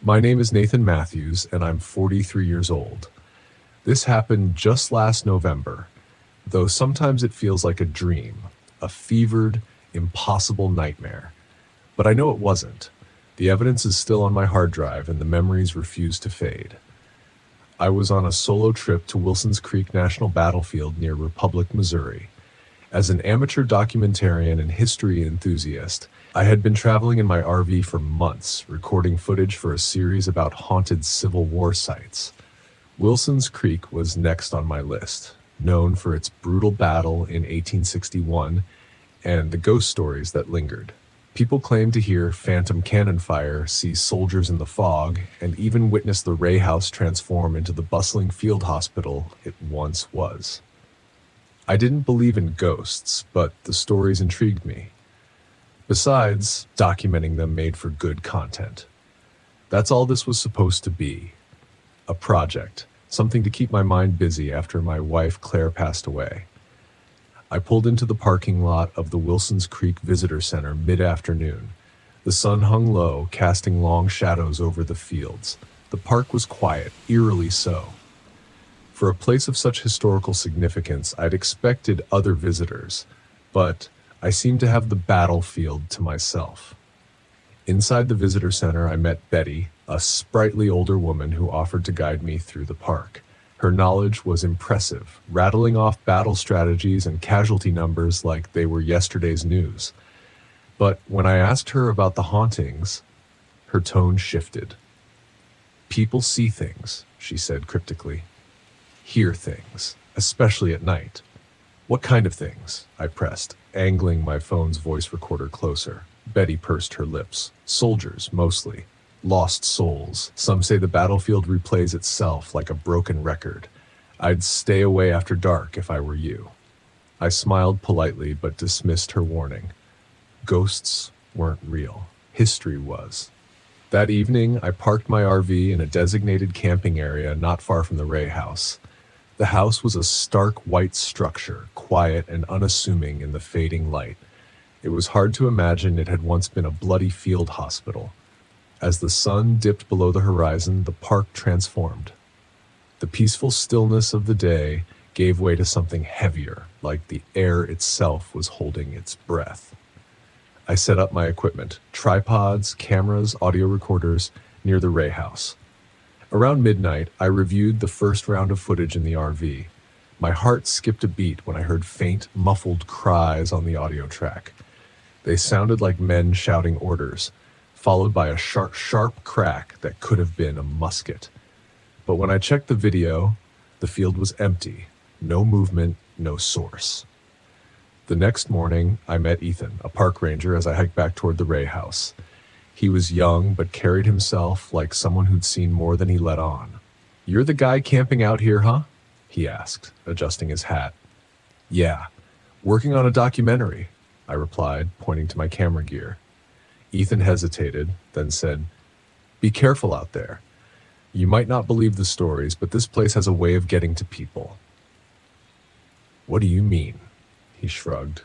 My name is Nathan Matthews, and I'm 43 years old. This happened just last November, though sometimes it feels like a dream, a fevered, impossible nightmare. But I know it wasn't. The evidence is still on my hard drive, and the memories refuse to fade. I was on a solo trip to Wilson's Creek National Battlefield near Republic, Missouri. As an amateur documentarian and history enthusiast, I had been traveling in my RV for months, recording footage for a series about haunted Civil War sites. Wilson's Creek was next on my list, known for its brutal battle in 1861 and the ghost stories that lingered. People claim to hear phantom cannon fire, see soldiers in the fog, and even witness the Ray House transform into the bustling field hospital it once was. I didn't believe in ghosts, but the stories intrigued me. Besides, documenting them made for good content. That's all this was supposed to be. A project, something to keep my mind busy after my wife Claire passed away. I pulled into the parking lot of the Wilson's Creek Visitor Center mid-afternoon. The sun hung low, casting long shadows over the fields. The park was quiet, eerily so. For a place of such historical significance, I'd expected other visitors, but I seemed to have the battlefield to myself. Inside the visitor center, I met Betty, a sprightly older woman who offered to guide me through the park. Her knowledge was impressive, rattling off battle strategies and casualty numbers like they were yesterday's news. But when I asked her about the hauntings, her tone shifted. "People see things," she said cryptically. "Hear things, especially at night." "What kind of things?" I pressed, angling my phone's voice recorder closer. Betty pursed her lips. "Soldiers, mostly. Lost souls. Some say the battlefield replays itself like a broken record. I'd stay away after dark if I were you." I smiled politely but dismissed her warning. Ghosts weren't real. History was. That evening, I parked my RV in a designated camping area not far from the Ray House. The house was a stark white structure, quiet and unassuming in the fading light. It was hard to imagine it had once been a bloody field hospital. As the sun dipped below the horizon, the park transformed. The peaceful stillness of the day gave way to something heavier, like the air itself was holding its breath. I set up my equipment, tripods, cameras, audio recorders, near the Ray House. Around midnight, I reviewed the first round of footage in the RV. My heart skipped a beat when I heard faint, muffled cries on the audio track. They sounded like men shouting orders, followed by a sharp crack that could have been a musket. But when I checked the video, the field was empty. No movement, no source. The next morning, I met Ethan, a park ranger, as I hiked back toward the Ray House. He was young, but carried himself like someone who'd seen more than he let on. "You're the guy camping out here, huh?" he asked, adjusting his hat. "Yeah, working on a documentary," I replied, pointing to my camera gear. Ethan hesitated, then said, "Be careful out there. You might not believe the stories, but this place has a way of getting to people." "What do you mean?" he shrugged.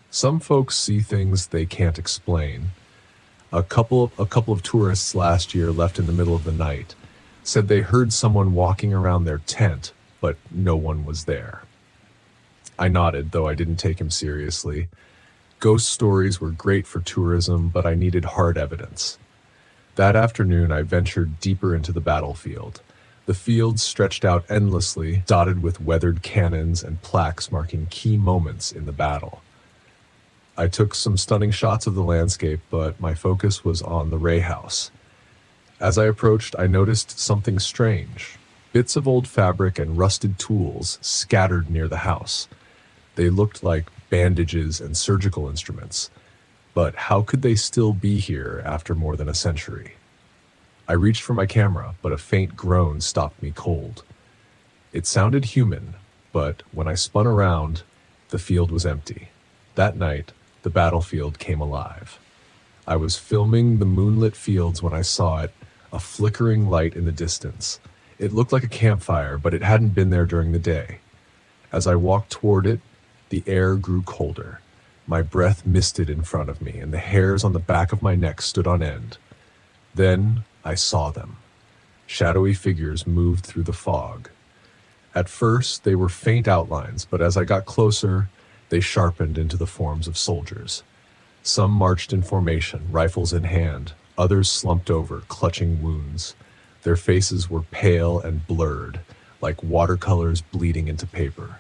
"Some folks see things they can't explain. A couple of tourists last year left in the middle of the night, said they heard someone walking around their tent, but no one was there." I nodded, though I didn't take him seriously. Ghost stories were great for tourism, but I needed hard evidence. That afternoon, I ventured deeper into the battlefield. The field stretched out endlessly, dotted with weathered cannons and plaques marking key moments in the battle. I took some stunning shots of the landscape, but my focus was on the Ray House. As I approached, I noticed something strange. Bits of old fabric and rusted tools scattered near the house. They looked like bandages and surgical instruments. But how could they still be here after more than a century? I reached for my camera, but a faint groan stopped me cold. It sounded human, but when I spun around, the field was empty. That night, the battlefield came alive. I was filming the moonlit fields when I saw it, a flickering light in the distance. It looked like a campfire, but it hadn't been there during the day. As I walked toward it, the air grew colder. My breath misted in front of me, and the hairs on the back of my neck stood on end. Then I saw them. Shadowy figures moved through the fog. At first, they were faint outlines, but as I got closer, they sharpened into the forms of soldiers. Some marched in formation, rifles in hand. Others slumped over, clutching wounds. Their faces were pale and blurred, like watercolors bleeding into paper.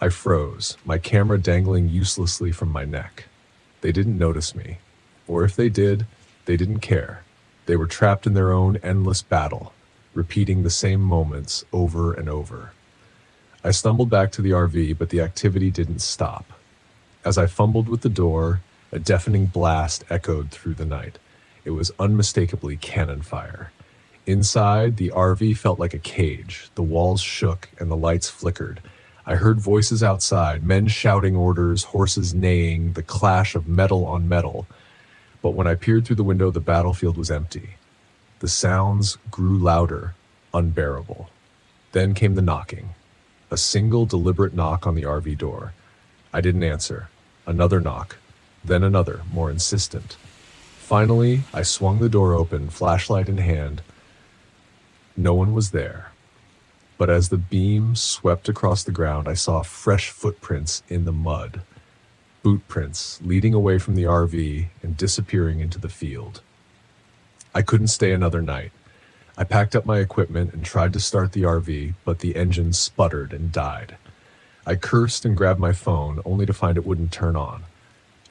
I froze, my camera dangling uselessly from my neck. They didn't notice me. Or if they did, they didn't care. They were trapped in their own endless battle, repeating the same moments over and over. I stumbled back to the RV, but the activity didn't stop. As I fumbled with the door, a deafening blast echoed through the night. It was unmistakably cannon fire. Inside, the RV felt like a cage. The walls shook and the lights flickered. I heard voices outside, men shouting orders, horses neighing, the clash of metal on metal. But when I peered through the window, the battlefield was empty. The sounds grew louder, unbearable. Then came the knocking. A single deliberate knock on the RV door. I didn't answer. Another knock. Then another, more insistent. Finally, I swung the door open, flashlight in hand. No one was there. But as the beam swept across the ground, I saw fresh footprints in the mud. Boot prints leading away from the RV and disappearing into the field. I couldn't stay another night. I packed up my equipment and tried to start the RV, but the engine sputtered and died. I cursed and grabbed my phone, only to find it wouldn't turn on.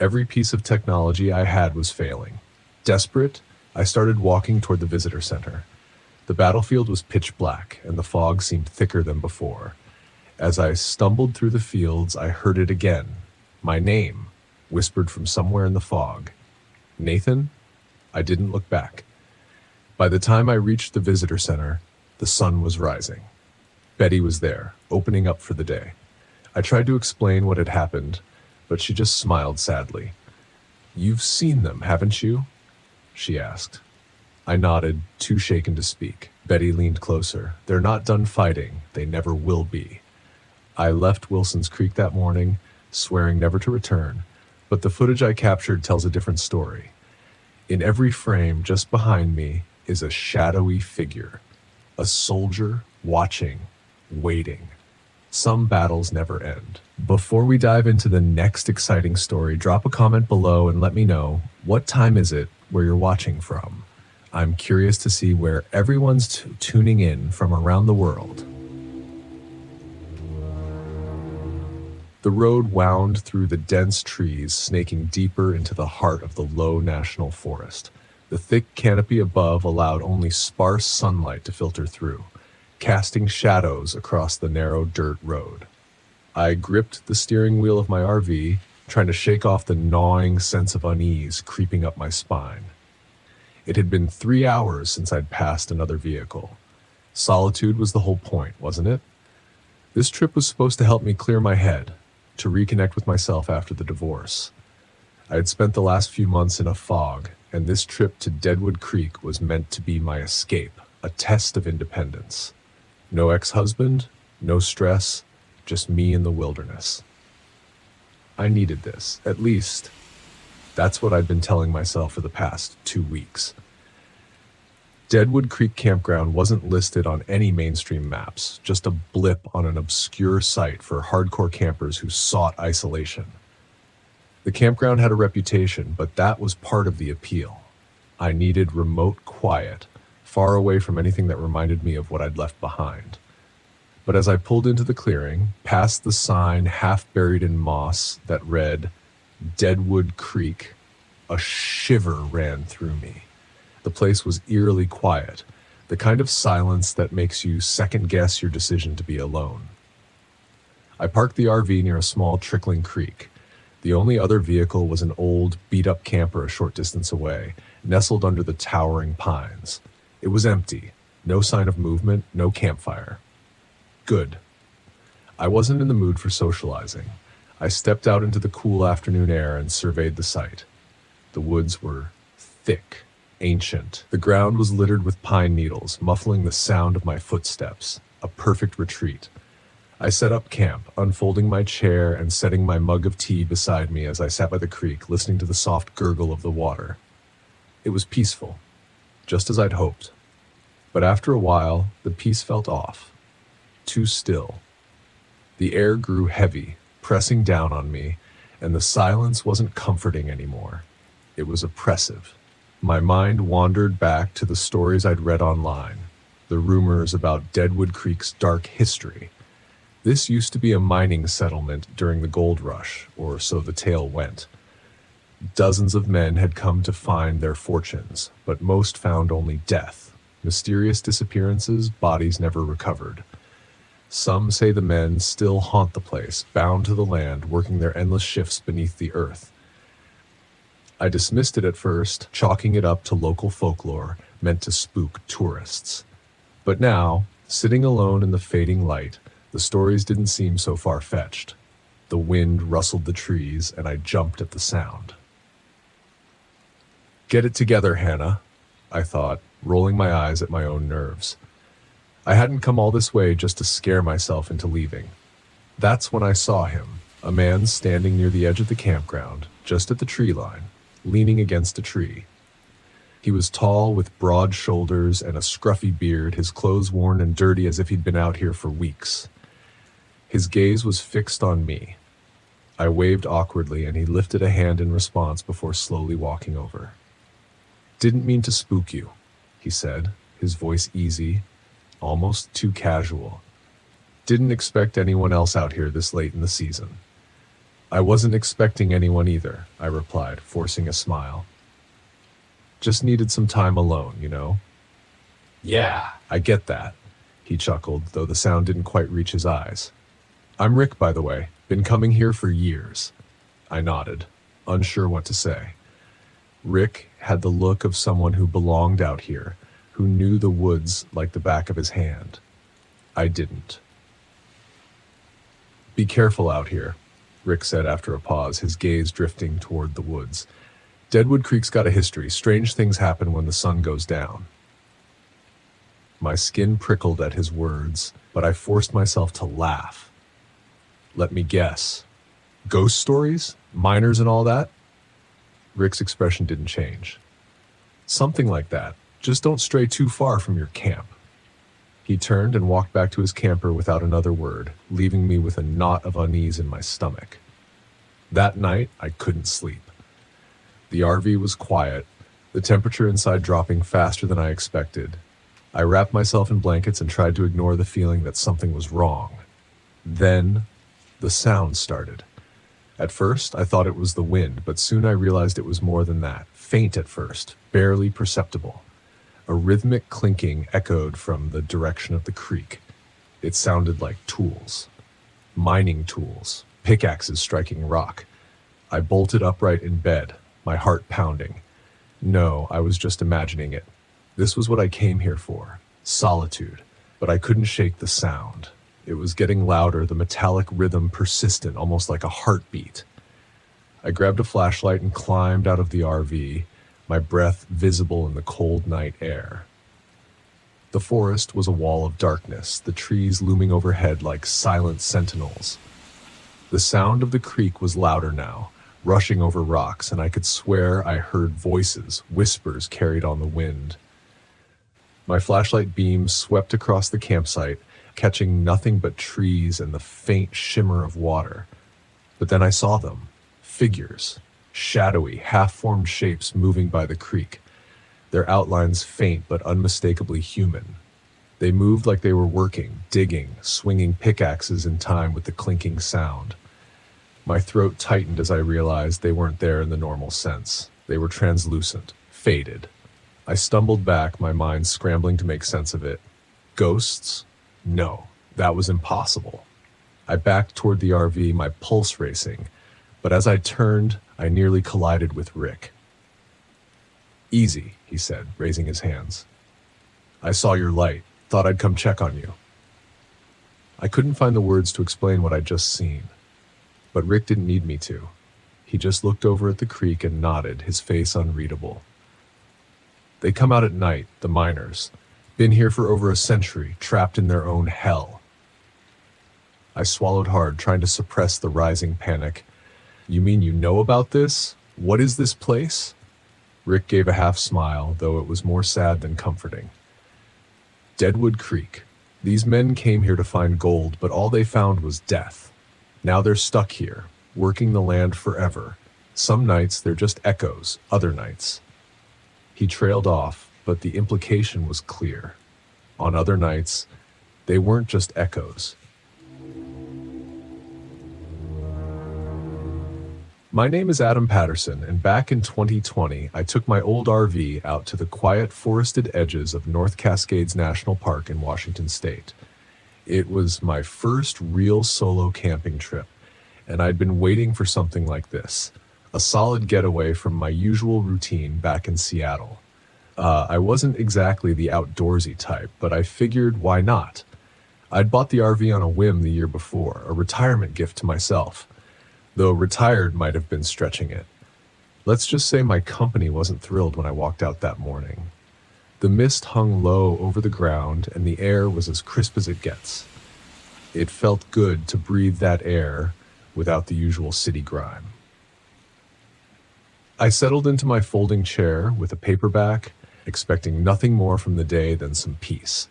Every piece of technology I had was failing. Desperate, I started walking toward the visitor center. The battlefield was pitch black, and the fog seemed thicker than before. As I stumbled through the fields, I heard it again. My name, whispered from somewhere in the fog. Nathan? I didn't look back. By the time I reached the visitor center, the sun was rising. Betty was there, opening up for the day. I tried to explain what had happened, but she just smiled sadly. "You've seen them, haven't you?" she asked. I nodded, too shaken to speak. Betty leaned closer. "They're not done fighting. They never will be. I left Wilson's Creek that morning, swearing never to return, but the footage I captured tells a different story. In every frame just behind me is a shadowy figure, a soldier watching, waiting. Some battles never end." Before we dive into the next exciting story, drop a comment below and let me know, what time is it where you're watching from? I'm curious to see where everyone's tuning in from around the world. The road wound through the dense trees, snaking deeper into the heart of the Lolo National Forest. The thick canopy above allowed only sparse sunlight to filter through, casting shadows across the narrow dirt road. I gripped the steering wheel of my RV, trying to shake off the gnawing sense of unease creeping up my spine. It had been 3 hours since I'd passed another vehicle. Solitude was the whole point, wasn't it? This trip was supposed to help me clear my head, to reconnect with myself after the divorce. I had spent the last few months in a fog, and this trip to Deadwood Creek was meant to be my escape, a test of independence. No ex-husband, no stress, just me in the wilderness. I needed this, at least. That's what I'd been telling myself for the past 2 weeks. Deadwood Creek Campground wasn't listed on any mainstream maps, just a blip on an obscure site for hardcore campers who sought isolation. The campground had a reputation, but that was part of the appeal. I needed remote quiet, far away from anything that reminded me of what I'd left behind. But as I pulled into the clearing, past the sign half buried in moss that read, Deadwood Creek, a shiver ran through me. The place was eerily quiet, the kind of silence that makes you second-guess your decision to be alone. I parked the RV near a small trickling creek. The only other vehicle was an old, beat-up camper a short distance away, nestled under the towering pines. It was empty, no sign of movement, no campfire. Good. I wasn't in the mood for socializing. I stepped out into the cool afternoon air and surveyed the site. The woods were thick, ancient. The ground was littered with pine needles, muffling the sound of my footsteps. A perfect retreat. I set up camp, unfolding my chair and setting my mug of tea beside me as I sat by the creek, listening to the soft gurgle of the water. It was peaceful. just as I'd hoped. But after a while, the peace felt off. Too still. The air grew heavy, pressing down on me, and the silence wasn't comforting anymore. It was oppressive. My mind wandered back to the stories I'd read online, the rumors about Deadwood Creek's dark history. This used to be a mining settlement during the gold rush, or so the tale went. Dozens of men had come to find their fortunes, but most found only death, mysterious disappearances, bodies never recovered. Some say the men still haunt the place, bound to the land, working their endless shifts beneath the earth. I dismissed it at first, chalking it up to local folklore meant to spook tourists. But now, sitting alone in the fading light, the stories didn't seem so far-fetched. The wind rustled the trees, and I jumped at the sound. "Get it together, Hannah," I thought, rolling my eyes at my own nerves. I hadn't come all this way just to scare myself into leaving. That's when I saw him, a man standing near the edge of the campground, just at the tree line, leaning against a tree. He was tall with broad shoulders and a scruffy beard, his clothes worn and dirty as if he'd been out here for weeks. His gaze was fixed on me. I waved awkwardly and he lifted a hand in response before slowly walking over. "Didn't mean to spook you," he said, his voice easy, almost too casual. "Didn't expect anyone else out here this late in the season." "I wasn't expecting anyone either," I replied, forcing a smile. "Just needed some time alone, you know?" "Yeah, I get that," he chuckled, though the sound didn't quite reach his eyes. "I'm Rick, by the way. Been coming here for years." I nodded, unsure what to say. Rick had the look of someone who belonged out here, who knew the woods like the back of his hand. I didn't. "Be careful out here," Rick said after a pause, his gaze drifting toward the woods. "Deadwood Creek's got a history. Strange things happen when the sun goes down." My skin prickled at his words, but I forced myself to laugh. "Let me guess. Ghost stories? Miners and all that?" Rick's expression didn't change. "Something like that. Just don't stray too far from your camp." He turned and walked back to his camper without another word, leaving me with a knot of unease in my stomach. That night, I couldn't sleep. The RV was quiet, the temperature inside dropping faster than I expected. I wrapped myself in blankets and tried to ignore the feeling that something was wrong. Then, the sound started. At first, I thought it was the wind, but soon I realized it was more than that. Faint at first, barely perceptible. A rhythmic clinking echoed from the direction of the creek. It sounded like tools. Mining tools, pickaxes striking rock. I bolted upright in bed, my heart pounding. No, I was just imagining it. This was what I came here for, solitude. But I couldn't shake the sound. It was getting louder, the metallic rhythm persistent, almost like a heartbeat. I grabbed a flashlight and climbed out of the RV, my breath visible in the cold night air. The forest was a wall of darkness, the trees looming overhead like silent sentinels. The sound of the creek was louder now, rushing over rocks, and I could swear I heard voices, whispers carried on the wind. My flashlight beam swept across the campsite, catching nothing but trees and the faint shimmer of water. But then I saw them, figures. Shadowy, half-formed shapes moving by the creek, their outlines faint but unmistakably human. They moved like they were working, digging, swinging pickaxes in time with the clinking sound. My throat tightened as I realized they weren't there in the normal sense. They were translucent, faded. I stumbled back, my mind scrambling to make sense of it. Ghosts? No, that was impossible. I backed toward the RV, my pulse racing, but as I turned, I nearly collided with Rick. "Easy," he said, raising his hands. "I saw your light. Thought I'd come check on you." I couldn't find the words to explain what I'd just seen. But Rick didn't need me to. He just looked over at the creek and nodded, his face unreadable. "They come out at night, the miners. Been here for over a century, trapped in their own hell." I swallowed hard, trying to suppress the rising panic. "You mean you know about this? What is this place?" Rick gave a half smile, though it was more sad than comforting. Deadwood Creek. These men came here to find gold, but all they found was death. Now they're stuck here, working the land forever. Some nights they're just echoes, other nights. He trailed off, but the implication was clear. On other nights, they weren't just echoes. My name is Adam Patterson, and back in 2020, I took my old RV out to the quiet, forested edges of North Cascades National Park in Washington State. It was my first real solo camping trip, and I'd been waiting for something like this, a solid getaway from my usual routine back in Seattle. I wasn't exactly the outdoorsy type, but I figured why not? I'd bought the RV on a whim the year before, a retirement gift to myself. Though retired might have been stretching it. Let's just say my company wasn't thrilled when I walked out that morning. The mist hung low over the ground and the air was as crisp as it gets. It felt good to breathe that air without the usual city grime. I settled into my folding chair with a paperback, expecting nothing more from the day than some peace.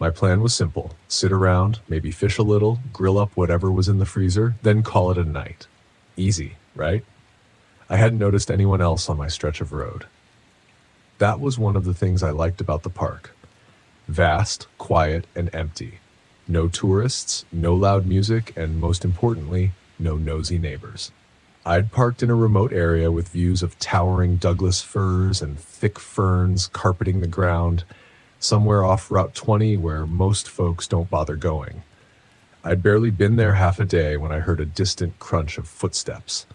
My plan was simple: sit around, maybe fish a little, grill up whatever was in the freezer, then call it a night. Easy, right? I hadn't noticed anyone else on my stretch of road. That was one of the things I liked about the park. Vast, quiet, and empty. No tourists, no loud music, and most importantly, no nosy neighbors. I'd parked in a remote area with views of towering Douglas firs and thick ferns carpeting the ground, somewhere off Route 20 where most folks don't bother going. I'd barely been there half a day when I heard a distant crunch of footsteps.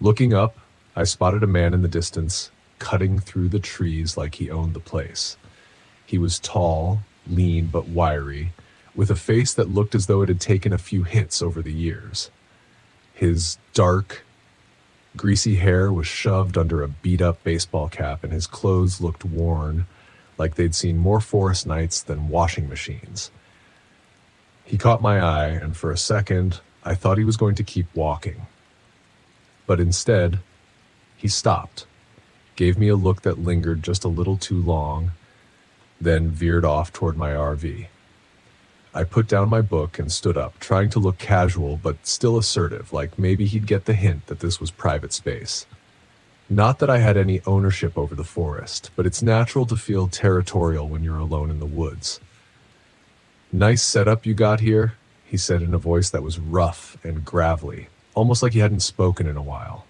Looking up, I spotted a man in the distance, cutting through the trees like he owned the place. He was tall, lean but wiry, with a face that looked as though it had taken a few hits over the years. His dark, greasy hair was shoved under a beat-up baseball cap, and his clothes looked worn, like they'd seen more forest nights than washing machines. He caught my eye, and for a second, I thought he was going to keep walking. But instead, he stopped, gave me a look that lingered just a little too long, then veered off toward my RV. I put down my book and stood up, trying to look casual but still assertive, like maybe he'd get the hint that this was private space. Not that I had any ownership over the forest, but it's natural to feel territorial when you're alone in the woods. "Nice setup you got here," he said in a voice that was rough and gravelly, almost like he hadn't spoken in a while.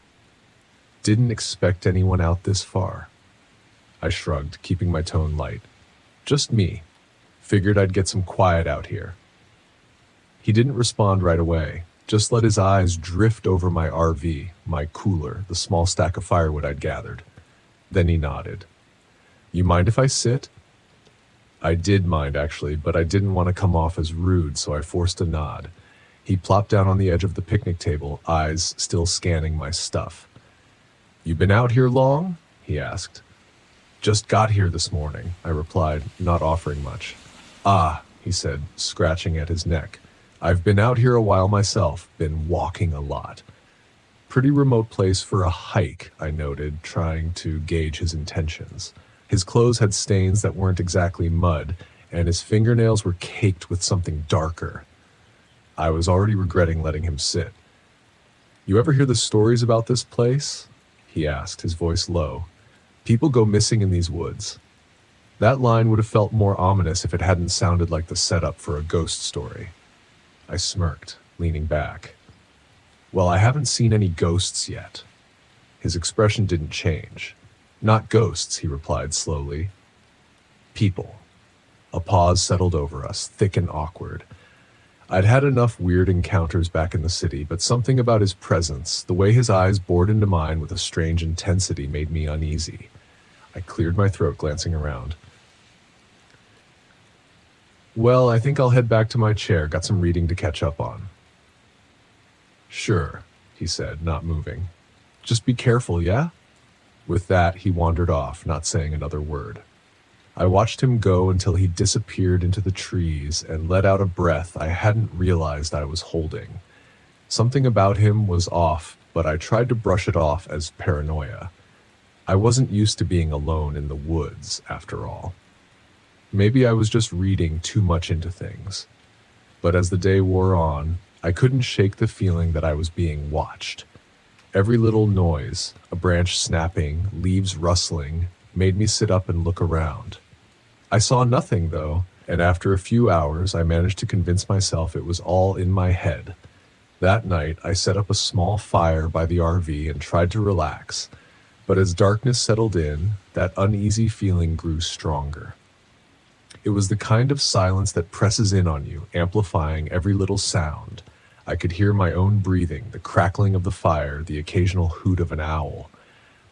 "Didn't expect anyone out this far." I shrugged, keeping my tone light. "Just me. Figured I'd get some quiet out here." He didn't respond right away, just let his eyes drift over my RV, my cooler, the small stack of firewood I'd gathered. Then he nodded. "You mind if I sit?" I did mind, actually, but I didn't want to come off as rude, so I forced a nod. He plopped down on the edge of the picnic table, eyes still scanning my stuff. "You been out here long?" he asked. "Just got here this morning," I replied, not offering much. "Ah," he said, scratching at his neck. "I've been out here a while myself, been walking a lot." Pretty remote place for a hike, I noted, trying to gauge his intentions. His clothes had stains that weren't exactly mud, and his fingernails were caked with something darker. I was already regretting letting him sit. "You ever hear the stories about this place?" he asked, his voice low. "People go missing in these woods." That line would have felt more ominous if it hadn't sounded like the setup for a ghost story. I smirked, leaning back. "Well, I haven't seen any ghosts yet." His expression didn't change. "Not ghosts," he replied slowly. "People." A pause settled over us, thick and awkward. I'd had enough weird encounters back in the city, but something about his presence, the way his eyes bored into mine with a strange intensity, made me uneasy. I cleared my throat, glancing around. "Well, I think I'll head back to my chair. Got some reading to catch up on." "Sure," he said, not moving. "Just be careful, yeah?" With that, he wandered off, not saying another word. I watched him go until he disappeared into the trees and let out a breath I hadn't realized I was holding. Something about him was off, but I tried to brush it off as paranoia. I wasn't used to being alone in the woods, after all. Maybe I was just reading too much into things. But as the day wore on, I couldn't shake the feeling that I was being watched. Every little noise, a branch snapping, leaves rustling, made me sit up and look around. I saw nothing, though, and after a few hours, I managed to convince myself it was all in my head. That night, I set up a small fire by the RV and tried to relax. But as darkness settled in, that uneasy feeling grew stronger. It was the kind of silence that presses in on you, amplifying every little sound. I could hear my own breathing, the crackling of the fire, the occasional hoot of an owl.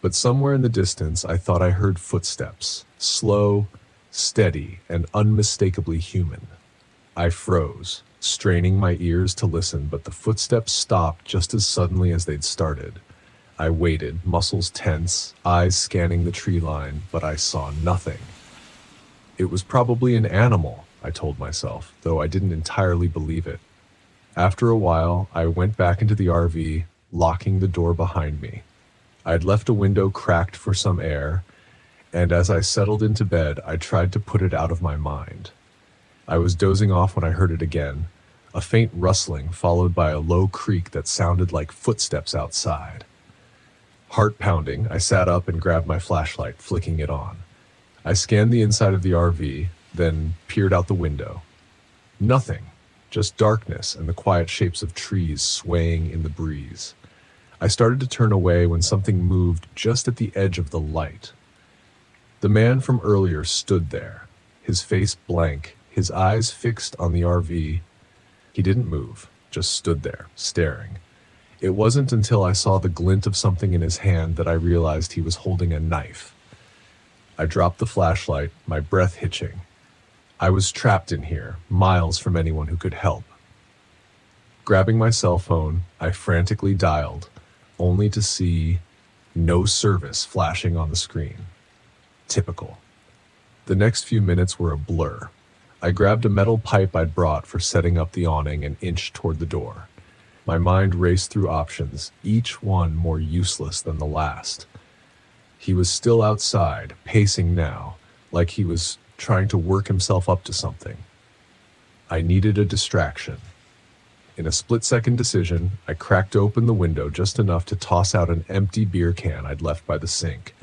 But somewhere in the distance, I thought I heard footsteps, slow, steady, and unmistakably human. I froze, straining my ears to listen, but the footsteps stopped just as suddenly as they'd started. I waited, muscles tense, eyes scanning the tree line, but I saw nothing. It was probably an animal, I told myself, though I didn't entirely believe it. After a while, I went back into the RV, locking the door behind me. I had left a window cracked for some air, and as I settled into bed, I tried to put it out of my mind. I was dozing off when I heard it again, a faint rustling followed by a low creak that sounded like footsteps outside. Heart pounding, I sat up and grabbed my flashlight, flicking it on. I scanned the inside of the RV, then peered out the window. Nothing, just darkness and the quiet shapes of trees swaying in the breeze. I started to turn away when something moved just at the edge of the light. The man from earlier stood there, his face blank, his eyes fixed on the RV. He didn't move, just stood there, staring. It wasn't until I saw the glint of something in his hand that I realized he was holding a knife. I dropped the flashlight, my breath hitching. I was trapped in here, miles from anyone who could help. Grabbing my cell phone, I frantically dialed, only to see no service flashing on the screen. Typical. The next few minutes were a blur. I grabbed a metal pipe I'd brought for setting up the awning and inched toward the door. My mind raced through options, each one more useless than the last. He was still outside, pacing now, like he was trying to work himself up to something. I needed a distraction. In a split-second decision, I cracked open the window just enough to toss out an empty beer can I'd left by the sink.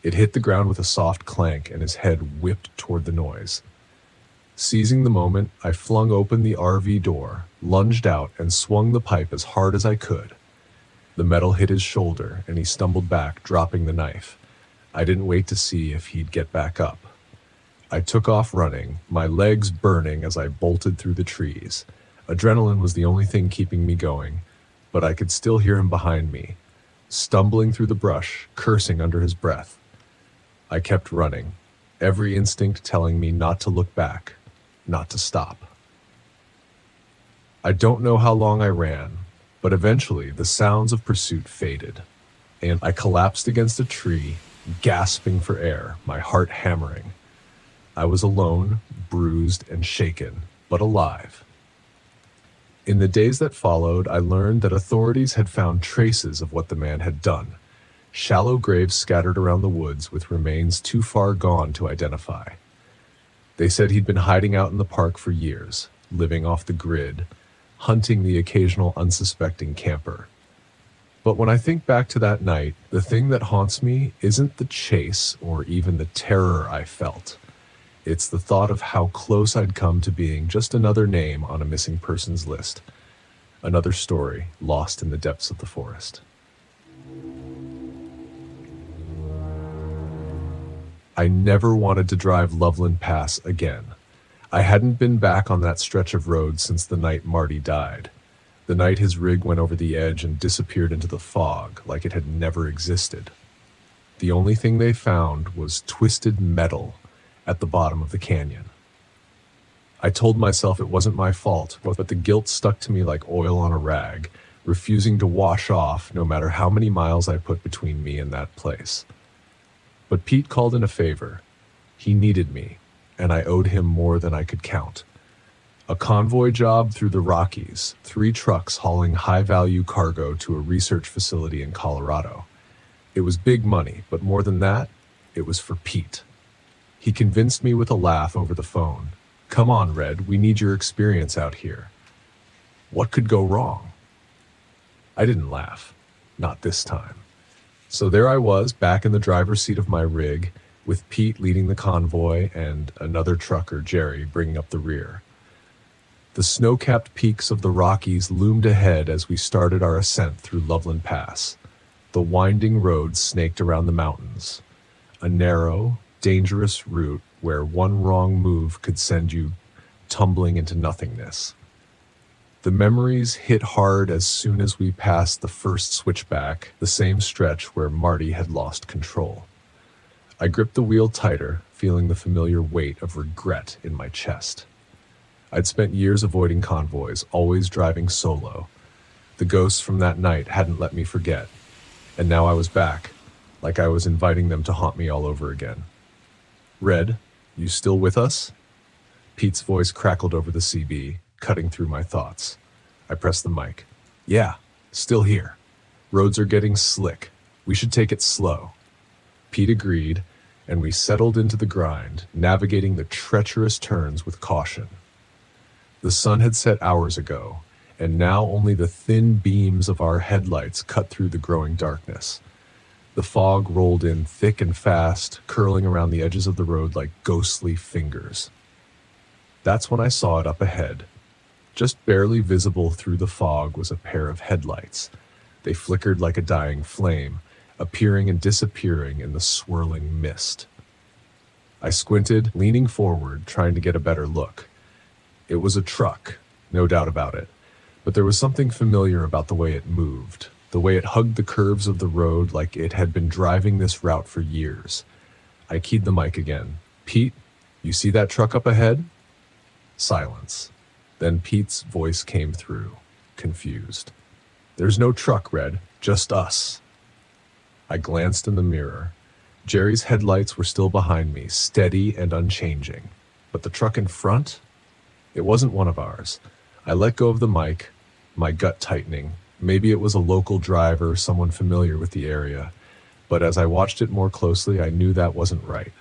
It hit the ground with a soft clank, and his head whipped toward the noise. Seizing the moment, I flung open the RV door, lunged out, and swung the pipe as hard as I could. The metal hit his shoulder, and he stumbled back, dropping the knife. I didn't wait to see if he'd get back up. I took off running, my legs burning as I bolted through the trees. Adrenaline was the only thing keeping me going, but I could still hear him behind me, stumbling through the brush, cursing under his breath. I kept running, every instinct telling me not to look back, not to stop. I don't know how long I ran, but eventually the sounds of pursuit faded, and I collapsed against a tree, gasping for air, my heart hammering. I was alone, bruised and shaken, but alive. In the days that followed, I learned that authorities had found traces of what the man had done. Shallow graves scattered around the woods with remains too far gone to identify. They said he'd been hiding out in the park for years, living off the grid, hunting the occasional unsuspecting camper. But when I think back to that night, the thing that haunts me isn't the chase or even the terror I felt. It's the thought of how close I'd come to being just another name on a missing persons list. Another story lost in the depths of the forest. I never wanted to drive Loveland Pass again. I hadn't been back on that stretch of road since the night Marty died. The night his rig went over the edge and disappeared into the fog like it had never existed. The only thing they found was twisted metal at the bottom of the canyon. I told myself it wasn't my fault, but the guilt stuck to me like oil on a rag, refusing to wash off no matter how many miles I put between me and that place. But Pete called in a favor. He needed me, and I owed him more than I could count. A convoy job through the Rockies, 3 trucks hauling high-value cargo to a research facility in Colorado. It was big money, but more than that, it was for Pete. He convinced me with a laugh over the phone. "Come on, Red, we need your experience out here." What could go wrong? I didn't laugh. Not this time. So there I was, back in the driver's seat of my rig, with Pete leading the convoy and another trucker, Jerry, bringing up the rear. The snow-capped peaks of the Rockies loomed ahead as we started our ascent through Loveland Pass. The winding road snaked around the mountains, a narrow, dangerous route where one wrong move could send you tumbling into nothingness. The memories hit hard as soon as we passed the first switchback, the same stretch where Marty had lost control. I gripped the wheel tighter, feeling the familiar weight of regret in my chest. I'd spent years avoiding convoys, always driving solo. The ghosts from that night hadn't let me forget, and now I was back, like I was inviting them to haunt me all over again. "Red, you still with us?" Pete's voice crackled over the CB, cutting through my thoughts. I pressed the mic. "Yeah, still here. Roads are getting slick. We should take it slow." Pete agreed, and we settled into the grind, navigating the treacherous turns with caution. The sun had set hours ago, and now only the thin beams of our headlights cut through the growing darkness. The fog rolled in thick and fast, curling around the edges of the road like ghostly fingers. That's when I saw it up ahead. Just barely visible through the fog was a pair of headlights. They flickered like a dying flame, appearing and disappearing in the swirling mist. I squinted, leaning forward, trying to get a better look. It was a truck, no doubt about it, but there was something familiar about the way it moved, the way it hugged the curves of the road like it had been driving this route for years. I keyed the mic again. "Pete, you see that truck up ahead?" Silence. Then Pete's voice came through, confused. "There's no truck, Red, just us." I glanced in the mirror. Jerry's headlights were still behind me, steady and unchanging. But the truck in front? It wasn't one of ours. I let go of the mic, my gut tightening. Maybe it was a local driver, someone familiar with the area. But as I watched it more closely, I knew that wasn't right.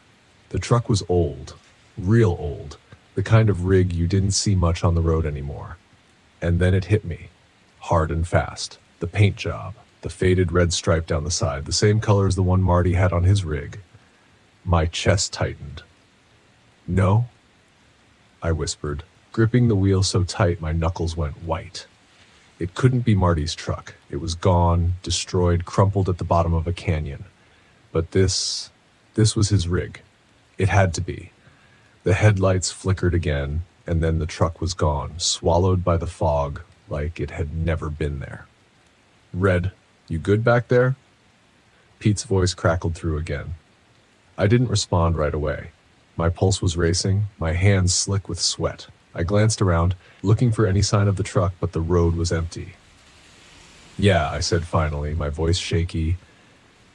The truck was old, real old, the kind of rig you didn't see much on the road anymore. And then it hit me, hard and fast. The paint job, the faded red stripe down the side, the same color as the one Marty had on his rig. My chest tightened. "No?" I whispered, gripping the wheel so tight my knuckles went white. It couldn't be Marty's truck. It was gone, destroyed, crumpled at the bottom of a canyon. But this was his rig. It had to be. The headlights flickered again, and then the truck was gone, swallowed by the fog like it had never been there. "Red, you good back there?" Pete's voice crackled through again. I didn't respond right away. My pulse was racing, my hands slick with sweat. I glanced around, looking for any sign of the truck, but the road was empty. "Yeah," I said finally, my voice shaky.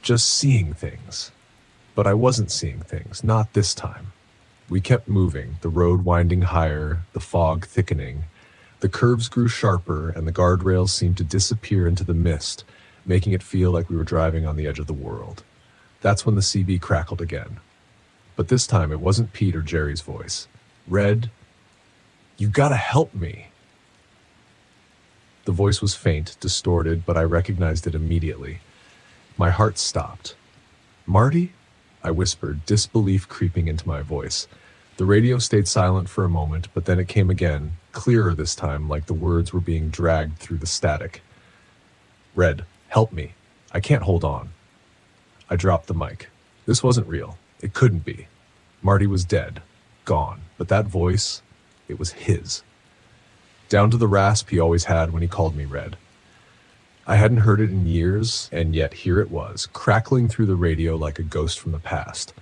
"Just seeing things." But I wasn't seeing things, not this time. We kept moving, the road winding higher, the fog thickening. The curves grew sharper, and the guardrails seemed to disappear into the mist, making it feel like we were driving on the edge of the world. That's when the CB crackled again. But this time it wasn't Pete or Jerry's voice. "Red, you gotta help me." The voice was faint, distorted, but I recognized it immediately. My heart stopped. "Marty?" I whispered, disbelief creeping into my voice. The radio stayed silent for a moment, but then it came again, clearer this time, like the words were being dragged through the static. "Red, help me. I can't hold on." I dropped the mic. This wasn't real. It couldn't be. Marty was dead, gone, but that voice, it was his. Down to the rasp he always had when he called me Red. I hadn't heard it in years, and yet here it was, crackling through the radio like a ghost from the past.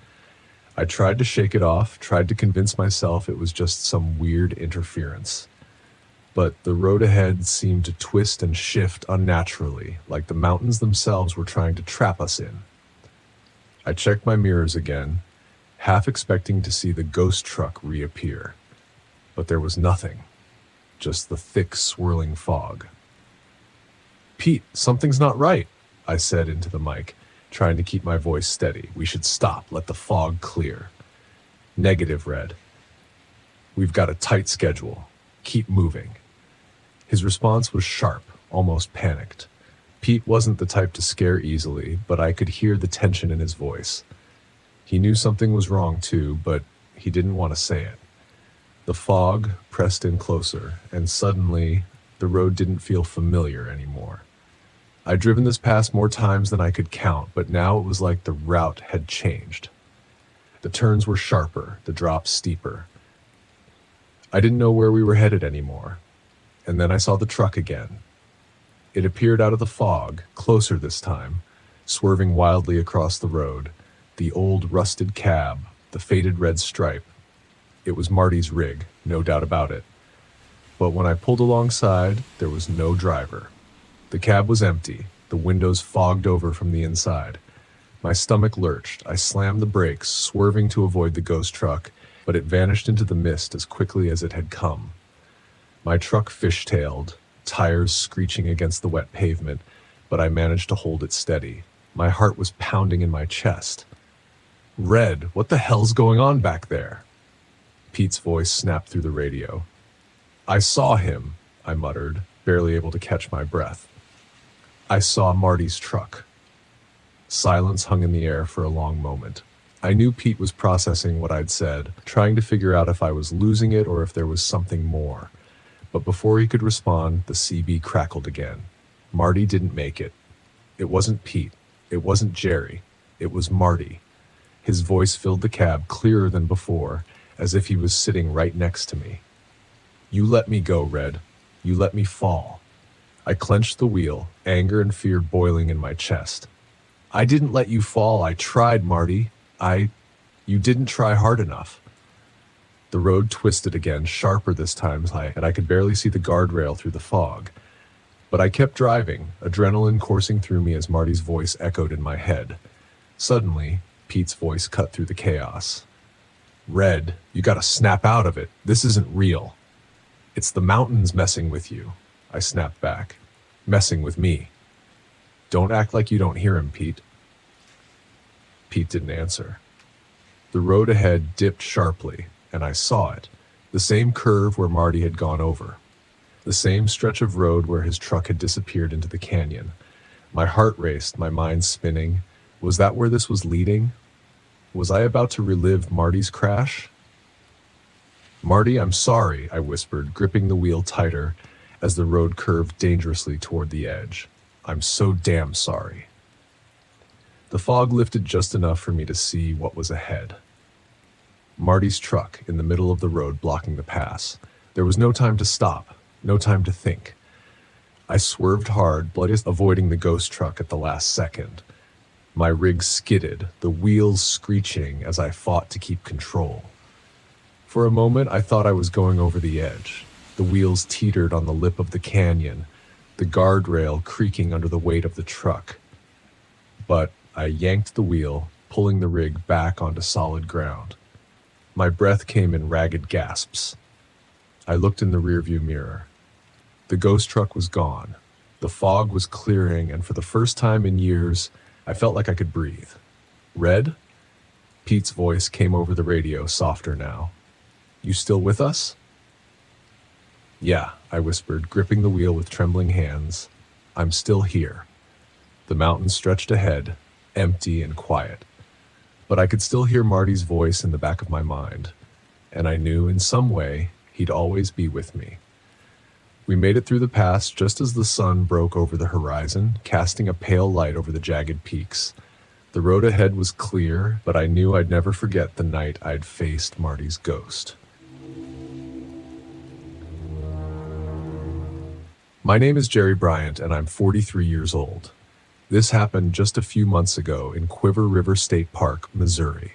I tried to shake it off, tried to convince myself it was just some weird interference. But the road ahead seemed to twist and shift unnaturally, like the mountains themselves were trying to trap us in. I checked my mirrors again, half expecting to see the ghost truck reappear. But there was nothing, just the thick, swirling fog. "Pete, something's not right," I said into the mic. trying to keep my voice steady. "We should stop. Let the fog clear." "Negative, Red. We've got a tight schedule. Keep moving." His response was sharp, almost panicked. Pete wasn't the type to scare easily, but I could hear the tension in his voice. He knew something was wrong too, but he didn't want to say it. The fog pressed in closer, and suddenly the road didn't feel familiar anymore. I'd driven this pass more times than I could count, but now it was like the route had changed. The turns were sharper, the drops steeper. I didn't know where we were headed anymore. And then I saw the truck again. It appeared out of the fog, closer this time, swerving wildly across the road. The old rusted cab, the faded red stripe. It was Marty's rig, no doubt about it. But when I pulled alongside, there was no driver. The cab was empty, the windows fogged over from the inside. My stomach lurched. I slammed the brakes, swerving to avoid the ghost truck, but it vanished into the mist as quickly as it had come. My truck fishtailed, tires screeching against the wet pavement, but I managed to hold it steady. My heart was pounding in my chest. "Red, what the hell's going on back there?" Pete's voice snapped through the radio. "I saw him," I muttered, barely able to catch my breath. "I saw Marty's truck." Silence hung in the air for a long moment. I knew Pete was processing what I'd said, trying to figure out if I was losing it or if there was something more. But before he could respond, the CB crackled again. Marty didn't make it. It wasn't Pete. It wasn't Jerry. It was Marty. His voice filled the cab clearer than before, as if he was sitting right next to me. "You let me go, Red. You let me fall." I clenched the wheel, anger and fear boiling in my chest. "I didn't let you fall. I tried, Marty. You didn't try hard enough." The road twisted again, sharper this time, and I could barely see the guardrail through the fog. But I kept driving, adrenaline coursing through me as Marty's voice echoed in my head. Suddenly, Pete's voice cut through the chaos. "Red, you gotta snap out of it. This isn't real. It's the mountains messing with you." I snapped back. "Messing with me." "Don't act like you don't hear him, Pete." Pete didn't answer. The road ahead dipped sharply, and I saw it. The same curve where Marty had gone over. The same stretch of road where his truck had disappeared into the canyon. My heart raced, my mind spinning. Was that where this was leading? Was I about to relive Marty's crash? "Marty, I'm sorry," I whispered, gripping the wheel tighter as the road curved dangerously toward the edge. "I'm so damn sorry." The fog lifted just enough for me to see what was ahead. Marty's truck in the middle of the road blocking the pass. There was no time to stop, no time to think. I swerved hard, bloody avoiding the ghost truck at the last second. My rig skidded, the wheels screeching as I fought to keep control. For a moment, I thought I was going over the edge. The wheels teetered on the lip of the canyon, the guardrail creaking under the weight of the truck. But I yanked the wheel, pulling the rig back onto solid ground. My breath came in ragged gasps. I looked in the rearview mirror. The ghost truck was gone. The fog was clearing, and for the first time in years, I felt like I could breathe. "Red?" Pete's voice came over the radio, softer now. "You still with us?" "Yeah," I whispered, gripping the wheel with trembling hands. "I'm still here." The mountains stretched ahead, empty and quiet. But I could still hear Marty's voice in the back of my mind, and I knew in some way he'd always be with me. We made it through the pass just as the sun broke over the horizon, casting a pale light over the jagged peaks. The road ahead was clear, but I knew I'd never forget the night I'd faced Marty's ghost. My name is Jerry Bryant, and I'm 43 years old. This happened just a few months ago in Quiver River State Park, Missouri.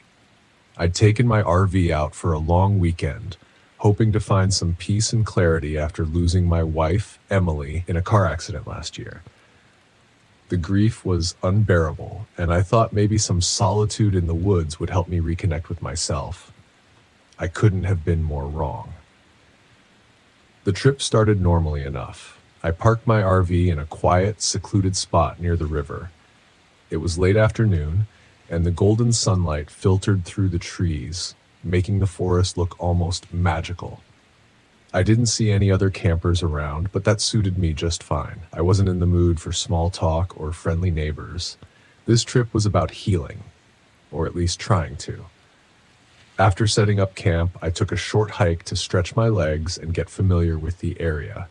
I'd taken my RV out for a long weekend, hoping to find some peace and clarity after losing my wife, Emily, in a car accident last year. The grief was unbearable, and I thought maybe some solitude in the woods would help me reconnect with myself. I couldn't have been more wrong. The trip started normally enough. I parked my RV in a quiet, secluded spot near the river. It was late afternoon, and the golden sunlight filtered through the trees, making the forest look almost magical. I didn't see any other campers around, but that suited me just fine. I wasn't in the mood for small talk or friendly neighbors. This trip was about healing, or at least trying to. After setting up camp, I took a short hike to stretch my legs and get familiar with the area.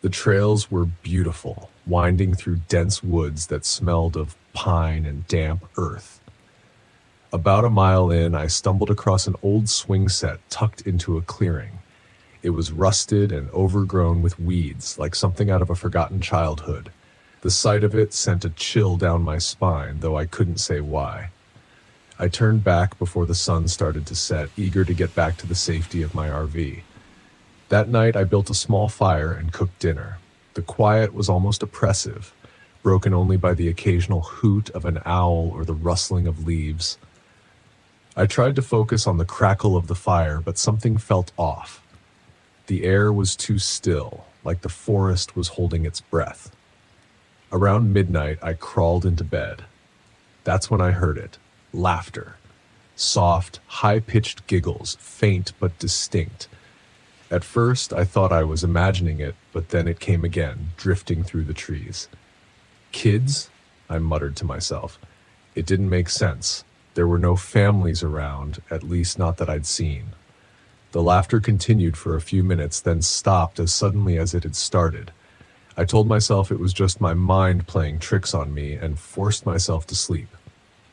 The trails were beautiful, winding through dense woods that smelled of pine and damp earth. About a mile in, I stumbled across an old swing set tucked into a clearing. It was rusted and overgrown with weeds, like something out of a forgotten childhood. The sight of it sent a chill down my spine, though I couldn't say why. I turned back before the sun started to set, eager to get back to the safety of my RV. That night, I built a small fire and cooked dinner. The quiet was almost oppressive, broken only by the occasional hoot of an owl or the rustling of leaves. I tried to focus on the crackle of the fire, but something felt off. The air was too still, like the forest was holding its breath. Around midnight, I crawled into bed. That's when I heard it. Laughter. Soft, high-pitched giggles, faint but distinct. At first, I thought I was imagining it, but then it came again, drifting through the trees. Kids? I muttered to myself. It didn't make sense. There were no families around, at least not that I'd seen. The laughter continued for a few minutes, then stopped as suddenly as it had started. I told myself it was just my mind playing tricks on me and forced myself to sleep.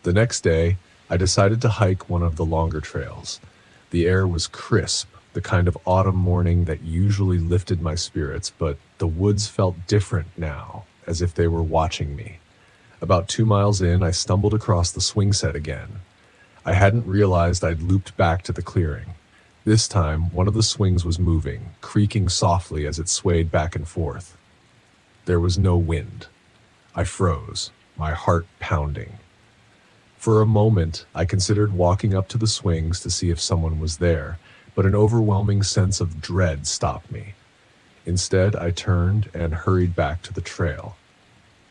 The next day, I decided to hike one of the longer trails. The air was crisp, the kind of autumn morning that usually lifted my spirits, but the woods felt different now, as if they were watching me. About 2 miles in, I stumbled across the swing set again. I hadn't realized I'd looped back to the clearing. This time, one of the swings was moving, creaking softly as it swayed back and forth. There was no wind. I froze, my heart pounding. For a moment, I considered walking up to the swings to see if someone was there, but an overwhelming sense of dread stopped me. Instead, I turned and hurried back to the trail.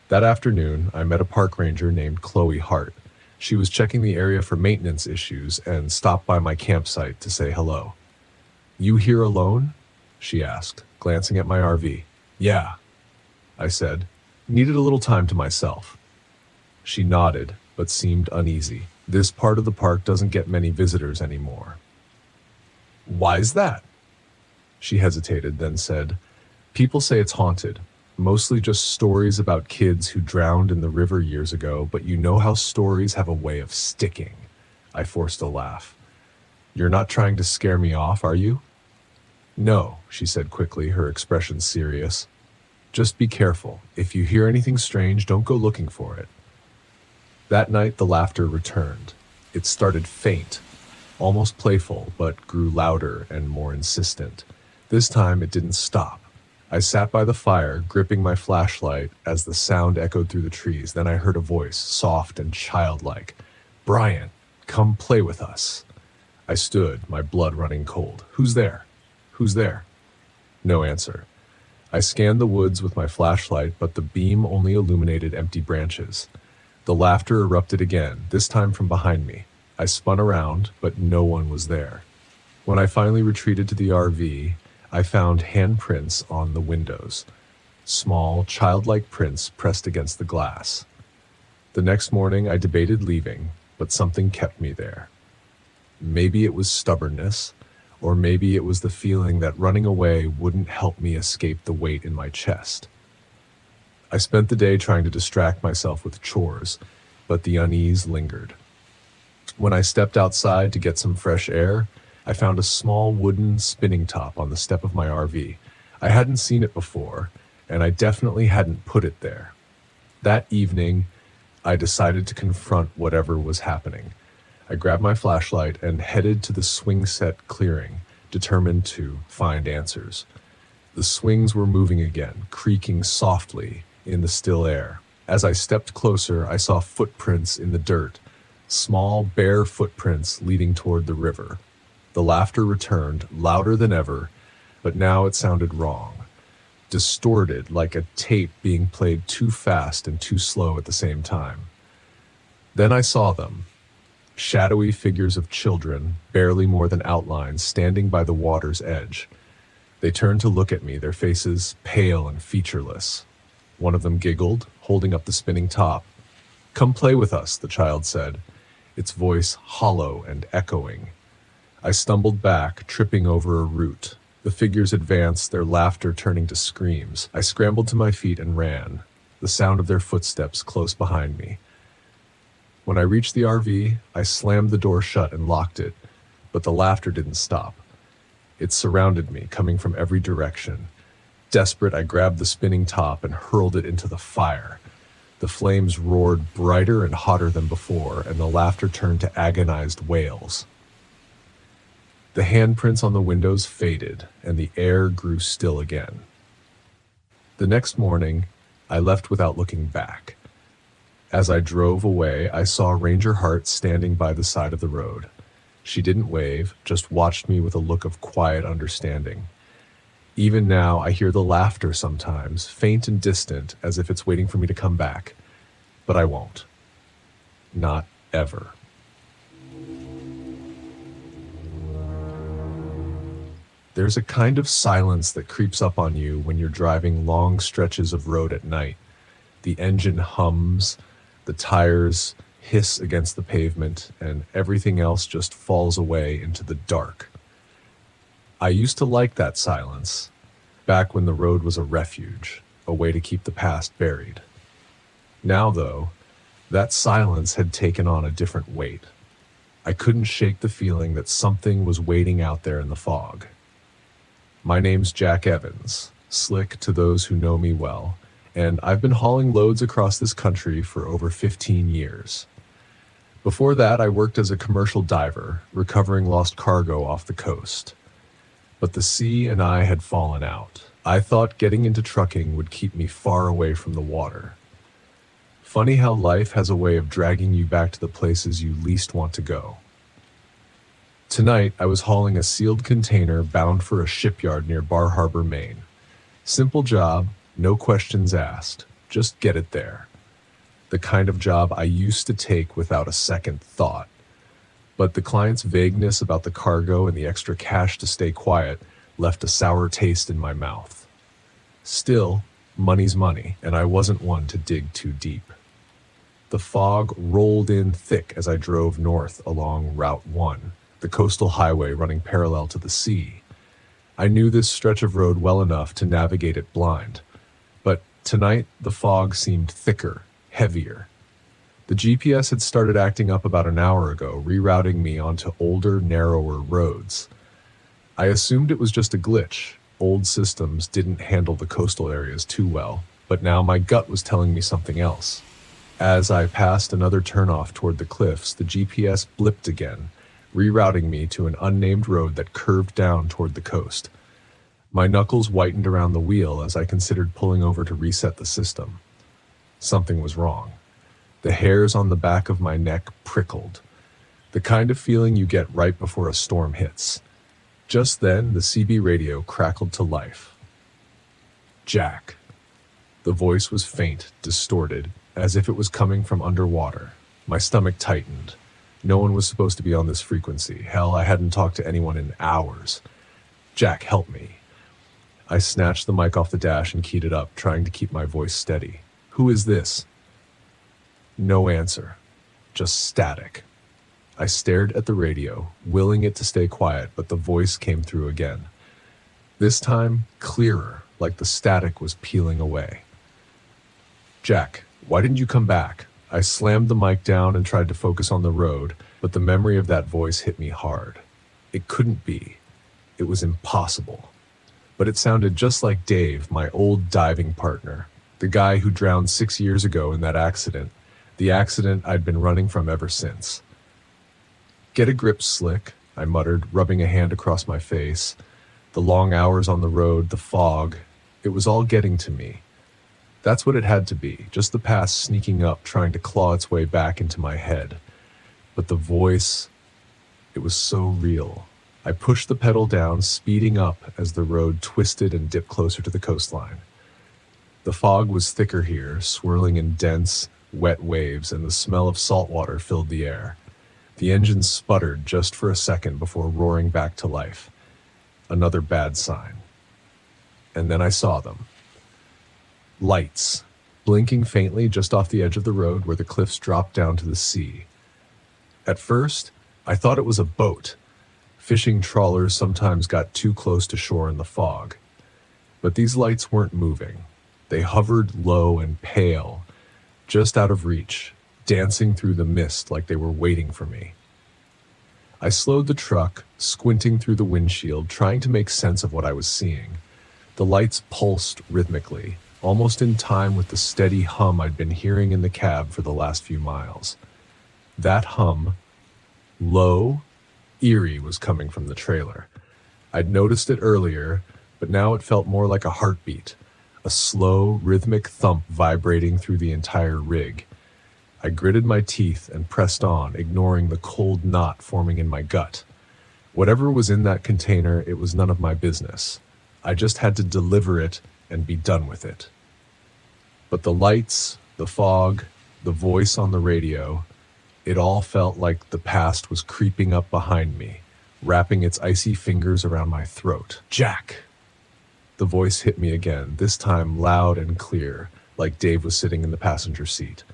That afternoon, I met a park ranger named Chloe Hart. She was checking the area for maintenance issues and stopped by my campsite to say hello. "You here alone?" she asked, glancing at my RV. "Yeah," I said. "Needed a little time to myself." She nodded, but seemed uneasy. "This part of the park doesn't get many visitors anymore." "Why's that?" She hesitated, then said, "People say it's haunted. Mostly just stories about kids who drowned in the river years ago, but you know how stories have a way of sticking." I forced a laugh. "You're not trying to scare me off, are you?" "No," she said quickly, her expression serious. "Just be careful. If you hear anything strange, don't go looking for it." That night, the laughter returned. It started faint, almost playful, but grew louder and more insistent. This time, it didn't stop. I sat by the fire, gripping my flashlight as the sound echoed through the trees. Then I heard a voice, soft and childlike. "Brian, come play with us." I stood, my blood running cold. "Who's there? Who's there?" No answer. I scanned the woods with my flashlight, but the beam only illuminated empty branches. The laughter erupted again, this time from behind me. I spun around, but no one was there. When I finally retreated to the RV, I found handprints on the windows. Small, childlike prints pressed against the glass. The next morning, I debated leaving, but something kept me there. Maybe it was stubbornness, or maybe it was the feeling that running away wouldn't help me escape the weight in my chest. I spent the day trying to distract myself with chores, but the unease lingered. When I stepped outside to get some fresh air, I found a small wooden spinning top on the step of my RV. I hadn't seen it before, and I definitely hadn't put it there. That evening, I decided to confront whatever was happening. I grabbed my flashlight and headed to the swing set clearing, determined to find answers. The swings were moving again, creaking softly in the still air. As I stepped closer, I saw footprints in the dirt, small, bare footprints leading toward the river. The laughter returned, louder than ever, but now it sounded wrong. distorted like a tape being played too fast and too slow at the same time. Then I saw them, shadowy figures of children, barely more than outlines, standing by the water's edge. They turned to look at me, their faces pale and featureless. One of them giggled, holding up the spinning top. "Come play with us," the child said, its voice hollow and echoing. I stumbled back, tripping over a root. The figures advanced, their laughter turning to screams. I scrambled to my feet and ran, the sound of their footsteps close behind me. When I reached the RV, I slammed the door shut and locked it, but the laughter didn't stop. It surrounded me, coming from every direction. Desperate, I grabbed the spinning top and hurled it into the fire. The flames roared brighter and hotter than before, and the laughter turned to agonized wails. The handprints on the windows faded, and the air grew still again. The next morning, I left without looking back. As I drove away, I saw Ranger Hart standing by the side of the road. She didn't wave, just watched me with a look of quiet understanding. Even now, I hear the laughter sometimes, faint and distant, as if it's waiting for me to come back. But I won't. Not ever. There's a kind of silence that creeps up on you when you're driving long stretches of road at night. The engine hums, the tires hiss against the pavement, and everything else just falls away into the dark. I used to like that silence, back when the road was a refuge, a way to keep the past buried. Now, though, that silence had taken on a different weight. I couldn't shake the feeling that something was waiting out there in the fog. My name's Jack Evans, Slick to those who know me well, and I've been hauling loads across this country for over 15 years. Before that, I worked as a commercial diver, recovering lost cargo off the coast. But the sea and I had fallen out. I thought getting into trucking would keep me far away from the water. Funny how life has a way of dragging you back to the places you least want to go. Tonight, I was hauling a sealed container bound for a shipyard near Bar Harbor, Maine. Simple job, no questions asked, just get it there. The kind of job I used to take without a second thought. But the client's vagueness about the cargo and the extra cash to stay quiet left a sour taste in my mouth. Still, money's money, and I wasn't one to dig too deep. The fog rolled in thick as I drove north along Route 1, the coastal highway running parallel to the sea. I knew this stretch of road well enough to navigate it blind, but tonight the fog seemed thicker, heavier. The GPS had started acting up about an hour ago, rerouting me onto older, narrower roads. I assumed it was just a glitch. Old systems didn't handle the coastal areas too well, but now my gut was telling me something else. As I passed another turnoff toward the cliffs, the GPS blipped again, rerouting me to an unnamed road that curved down toward the coast. My knuckles whitened around the wheel as I considered pulling over to reset the system. Something was wrong. The hairs on the back of my neck prickled, the kind of feeling you get right before a storm hits. Just then, the CB radio crackled to life. Jack. The voice was faint, distorted, as if it was coming from underwater. My stomach tightened. No one was supposed to be on this frequency. Hell, I hadn't talked to anyone in hours. Jack, help me. I snatched the mic off the dash and keyed it up, trying to keep my voice steady. Who is this? No answer. Just static. I stared at the radio, willing it to stay quiet, but the voice came through again. This time, clearer, like the static was peeling away. Jack, why didn't you come back? I slammed the mic down and tried to focus on the road, but the memory of that voice hit me hard. It couldn't be. It was impossible. But it sounded just like Dave, my old diving partner, the guy who drowned 6 years ago in that accident, the accident I'd been running from ever since. Get a grip, Slick, I muttered, rubbing a hand across my face. The long hours on the road, the fog, it was all getting to me. That's what it had to be, just the past sneaking up, trying to claw its way back into my head. But the voice, it was so real, I pushed the pedal down, speeding up as the road twisted and dipped closer to the coastline. The fog was thicker here, swirling in dense, wet waves, and the smell of salt water filled the air. The engine sputtered just for a second before roaring back to life. Another bad sign. And then I saw them. Lights, blinking faintly just off the edge of the road where the cliffs dropped down to the sea. At first, I thought it was a boat. Fishing trawlers sometimes got too close to shore in the fog. But these lights weren't moving. They hovered low and pale, just out of reach, dancing through the mist like they were waiting for me. I slowed the truck, squinting through the windshield, trying to make sense of what I was seeing. The lights pulsed rhythmically, almost in time with the steady hum I'd been hearing in the cab for the last few miles. That hum, low, eerie, was coming from the trailer. I'd noticed it earlier, but now it felt more like a heartbeat, a slow, rhythmic thump vibrating through the entire rig. I gritted my teeth and pressed on, ignoring the cold knot forming in my gut. Whatever was in that container, it was none of my business. I just had to deliver it and be done with it. But the lights, the fog, the voice on the radio, it all felt like the past was creeping up behind me, wrapping its icy fingers around my throat. Jack! The voice hit me again, this time loud and clear, like Dave was sitting in the passenger seat.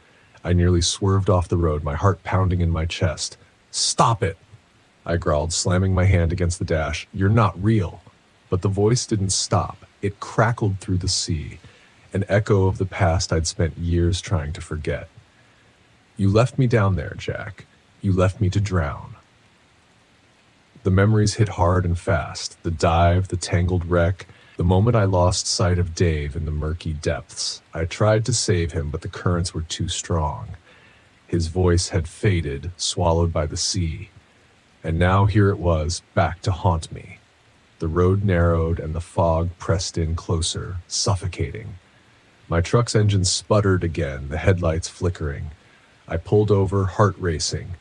I nearly swerved off the road, my heart pounding in my chest. "Stop it!" I growled, slamming my hand against the dash. "You're not real." But the voice didn't stop. It crackled through the sea, an echo of the past I'd spent years trying to forget. "You left me down there, Jack. You left me to drown." The memories hit hard and fast. The dive, the tangled wreck, the moment I lost sight of Dave in the murky depths. I tried to save him, but the currents were too strong. His voice had faded, swallowed by the sea. And now here it was, back to haunt me. The road narrowed and the fog pressed in closer, suffocating. My truck's engine sputtered again, the headlights flickering. I pulled over, heart racing.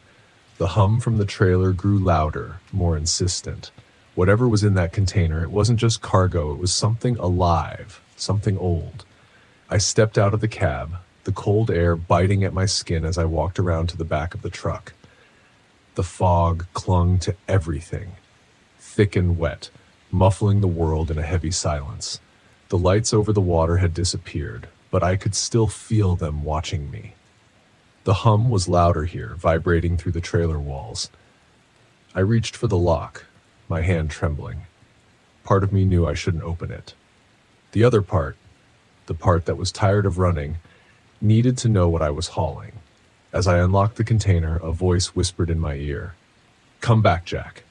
The hum from the trailer grew louder, more insistent. Whatever was in that container, it wasn't just cargo, it was something alive, something old. I stepped out of the cab, the cold air biting at my skin as I walked around to the back of the truck. The fog clung to everything, thick and wet, muffling the world in a heavy silence. The lights over the water had disappeared, but I could still feel them watching me. The hum was louder here, vibrating through the trailer walls. I reached for the lock, my hand trembling. Part of me knew I shouldn't open it. The other part, the part that was tired of running, needed to know what I was hauling. As I unlocked the container, a voice whispered in my ear, "Come back, Jack."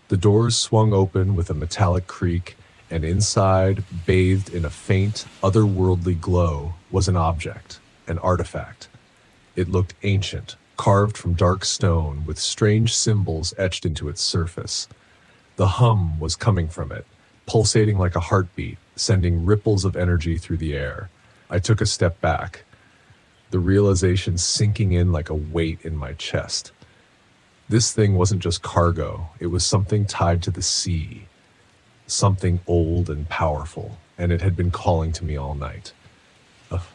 The doors swung open with a metallic creak, and inside, bathed in a faint, otherworldly glow, was an object, an artifact. It looked ancient, carved from dark stone, with strange symbols etched into its surface. The hum was coming from it, pulsating like a heartbeat, sending ripples of energy through the air. I took a step back, the realization sinking in like a weight in my chest. This thing wasn't just cargo, it was something tied to the sea, something old and powerful, and it had been calling to me all night.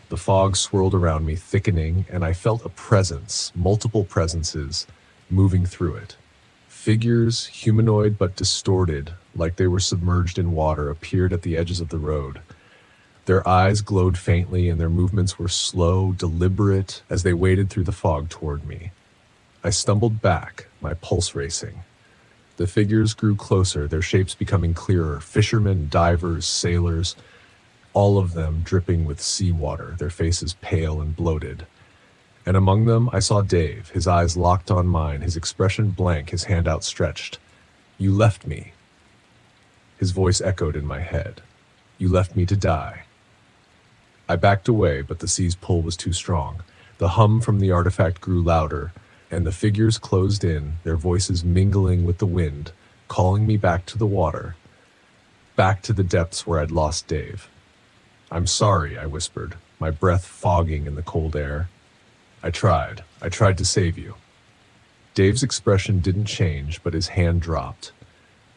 The fog swirled around me, thickening, and I felt a presence, multiple presences, moving through it. Figures, humanoid but distorted, like they were submerged in water, appeared at the edges of the road. Their eyes glowed faintly, and their movements were slow, deliberate, as they waded through the fog toward me. I stumbled back, my pulse racing. The figures grew closer, their shapes becoming clearer. Fishermen, divers, sailors, all of them dripping with seawater, their faces pale and bloated. And among them, I saw Dave, his eyes locked on mine, his expression blank, his hand outstretched. "You left me." His voice echoed in my head. "You left me to die." I backed away, but the sea's pull was too strong. The hum from the artifact grew louder, and the figures closed in, their voices mingling with the wind, calling me back to the water, back to the depths where I'd lost Dave. "I'm sorry," I whispered, my breath fogging in the cold air. I tried to save you." Dave's expression didn't change, but his hand dropped.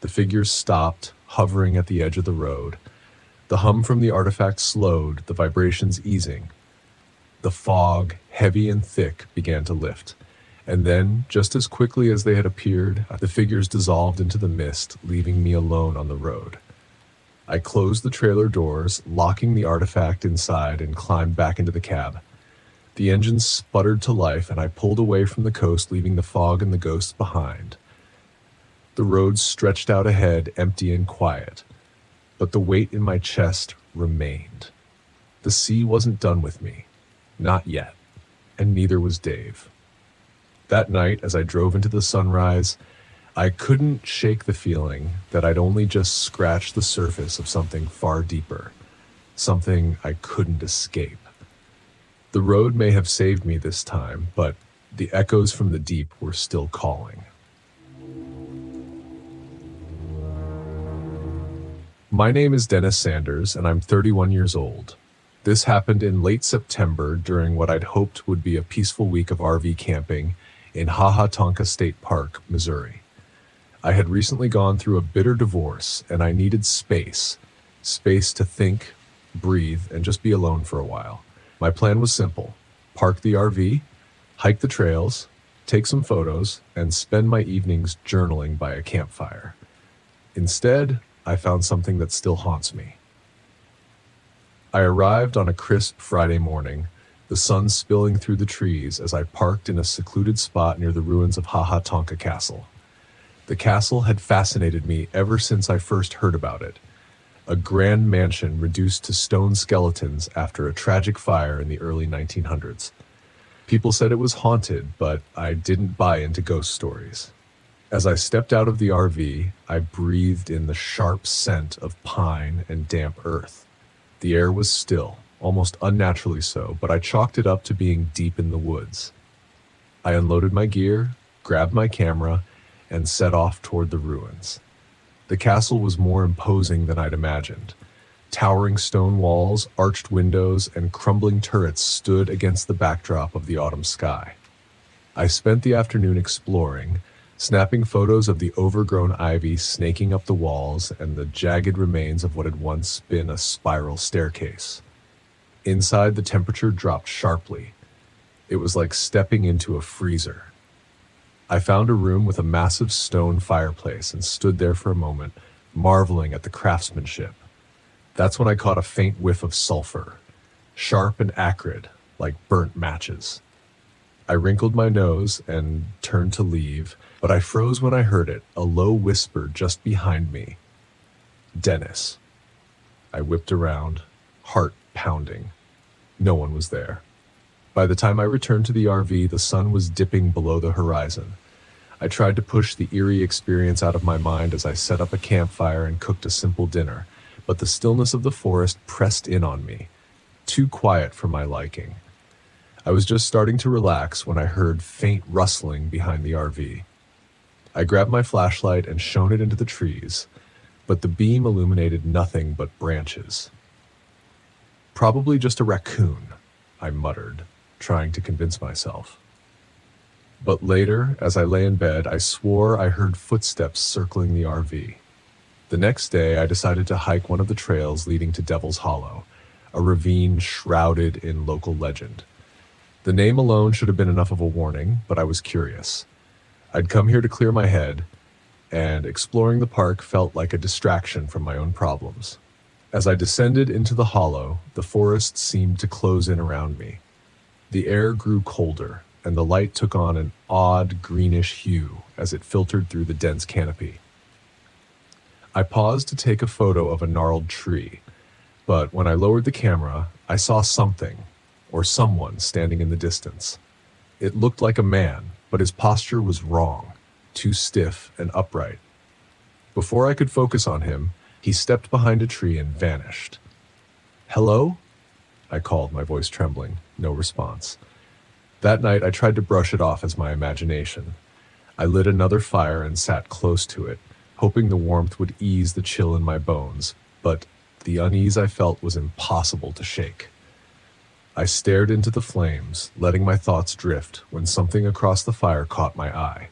The figures stopped, hovering at the edge of the road. The hum from the artifact slowed, the vibrations easing. The fog, heavy and thick, began to lift. And then, just as quickly as they had appeared, the figures dissolved into the mist, leaving me alone on the road. I closed the trailer doors, locking the artifact inside, and climbed back into the cab. The engine sputtered to life, and I pulled away from the coast, leaving the fog and the ghosts behind. The road stretched out ahead, empty and quiet, but the weight in my chest remained. The sea wasn't done with me. Not yet. And neither was Dave. That night, as I drove into the sunrise, I couldn't shake the feeling that I'd only just scratched the surface of something far deeper, something I couldn't escape. The road may have saved me this time, but the echoes from the deep were still calling. My name is Dennis Sanders, and I'm 31 years old. This happened in late September during what I'd hoped would be a peaceful week of RV camping in Haha-Tonka State Park, Missouri. I had recently gone through a bitter divorce, and I needed space to think, breathe, and just be alone for a while. My plan was simple: park the RV, hike the trails, take some photos, and spend my evenings journaling by a campfire. Instead, I found something that still haunts me. I arrived on a crisp Friday morning, the sun spilling through the trees as I parked in a secluded spot near the ruins of Haha-Tonka Castle. The castle had fascinated me ever since I first heard about it. A grand mansion reduced to stone skeletons after a tragic fire in the early 1900s. People said it was haunted, but I didn't buy into ghost stories. As I stepped out of the RV, I breathed in the sharp scent of pine and damp earth. The air was still, almost unnaturally so, but I chalked it up to being deep in the woods. I unloaded my gear, grabbed my camera, and set off toward the ruins. The castle was more imposing than I'd imagined. Towering stone walls, arched windows, and crumbling turrets stood against the backdrop of the autumn sky. I spent the afternoon exploring, snapping photos of the overgrown ivy snaking up the walls and the jagged remains of what had once been a spiral staircase. Inside, the temperature dropped sharply. It was like stepping into a freezer. I found a room with a massive stone fireplace and stood there for a moment, marveling at the craftsmanship. That's when I caught a faint whiff of sulfur, sharp and acrid, like burnt matches. I wrinkled my nose and turned to leave, but I froze when I heard it, a low whisper just behind me. "Dennis." I whipped around, heart pounding. No one was there. By the time I returned to the RV, the sun was dipping below the horizon. I tried to push the eerie experience out of my mind as I set up a campfire and cooked a simple dinner, but the stillness of the forest pressed in on me, too quiet for my liking. I was just starting to relax when I heard faint rustling behind the RV. I grabbed my flashlight and shone it into the trees, but the beam illuminated nothing but branches. "Probably just a raccoon," I muttered, trying to convince myself. But later, as I lay in bed, I swore I heard footsteps circling the RV. The next day, I decided to hike one of the trails leading to Devil's Hollow, a ravine shrouded in local legend. The name alone should have been enough of a warning, but I was curious. I'd come here to clear my head, and exploring the park felt like a distraction from my own problems. As I descended into the hollow, the forest seemed to close in around me. The air grew colder, and the light took on an odd greenish hue as it filtered through the dense canopy. I paused to take a photo of a gnarled tree, but when I lowered the camera, I saw something, or someone, standing in the distance. It looked like a man, but his posture was wrong, too stiff and upright. Before I could focus on him, he stepped behind a tree and vanished. "Hello?" I called, my voice trembling. No response. That night, I tried to brush it off as my imagination. I lit another fire and sat close to it, hoping the warmth would ease the chill in my bones, but the unease I felt was impossible to shake. I stared into the flames, letting my thoughts drift, when something across the fire caught my eye.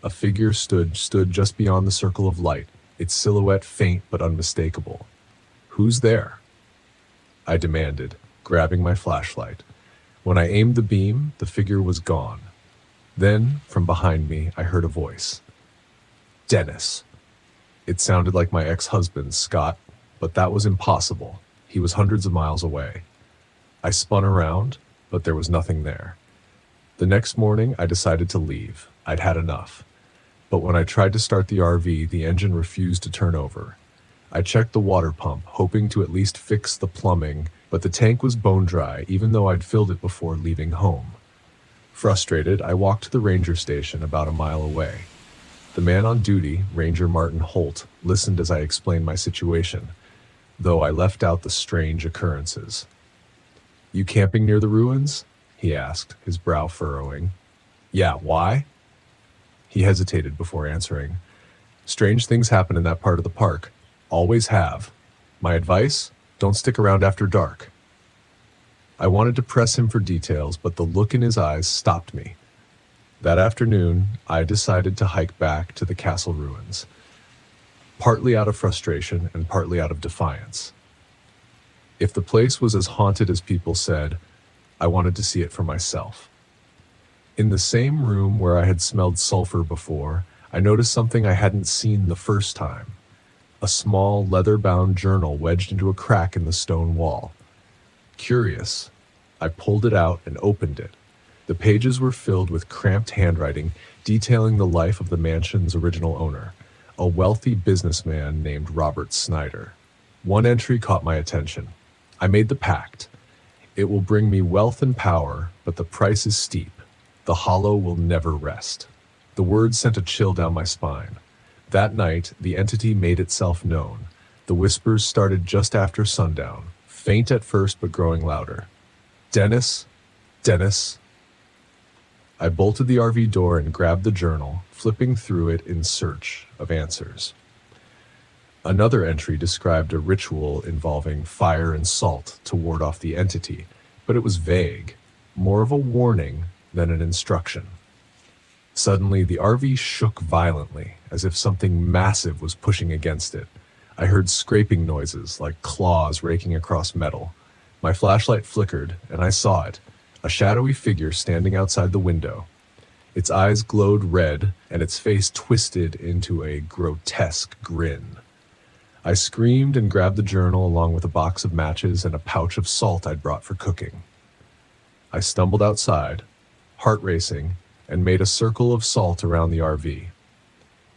A figure stood just beyond the circle of light, its silhouette faint but unmistakable. "Who's there?" I demanded, grabbing my flashlight. When I aimed the beam, the figure was gone. Then, from behind me, I heard a voice. "Dennis." It sounded like my ex-husband, Scott, but that was impossible. He was hundreds of miles away. I spun around, but there was nothing there. The next morning, I decided to leave. I'd had enough. But when I tried to start the RV, the engine refused to turn over. I checked the water pump, hoping to at least fix the plumbing, but the tank was bone dry, even though I'd filled it before leaving home. Frustrated, I walked to the ranger station about a mile away. The man on duty, Ranger Martin Holt, listened as I explained my situation, though I left out the strange occurrences. "You camping near the ruins?" he asked, his brow furrowing. "Yeah, why?" He hesitated before answering. "Strange things happen in that part of the park. Always have. My advice? Don't stick around after dark." I wanted to press him for details, but the look in his eyes stopped me. That afternoon, I decided to hike back to the castle ruins, partly out of frustration and partly out of defiance. If the place was as haunted as people said, I wanted to see it for myself. In the same room where I had smelled sulfur before, I noticed something I hadn't seen the first time. A small, leather-bound journal wedged into a crack in the stone wall. Curious, I pulled it out and opened it. The pages were filled with cramped handwriting detailing the life of the mansion's original owner, a wealthy businessman named Robert Snyder. One entry caught my attention. I made the pact. "It will bring me wealth and power, but the price is steep. The hollow will never rest." The words sent a chill down my spine. That night, the entity made itself known. The whispers started just after sundown, faint at first but growing louder. "Dennis, Dennis." I bolted the RV door and grabbed the journal, flipping through it in search of answers. Another entry described a ritual involving fire and salt to ward off the entity, but it was vague, more of a warning than an instruction. Suddenly, the RV shook violently, as if something massive was pushing against it. I heard scraping noises, like claws raking across metal. My flashlight flickered, and I saw it, a shadowy figure standing outside the window. Its eyes glowed red, and its face twisted into a grotesque grin. I screamed and grabbed the journal along with a box of matches and a pouch of salt I'd brought for cooking. I stumbled outside, heart racing, and made a circle of salt around the RV.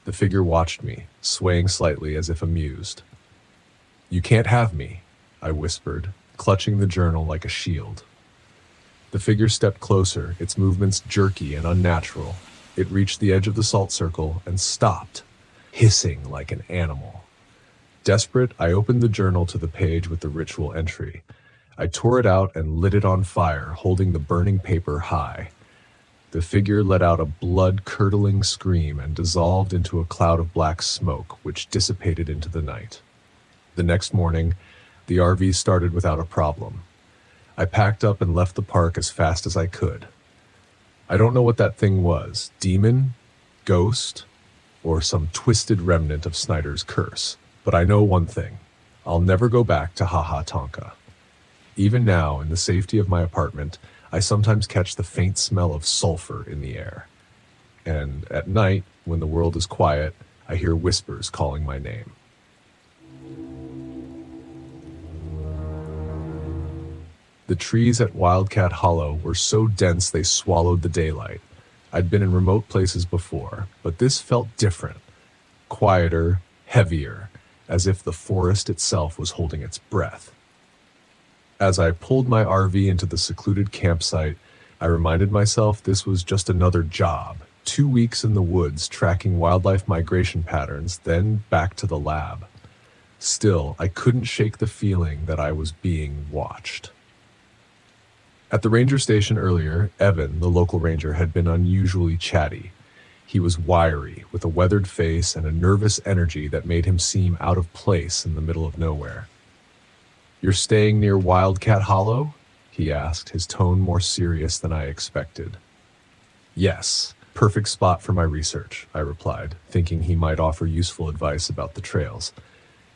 The figure watched me, swaying slightly as if amused. "You can't have me," I whispered, clutching the journal like a shield. The figure stepped closer, its movements jerky and unnatural. It reached the edge of the salt circle and stopped, hissing like an animal. Desperate, I opened the journal to the page with the ritual entry. I tore it out and lit it on fire, holding the burning paper high. The figure let out a blood-curdling scream and dissolved into a cloud of black smoke, which dissipated into the night. The next morning, the RV started without a problem. I packed up and left the park as fast as I could. I don't know what that thing was, demon, ghost, or some twisted remnant of Snyder's curse. But I know one thing. I'll never go back to Haha Tonka. Even now, in the safety of my apartment, I sometimes catch the faint smell of sulfur in the air. And at night, when the world is quiet, I hear whispers calling my name. The trees at Wildcat Hollow were so dense they swallowed the daylight. I'd been in remote places before, but this felt different. Quieter, heavier, as if the forest itself was holding its breath. As I pulled my RV into the secluded campsite, I reminded myself this was just another job. 2 weeks in the woods tracking wildlife migration patterns, then back to the lab. Still, I couldn't shake the feeling that I was being watched. At the ranger station earlier, Evan, the local ranger, had been unusually chatty. He was wiry, with a weathered face and a nervous energy that made him seem out of place in the middle of nowhere. "You're staying near Wildcat Hollow?" he asked, his tone more serious than I expected. "Yes, Perfect spot for my research, I replied, thinking he might offer useful advice about the trails.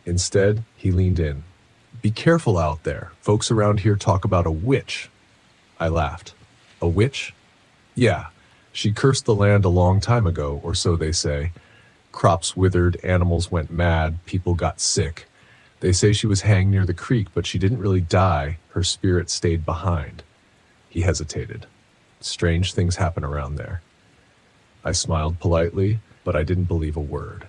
Instead, he leaned in. Be careful out there. Folks around here talk about a witch. I laughed. A witch? Yeah. She cursed the land a long time ago, or so they say. Crops withered, animals went mad, people got sick. They say she was hanged near the creek, but she didn't really die. Her spirit stayed behind. He hesitated. Strange things happen around there. I smiled politely, but I didn't believe a word.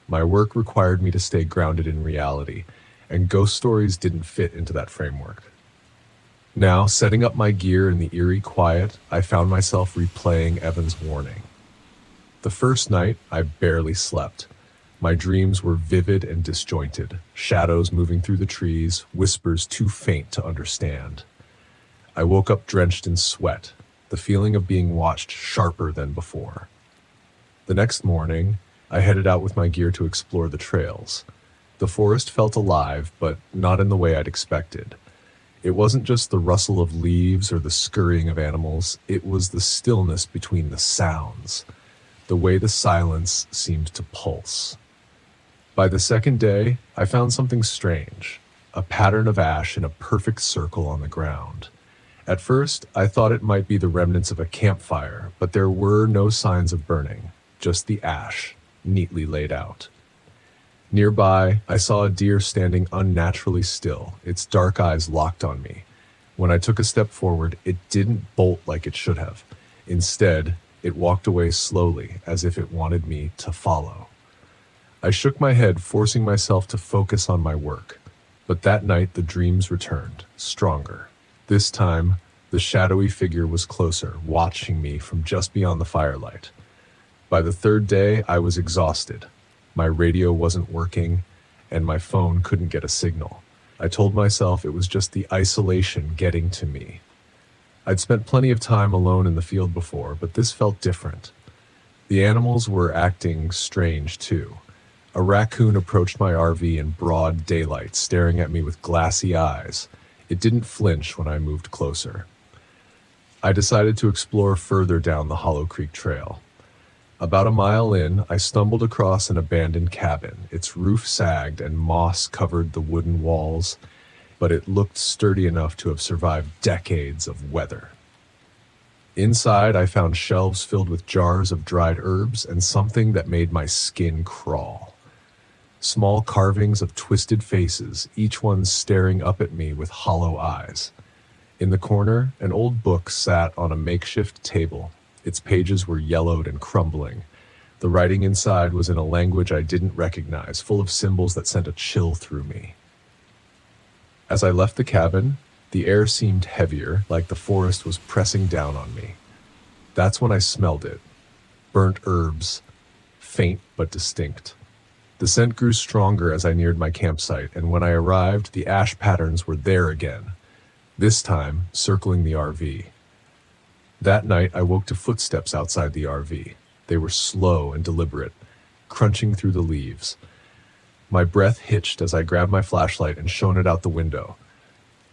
My work required me to stay grounded in reality, and ghost stories didn't fit into that framework. Now, setting up my gear in the eerie quiet, I found myself replaying Evan's warning. The first night, I barely slept. My dreams were vivid and disjointed, shadows moving through the trees, whispers too faint to understand. I woke up drenched in sweat, the feeling of being watched sharper than before. The next morning, I headed out with my gear to explore the trails. The forest felt alive, but not in the way I'd expected. It wasn't just the rustle of leaves or the scurrying of animals, it was the stillness between the sounds, the way the silence seemed to pulse. By the second day, I found something strange, a pattern of ash in a perfect circle on the ground. At first, I thought it might be the remnants of a campfire, but there were no signs of burning, just the ash, neatly laid out. Nearby, I saw a deer standing unnaturally still, its dark eyes locked on me. When I took a step forward, it didn't bolt like it should have. Instead, it walked away slowly, as if it wanted me to follow. I shook my head, forcing myself to focus on my work. But that night, the dreams returned, stronger. This time, the shadowy figure was closer, watching me from just beyond the firelight. By the third day, I was exhausted. My radio wasn't working, and my phone couldn't get a signal. I told myself it was just the isolation getting to me. I'd spent plenty of time alone in the field before, but this felt different. The animals were acting strange, too. A raccoon approached my RV in broad daylight, staring at me with glassy eyes. It didn't flinch when I moved closer. I decided to explore further down the Hollow Creek Trail. About a mile in, I stumbled across an abandoned cabin. Its roof sagged and moss covered the wooden walls, but it looked sturdy enough to have survived decades of weather. Inside, I found shelves filled with jars of dried herbs and something that made my skin crawl. Small carvings of twisted faces, each one staring up at me with hollow eyes. In the corner, an old book sat on a makeshift table. Its pages were yellowed and crumbling. The writing inside was in a language I didn't recognize, full of symbols that sent a chill through me. As I left the cabin, the air seemed heavier, like the forest was pressing down on me. That's when I smelled it. Burnt herbs, faint but distinct. The scent grew stronger as I neared my campsite, and when I arrived, the ash patterns were there again, this time circling the RV. That night, I woke to footsteps outside the RV. They were slow and deliberate, crunching through the leaves. My breath hitched as I grabbed my flashlight and shone it out the window.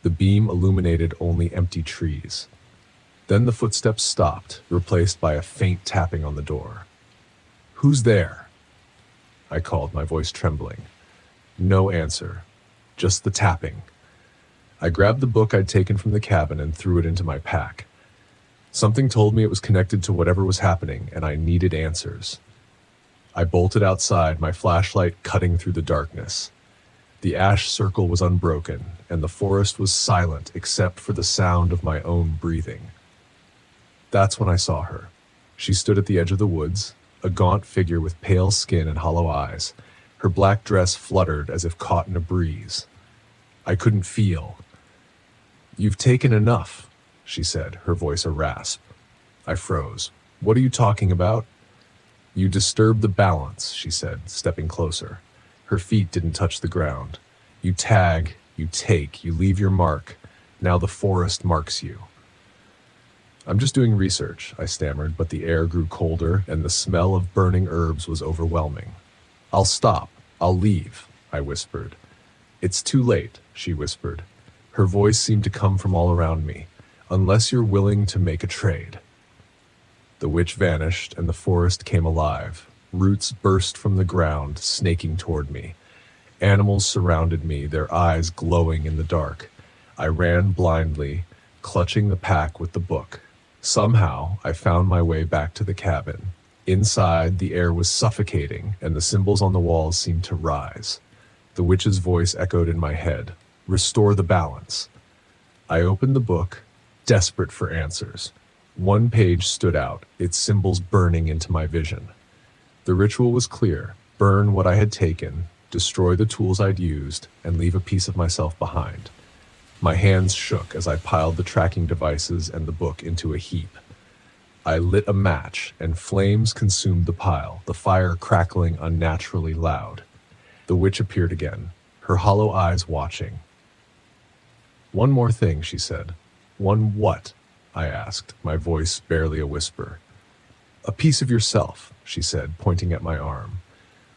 The beam illuminated only empty trees. Then the footsteps stopped, replaced by a faint tapping on the door. "Who's there?" I called, my voice trembling. No answer, just the tapping. I grabbed the book I'd taken from the cabin and threw it into my pack. Something told me it was connected to whatever was happening, and I needed answers. I bolted outside, my flashlight cutting through the darkness. The ash circle was unbroken, and the forest was silent except for the sound of my own breathing. That's when I saw her. She stood at the edge of the woods, a gaunt figure with pale skin and hollow eyes. Her black dress fluttered as if caught in a breeze. I couldn't feel. "You've taken enough," she said, her voice a rasp. I froze. "What are you talking about?" "You disturbed the balance," she said, stepping closer. Her feet didn't touch the ground. "You tag, you take, you leave your mark. Now the forest marks you." "I'm just doing research," I stammered, but the air grew colder and the smell of burning herbs was overwhelming. "I'll stop. I'll leave," I whispered. "It's too late," she whispered. Her voice seemed to come from all around me. "Unless you're willing to make a trade." The witch vanished, and the forest came alive. Roots burst from the ground, snaking toward me. Animals surrounded me, their eyes glowing in the dark. I ran blindly, clutching the pack with the book. Somehow, I found my way back to the cabin. Inside, the air was suffocating, and the symbols on the walls seemed to rise. The witch's voice echoed in my head. Restore the balance. I opened the book, desperate for answers. One page stood out, its symbols burning into my vision. The ritual was clear. Burn what I had taken, destroy the tools I'd used, and leave a piece of myself behind. My hands shook as I piled the tracking devices and the book into a heap. I lit a match, and flames consumed the pile, the fire crackling unnaturally loud. The witch appeared again, her hollow eyes watching. "One more thing," she said. "One what?" I asked, my voice barely a whisper. "A piece of yourself," she said, pointing at my arm.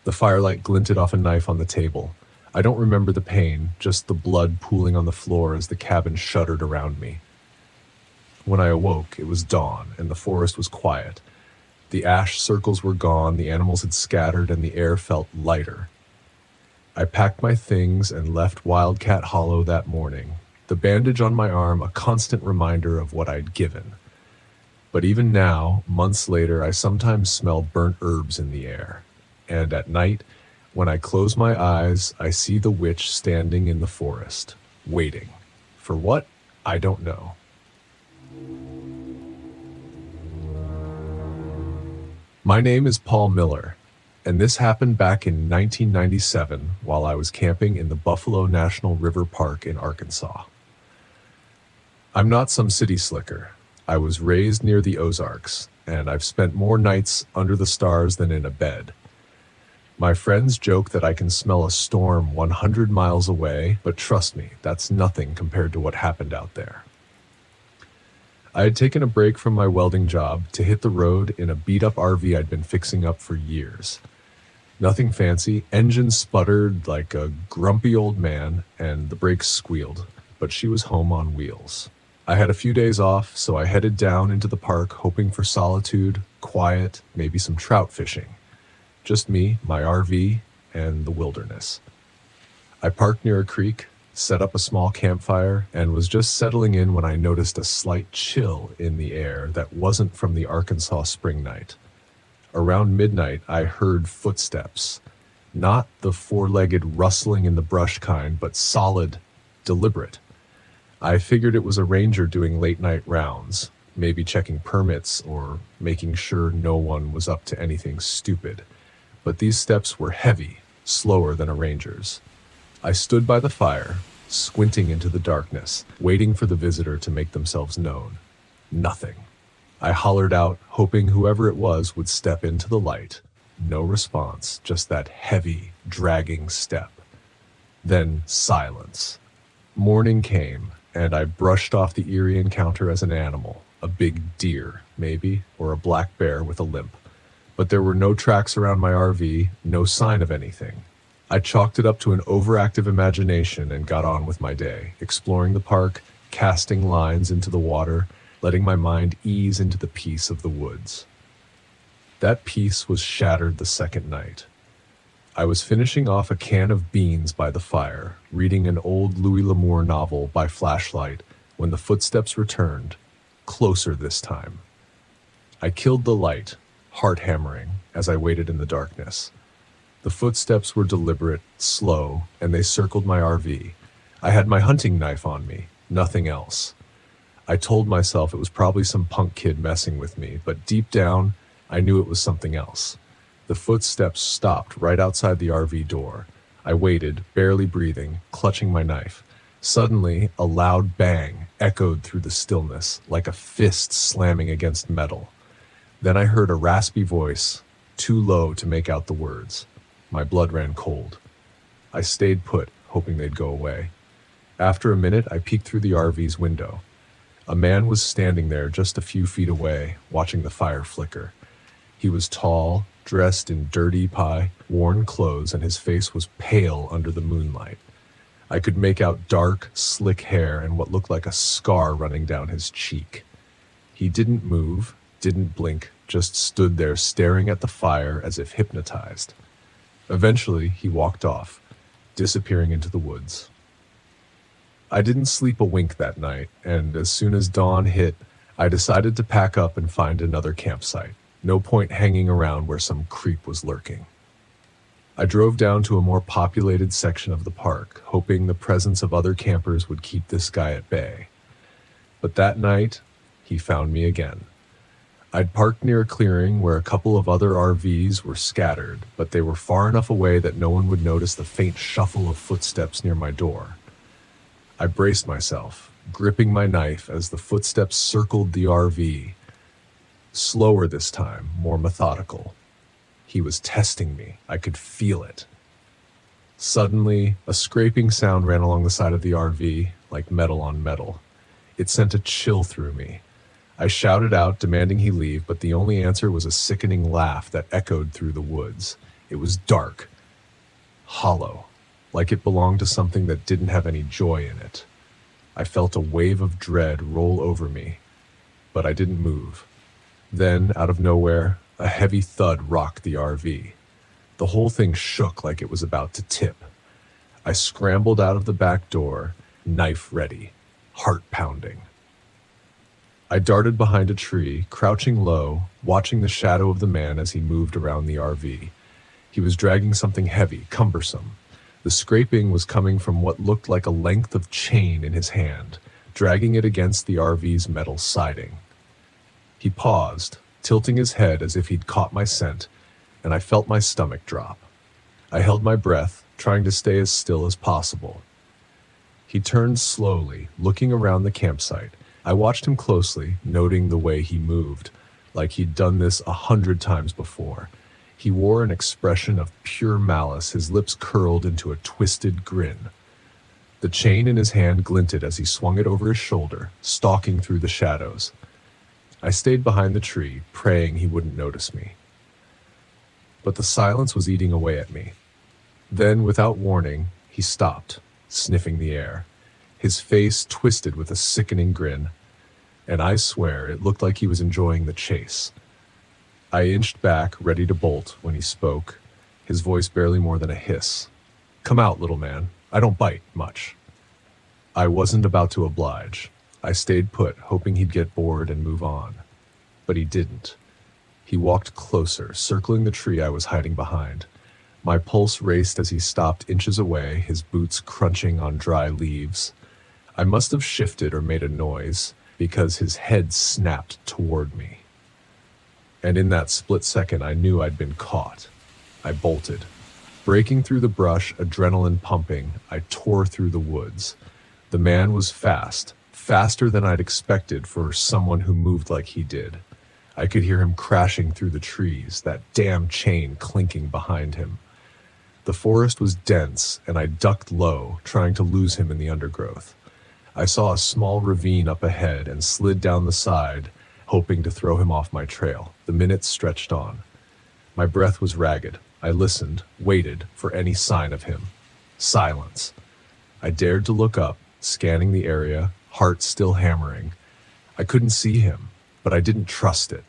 The firelight glinted off a knife on the table. I don't remember the pain, just the blood pooling on the floor as the cabin shuddered around me. When I awoke, it was dawn, and the forest was quiet. The ash circles were gone, the animals had scattered, and the air felt lighter. I packed my things and left Wildcat Hollow that morning, the bandage on my arm a constant reminder of what I'd given. But even now, months later, I sometimes smell burnt herbs in the air. And at night, when I close my eyes, I see the witch standing in the forest, waiting. For what? I don't know. My name is Paul Miller, and this happened back in 1997 while I was camping in the Buffalo National River Park in Arkansas. I'm not some city slicker. I was raised near the Ozarks, and I've spent more nights under the stars than in a bed. My friends joke that I can smell a storm 100 miles away, but trust me, that's nothing compared to what happened out there. I had taken a break from my welding job to hit the road in a beat-up RV I'd been fixing up for years. Nothing fancy, engine sputtered like a grumpy old man, and the brakes squealed, but she was home on wheels. I had a few days off, so I headed down into the park hoping for solitude, quiet, maybe some trout fishing. Just me, my RV, and the wilderness. I parked near a creek, set up a small campfire, and was just settling in when I noticed a slight chill in the air that wasn't from the Arkansas spring night. Around midnight, I heard footsteps. Not the four-legged rustling in the brush kind, but solid, deliberate. I figured it was a ranger doing late-night rounds, maybe checking permits or making sure no one was up to anything stupid. But these steps were heavy, slower than a ranger's. I stood by the fire, squinting into the darkness, waiting for the visitor to make themselves known. Nothing. I hollered out, hoping whoever it was would step into the light. No response, just that heavy, dragging step. Then silence. Morning came, and I brushed off the eerie encounter as an animal, a big deer, maybe, or a black bear with a limp. But there were no tracks around my RV, no sign of anything. I chalked it up to an overactive imagination and got on with my day, exploring the park, casting lines into the water, letting my mind ease into the peace of the woods. That peace was shattered the second night. I was finishing off a can of beans by the fire, reading an old Louis L'Amour novel by flashlight, when the footsteps returned, closer this time. I killed the light, heart hammering, as I waited in the darkness. The footsteps were deliberate, slow, and they circled my RV. I had my hunting knife on me, nothing else. I told myself it was probably some punk kid messing with me, but deep down, I knew it was something else. The footsteps stopped right outside the RV door. I waited, barely breathing, clutching my knife. Suddenly, a loud bang echoed through the stillness, like a fist slamming against metal. Then I heard a raspy voice, too low to make out the words. My blood ran cold. I stayed put, hoping they'd go away. After a minute, I peeked through the RV's window. A man was standing there just a few feet away, watching the fire flicker. He was tall, dressed in dirty worn clothes, and his face was pale under the moonlight. I could make out dark, slick hair and what looked like a scar running down his cheek. He didn't move, didn't blink, just stood there staring at the fire as if hypnotized. Eventually, he walked off, disappearing into the woods. I didn't sleep a wink that night, and as soon as dawn hit, I decided to pack up and find another campsite. No point hanging around where some creep was lurking. I drove down to a more populated section of the park, hoping the presence of other campers would keep this guy at bay. But that night, he found me again. I'd parked near a clearing where a couple of other RVs were scattered, but they were far enough away that no one would notice the faint shuffle of footsteps near my door. I braced myself, gripping my knife as the footsteps circled the RV. Slower this time, more methodical. He was testing me. I could feel it. Suddenly, a scraping sound ran along the side of the RV, like metal on metal. It sent a chill through me. I shouted out, demanding he leave, but the only answer was a sickening laugh that echoed through the woods. It was dark, hollow, like it belonged to something that didn't have any joy in it. I felt a wave of dread roll over me, but I didn't move. Then, out of nowhere, a heavy thud rocked the RV. The whole thing shook like it was about to tip. I scrambled out of the back door, knife ready, heart pounding. I darted behind a tree, crouching low, watching the shadow of the man as he moved around the RV. He was dragging something heavy, cumbersome. The scraping was coming from what looked like a length of chain in his hand, dragging it against the RV's metal siding. He paused, tilting his head as if he'd caught my scent, and I felt my stomach drop. I held my breath, trying to stay as still as possible. He turned slowly, looking around the campsite. I watched him closely, noting the way he moved, like he'd done this 100 times before. He wore an expression of pure malice, his lips curled into a twisted grin. The chain in his hand glinted as he swung it over his shoulder, stalking through the shadows. I stayed behind the tree, praying he wouldn't notice me. But the silence was eating away at me. Then, without warning, he stopped, sniffing the air. His face twisted with a sickening grin, and I swear it looked like he was enjoying the chase. I inched back, ready to bolt, when he spoke, his voice barely more than a hiss. "Come out, little man. I don't bite much." I wasn't about to oblige. I stayed put, hoping he'd get bored and move on. But he didn't. He walked closer, circling the tree I was hiding behind. My pulse raced as he stopped inches away, his boots crunching on dry leaves. I must have shifted or made a noise, because his head snapped toward me. And in that split second, I knew I'd been caught. I bolted. Breaking through the brush, adrenaline pumping, I tore through the woods. The man was fast, faster than I'd expected for someone who moved like he did. I could hear him crashing through the trees, that damn chain clinking behind him. The forest was dense, and I ducked low, trying to lose him in the undergrowth. I saw a small ravine up ahead and slid down the side, hoping to throw him off my trail. The minutes stretched on. My breath was ragged. I listened, waited for any sign of him. Silence. I dared to look up, scanning the area, heart still hammering. I couldn't see him, but I didn't trust it.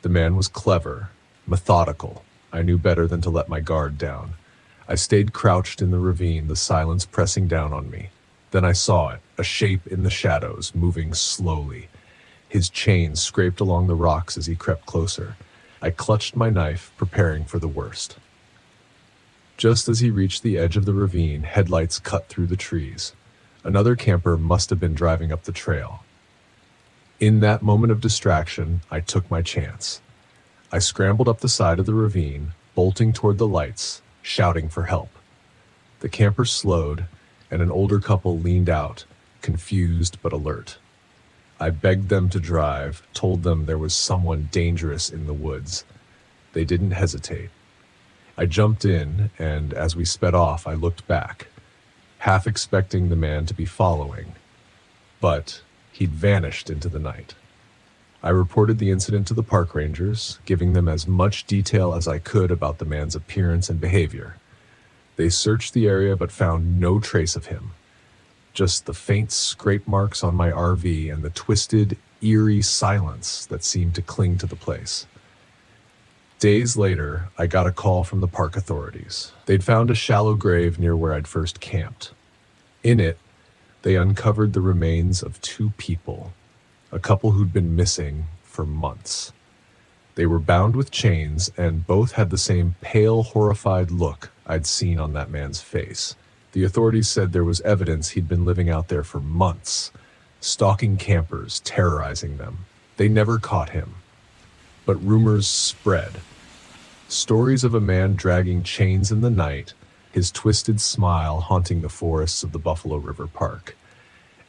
The man was clever, methodical. I knew better than to let my guard down. I stayed crouched in the ravine, the silence pressing down on me. Then I saw it, a shape in the shadows, moving slowly. His chain scraped along the rocks as he crept closer. I clutched my knife, preparing for the worst. Just as he reached the edge of the ravine, headlights cut through the trees. Another camper must have been driving up the trail. In that moment of distraction, I took my chance. I scrambled up the side of the ravine, bolting toward the lights, shouting for help. The camper slowed, and an older couple leaned out, confused but alert. I begged them to drive, told them there was someone dangerous in the woods. They didn't hesitate. I jumped in, and as we sped off, I looked back, half expecting the man to be following. But he'd vanished into the night. I reported the incident to the park rangers, giving them as much detail as I could about the man's appearance and behavior. They searched the area but found no trace of him. Just the faint scrape marks on my RV and the twisted, eerie silence that seemed to cling to the place. Days later, I got a call from the park authorities. They'd found a shallow grave near where I'd first camped. In it, they uncovered the remains of two people, a couple who'd been missing for months. They were bound with chains, and both had the same pale, horrified look I'd seen on that man's face. The authorities said there was evidence he'd been living out there for months, stalking campers, terrorizing them. They never caught him. But rumors spread. Stories of a man dragging chains in the night, his twisted smile haunting the forests of the Buffalo River Park.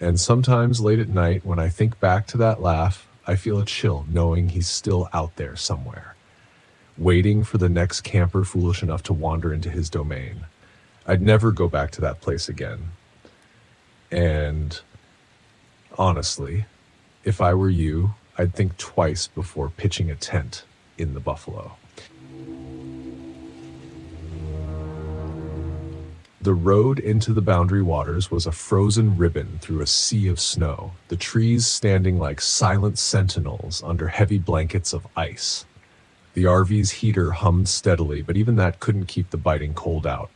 And sometimes late at night, when I think back to that laugh, I feel a chill knowing he's still out there somewhere, waiting for the next camper foolish enough to wander into his domain. I'd never go back to that place again. And honestly, if I were you, I'd think twice before pitching a tent in the Buffalo. The road into the Boundary Waters was a frozen ribbon through a sea of snow, the trees standing like silent sentinels under heavy blankets of ice. The RV's heater hummed steadily, but even that couldn't keep the biting cold out.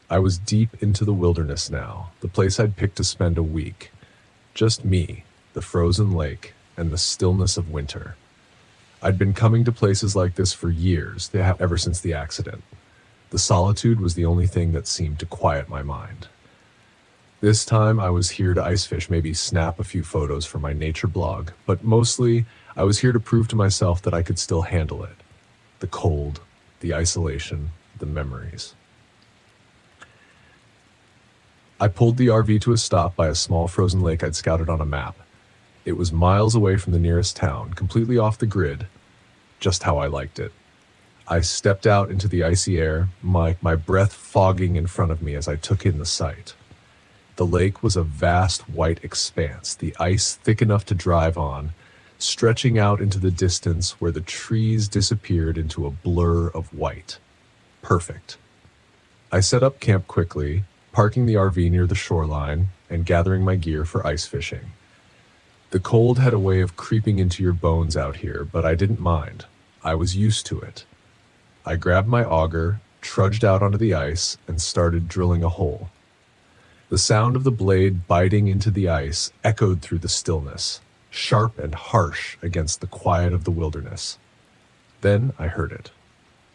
I was deep into the wilderness now, the place I'd picked to spend a week. Just me, the frozen lake, and the stillness of winter. I'd been coming to places like this for years, ever since the accident. The solitude was the only thing that seemed to quiet my mind. This time I was here to ice fish, maybe snap a few photos for my nature blog, but mostly I was here to prove to myself that I could still handle it. The cold, the isolation, the memories. I pulled the RV to a stop by a small frozen lake I'd scouted on a map. It was miles away from the nearest town, completely off the grid, just how I liked it. I stepped out into the icy air, my breath fogging in front of me as I took in the sight. The lake was a vast white expanse, the ice thick enough to drive on, stretching out into the distance where the trees disappeared into a blur of white. Perfect. I set up camp quickly, parking the RV near the shoreline and gathering my gear for ice fishing. The cold had a way of creeping into your bones out here, but I didn't mind. I was used to it. I grabbed my auger, trudged out onto the ice, and started drilling a hole. The sound of the blade biting into the ice echoed through the stillness, sharp and harsh against the quiet of the wilderness. Then I heard it,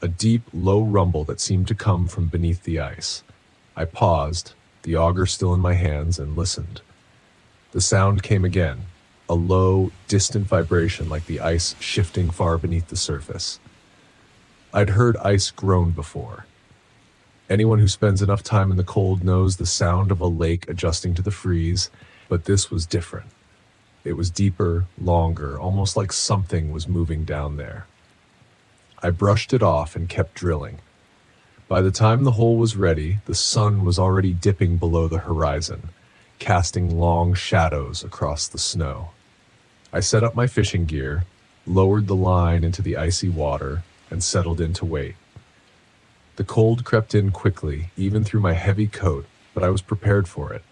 a deep, low rumble that seemed to come from beneath the ice. I paused, the auger still in my hands, and listened. The sound came again, a low, distant vibration like the ice shifting far beneath the surface. I'd heard ice groan before. Anyone who spends enough time in the cold knows the sound of a lake adjusting to the freeze, but this was different. It was deeper, longer, almost like something was moving down there. I brushed it off and kept drilling. By the time the hole was ready, the sun was already dipping below the horizon, casting long shadows across the snow. I set up my fishing gear, lowered the line into the icy water, and settled in to wait. The cold crept in quickly, even through my heavy coat, but I was prepared for it.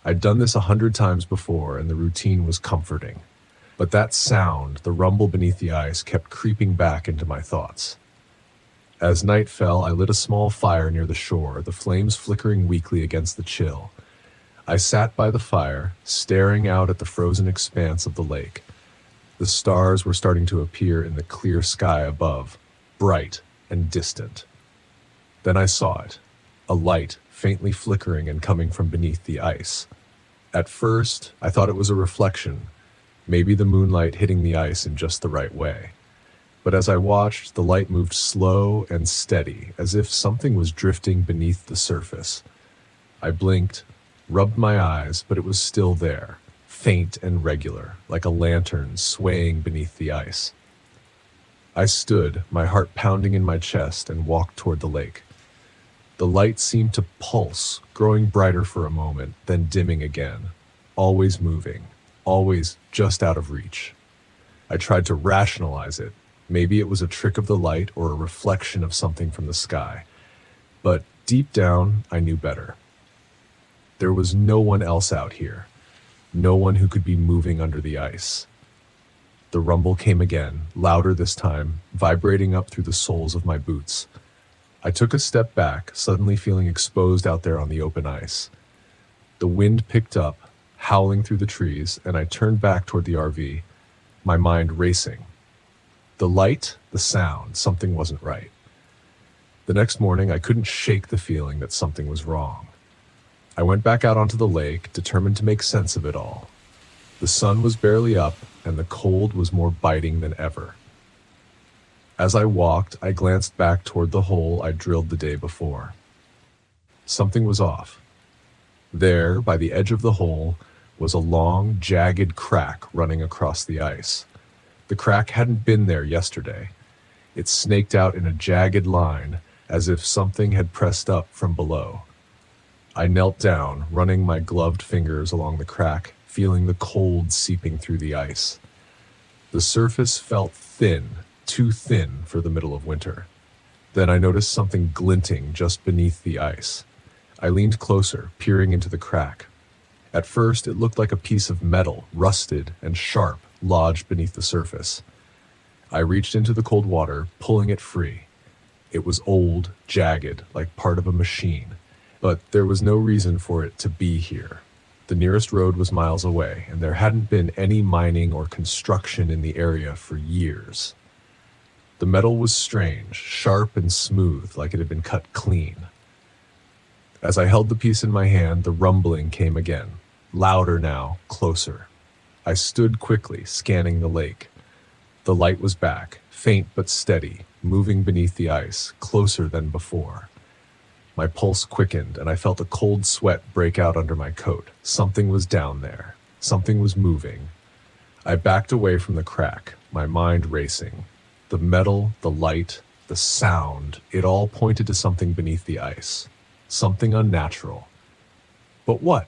I'd done this 100 times before, and the routine was comforting. But that sound, the rumble beneath the ice, kept creeping back into my thoughts. As night fell, I lit a small fire near the shore, the flames flickering weakly against the chill. I sat by the fire, staring out at the frozen expanse of the lake. The stars were starting to appear in the clear sky above, bright and distant. Then I saw it, a light faintly flickering and coming from beneath the ice. At first, I thought it was a reflection, maybe the moonlight hitting the ice in just the right way. But as I watched, the light moved slow and steady, as if something was drifting beneath the surface. I blinked, rubbed my eyes, but it was still there, faint and regular, like a lantern swaying beneath the ice. I stood, my heart pounding in my chest, and walked toward the lake. The light seemed to pulse, growing brighter for a moment, then dimming again, always moving, always just out of reach. I tried to rationalize it. Maybe it was a trick of the light or a reflection of something from the sky. But deep down, I knew better. There was no one else out here. no one who could be moving under the ice. The rumble came again, louder this time, vibrating up through the soles of my boots. I took a step back, suddenly feeling exposed out there on the open ice. The wind picked up, howling through the trees, and I turned back toward the RV, my mind racing. The light, the sound, something wasn't right. The next morning, I couldn't shake the feeling that something was wrong. I went back out onto the lake, determined to make sense of it all. The sun was barely up, and the cold was more biting than ever. As I walked, I glanced back toward the hole I drilled the day before. Something was off. There, by the edge of the hole, was a long, jagged crack running across the ice. The crack hadn't been there yesterday. It snaked out in a jagged line, as if something had pressed up from below. I knelt down, running my gloved fingers along the crack, feeling the cold seeping through the ice. The surface felt thin, too thin for the middle of winter. Then I noticed something glinting just beneath the ice. I leaned closer, peering into the crack. At first, it looked like a piece of metal, rusted and sharp, lodged beneath the surface. I reached into the cold water, pulling it free. It was old, jagged, like part of a machine, but there was no reason for it to be here. The nearest road was miles away, and there hadn't been any mining or construction in the area for years. The metal was strange, sharp and smooth, like it had been cut clean. As I held the piece in my hand, the rumbling came again, louder now, closer. I stood quickly, scanning the lake. The light was back, faint but steady, moving beneath the ice, closer than before. My pulse quickened, and I felt a cold sweat break out under my coat. Something was down there. Something was moving. I backed away from the crack, my mind racing. The metal, the light, the sound, it all pointed to something beneath the ice. Something unnatural. But what?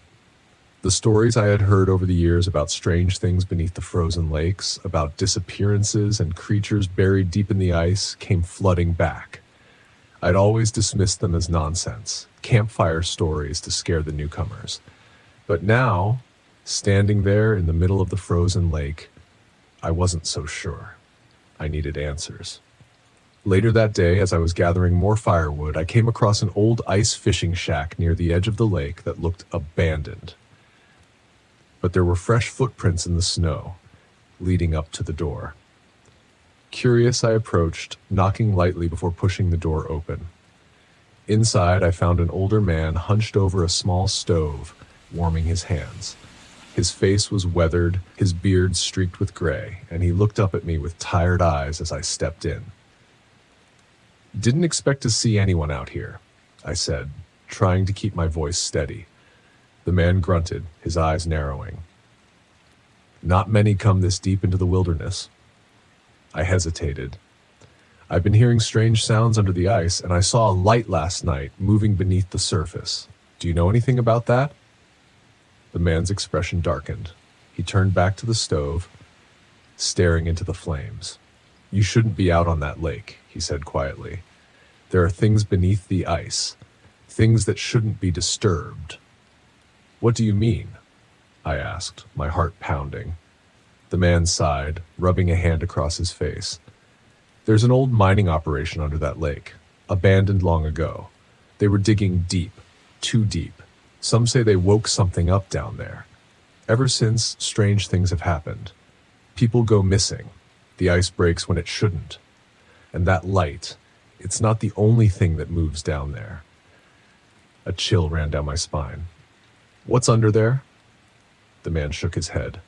The stories I had heard over the years about strange things beneath the frozen lakes, about disappearances and creatures buried deep in the ice, came flooding back. I'd always dismissed them as nonsense, campfire stories to scare the newcomers. But now, standing there in the middle of the frozen lake, I wasn't so sure. I needed answers. Later that day, as I was gathering more firewood, I came across an old ice fishing shack near the edge of the lake that looked abandoned. But there were fresh footprints in the snow, leading up to the door. Curious, I approached, knocking lightly before pushing the door open. Inside, I found an older man hunched over a small stove, warming his hands. His face was weathered, his beard streaked with gray, and he looked up at me with tired eyes as I stepped in. "Didn't expect to see anyone out here," I said, trying to keep my voice steady. The man grunted, his eyes narrowing. "Not many come this deep into the wilderness." I hesitated. "I've been hearing strange sounds under the ice, and I saw a light last night moving beneath the surface. Do you know anything about that?" The man's expression darkened. He turned back to the stove, staring into the flames. "You shouldn't be out on that lake," he said quietly. "There are things beneath the ice, things that shouldn't be disturbed." "What do you mean?" I asked, my heart pounding. The man sighed, rubbing a hand across his face. "There's an old mining operation under that lake, abandoned long ago. They were digging deep, too deep. Some say they woke something up down there. Ever since, strange things have happened. People go missing. The ice breaks when it shouldn't. And that light, it's not the only thing that moves down there." A chill ran down my spine. "What's under there?" The man shook his head.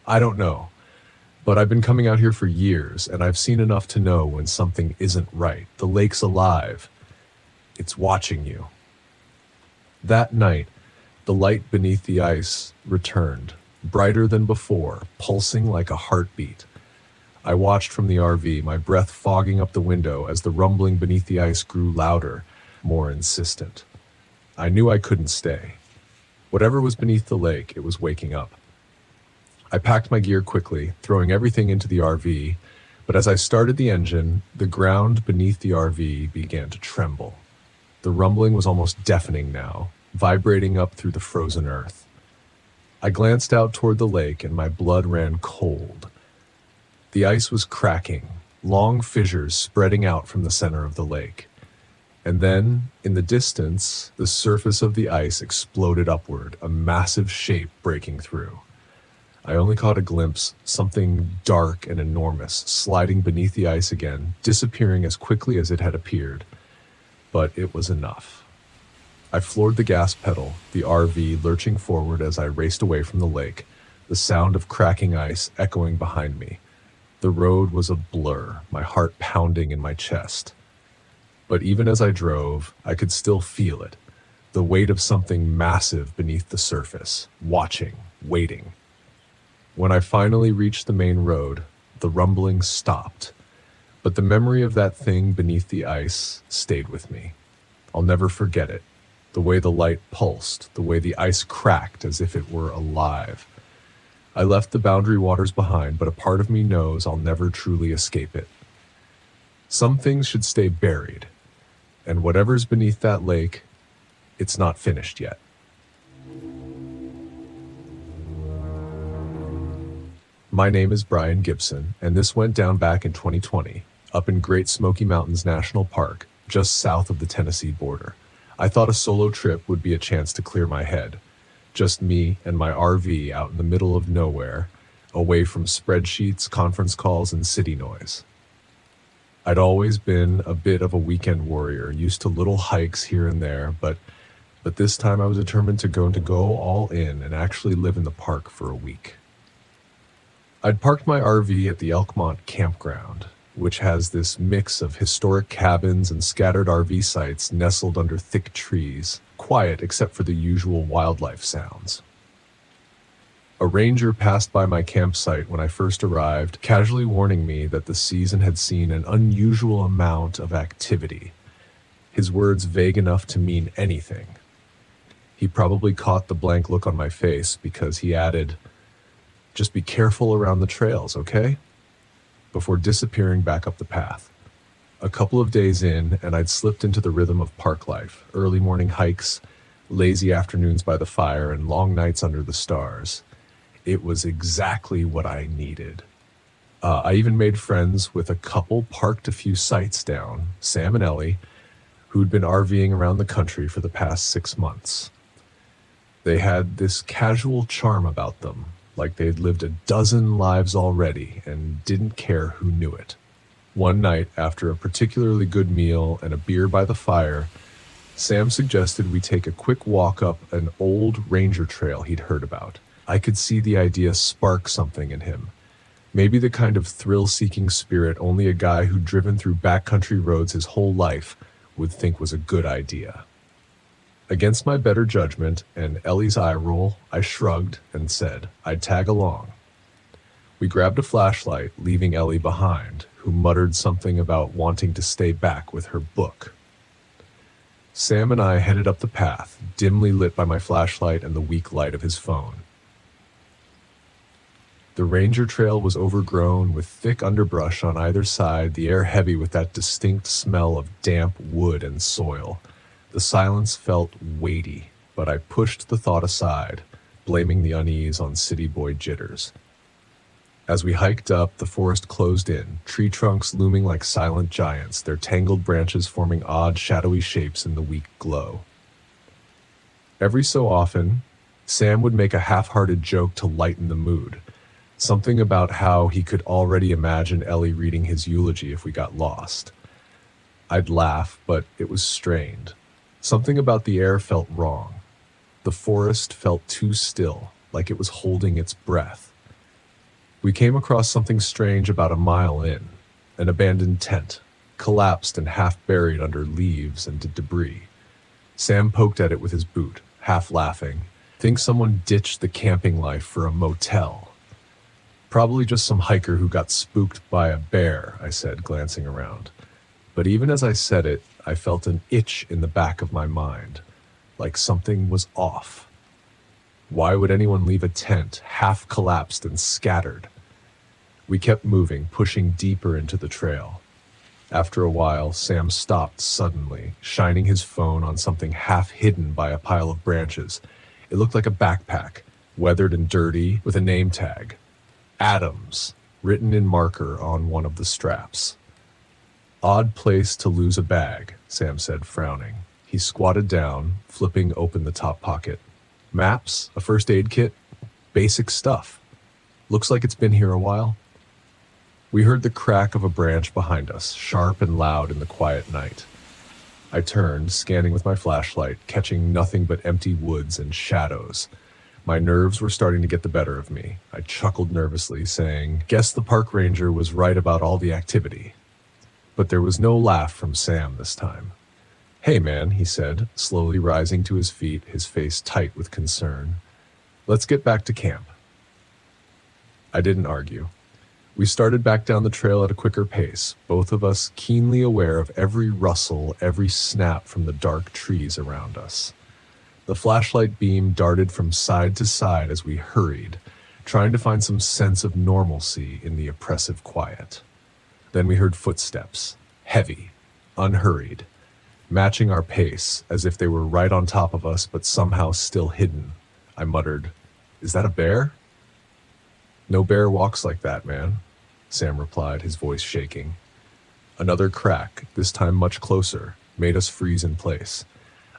"I don't know, but I've been coming out here for years, and I've seen enough to know when something isn't right. The lake's alive. It's watching you." That night, the light beneath the ice returned, brighter than before, pulsing like a heartbeat. I watched from the RV, my breath fogging up the window as the rumbling beneath the ice grew louder, more insistent. I knew I couldn't stay. Whatever was beneath the lake, it was waking up. I packed my gear quickly, throwing everything into the RV, but as I started the engine, the ground beneath the RV began to tremble. The rumbling was almost deafening now, vibrating up through the frozen earth. I glanced out toward the lake and my blood ran cold. The ice was cracking, long fissures spreading out from the center of the lake. And then, in the distance, the surface of the ice exploded upward, a massive shape breaking through. I only caught a glimpse, something dark and enormous, sliding beneath the ice again, disappearing as quickly as it had appeared. But it was enough. I floored the gas pedal, the RV lurching forward as I raced away from the lake, the sound of cracking ice echoing behind me. The road was a blur, my heart pounding in my chest. But even as I drove, I could still feel it, the weight of something massive beneath the surface, watching, waiting. When I finally reached the main road, the rumbling stopped, but the memory of that thing beneath the ice stayed with me. I'll never forget it, the way the light pulsed, the way the ice cracked as if it were alive. I left the boundary waters behind, but a part of me knows I'll never truly escape it. Some things should stay buried, and whatever's beneath that lake, it's not finished yet. My name is Brian Gibson, and this went down back in 2020, up in Great Smoky Mountains National Park, just south of the Tennessee border. I thought a solo trip would be a chance to clear my head. Just me and my RV out in the middle of nowhere, away from spreadsheets, conference calls, and city noise. I'd always been a bit of a weekend warrior, used to little hikes here and there, but this time I was determined to go all in and actually live in the park for a week. I'd parked my RV at the Elkmont campground, which has this mix of historic cabins and scattered RV sites nestled under thick trees, quiet except for the usual wildlife sounds. A ranger passed by my campsite when I first arrived, casually warning me that the season had seen an unusual amount of activity. His words vague enough to mean anything. He probably caught the blank look on my face because he added, "Just be careful around the trails, okay?" Before disappearing back up the path. A couple of days in, and I'd slipped into the rhythm of park life, early morning hikes, lazy afternoons by the fire, and long nights under the stars. It was exactly what I needed. I even made friends with a couple parked a few sites down, Sam and Ellie, who'd been RVing around the country for the past 6 months. They had this casual charm about them, like they'd lived a dozen lives already and didn't care who knew it. One night, after a particularly good meal and a beer by the fire, Sam suggested we take a quick walk up an old ranger trail he'd heard about. I could see the idea spark something in him. Maybe the kind of thrill-seeking spirit only a guy who'd driven through backcountry roads his whole life would think was a good idea. Against my better judgment and Ellie's eye roll, I shrugged and said I'd tag along. We grabbed a flashlight, leaving Ellie behind, who muttered something about wanting to stay back with her book. Sam and I headed up the path, dimly lit by my flashlight and the weak light of his phone. The ranger trail was overgrown with thick underbrush on either side, the air heavy with that distinct smell of damp wood and soil. The silence felt weighty, but I pushed the thought aside, blaming the unease on city boy jitters. As we hiked up, the forest closed in, tree trunks looming like silent giants, their tangled branches forming odd, shadowy shapes in the weak glow. Every so often, Sam would make a half-hearted joke to lighten the mood, something about how he could already imagine Ellie reading his eulogy if we got lost. I'd laugh, but it was strained. Something about the air felt wrong. The forest felt too still, like it was holding its breath. We came across something strange about a mile in, an abandoned tent, collapsed and half buried under leaves and debris. Sam poked at it with his boot, half laughing. Think someone ditched the camping life for a motel. Probably just some hiker who got spooked by a bear, I said, glancing around. But even as I said it, I felt an itch in the back of my mind, like something was off. Why would anyone leave a tent, half collapsed and scattered? We kept moving, pushing deeper into the trail. After a while, Sam stopped suddenly, shining his phone on something half hidden by a pile of branches. It looked like a backpack, weathered and dirty, with a name tag. Adams, written in marker on one of the straps. Odd place to lose a bag, Sam said, frowning. He squatted down, flipping open the top pocket. Maps, a first aid kit, basic stuff. Looks like it's been here a while. We heard the crack of a branch behind us, sharp and loud in the quiet night. I turned, scanning with my flashlight, catching nothing but empty woods and shadows. My nerves were starting to get the better of me. I chuckled nervously, saying, "Guess the park ranger was right about all the activity." But there was no laugh from Sam this time. "Hey man," he said, slowly rising to his feet, his face tight with concern. "Let's get back to camp." I didn't argue. We started back down the trail at a quicker pace, both of us keenly aware of every rustle, every snap from the dark trees around us. The flashlight beam darted from side to side as we hurried, trying to find some sense of normalcy in the oppressive quiet. Then we heard footsteps, heavy, unhurried, matching our pace as if they were right on top of us but somehow still hidden. I muttered, "Is that a bear?" "No bear walks like that, man," Sam replied, his voice shaking. Another crack, this time much closer, made us freeze in place.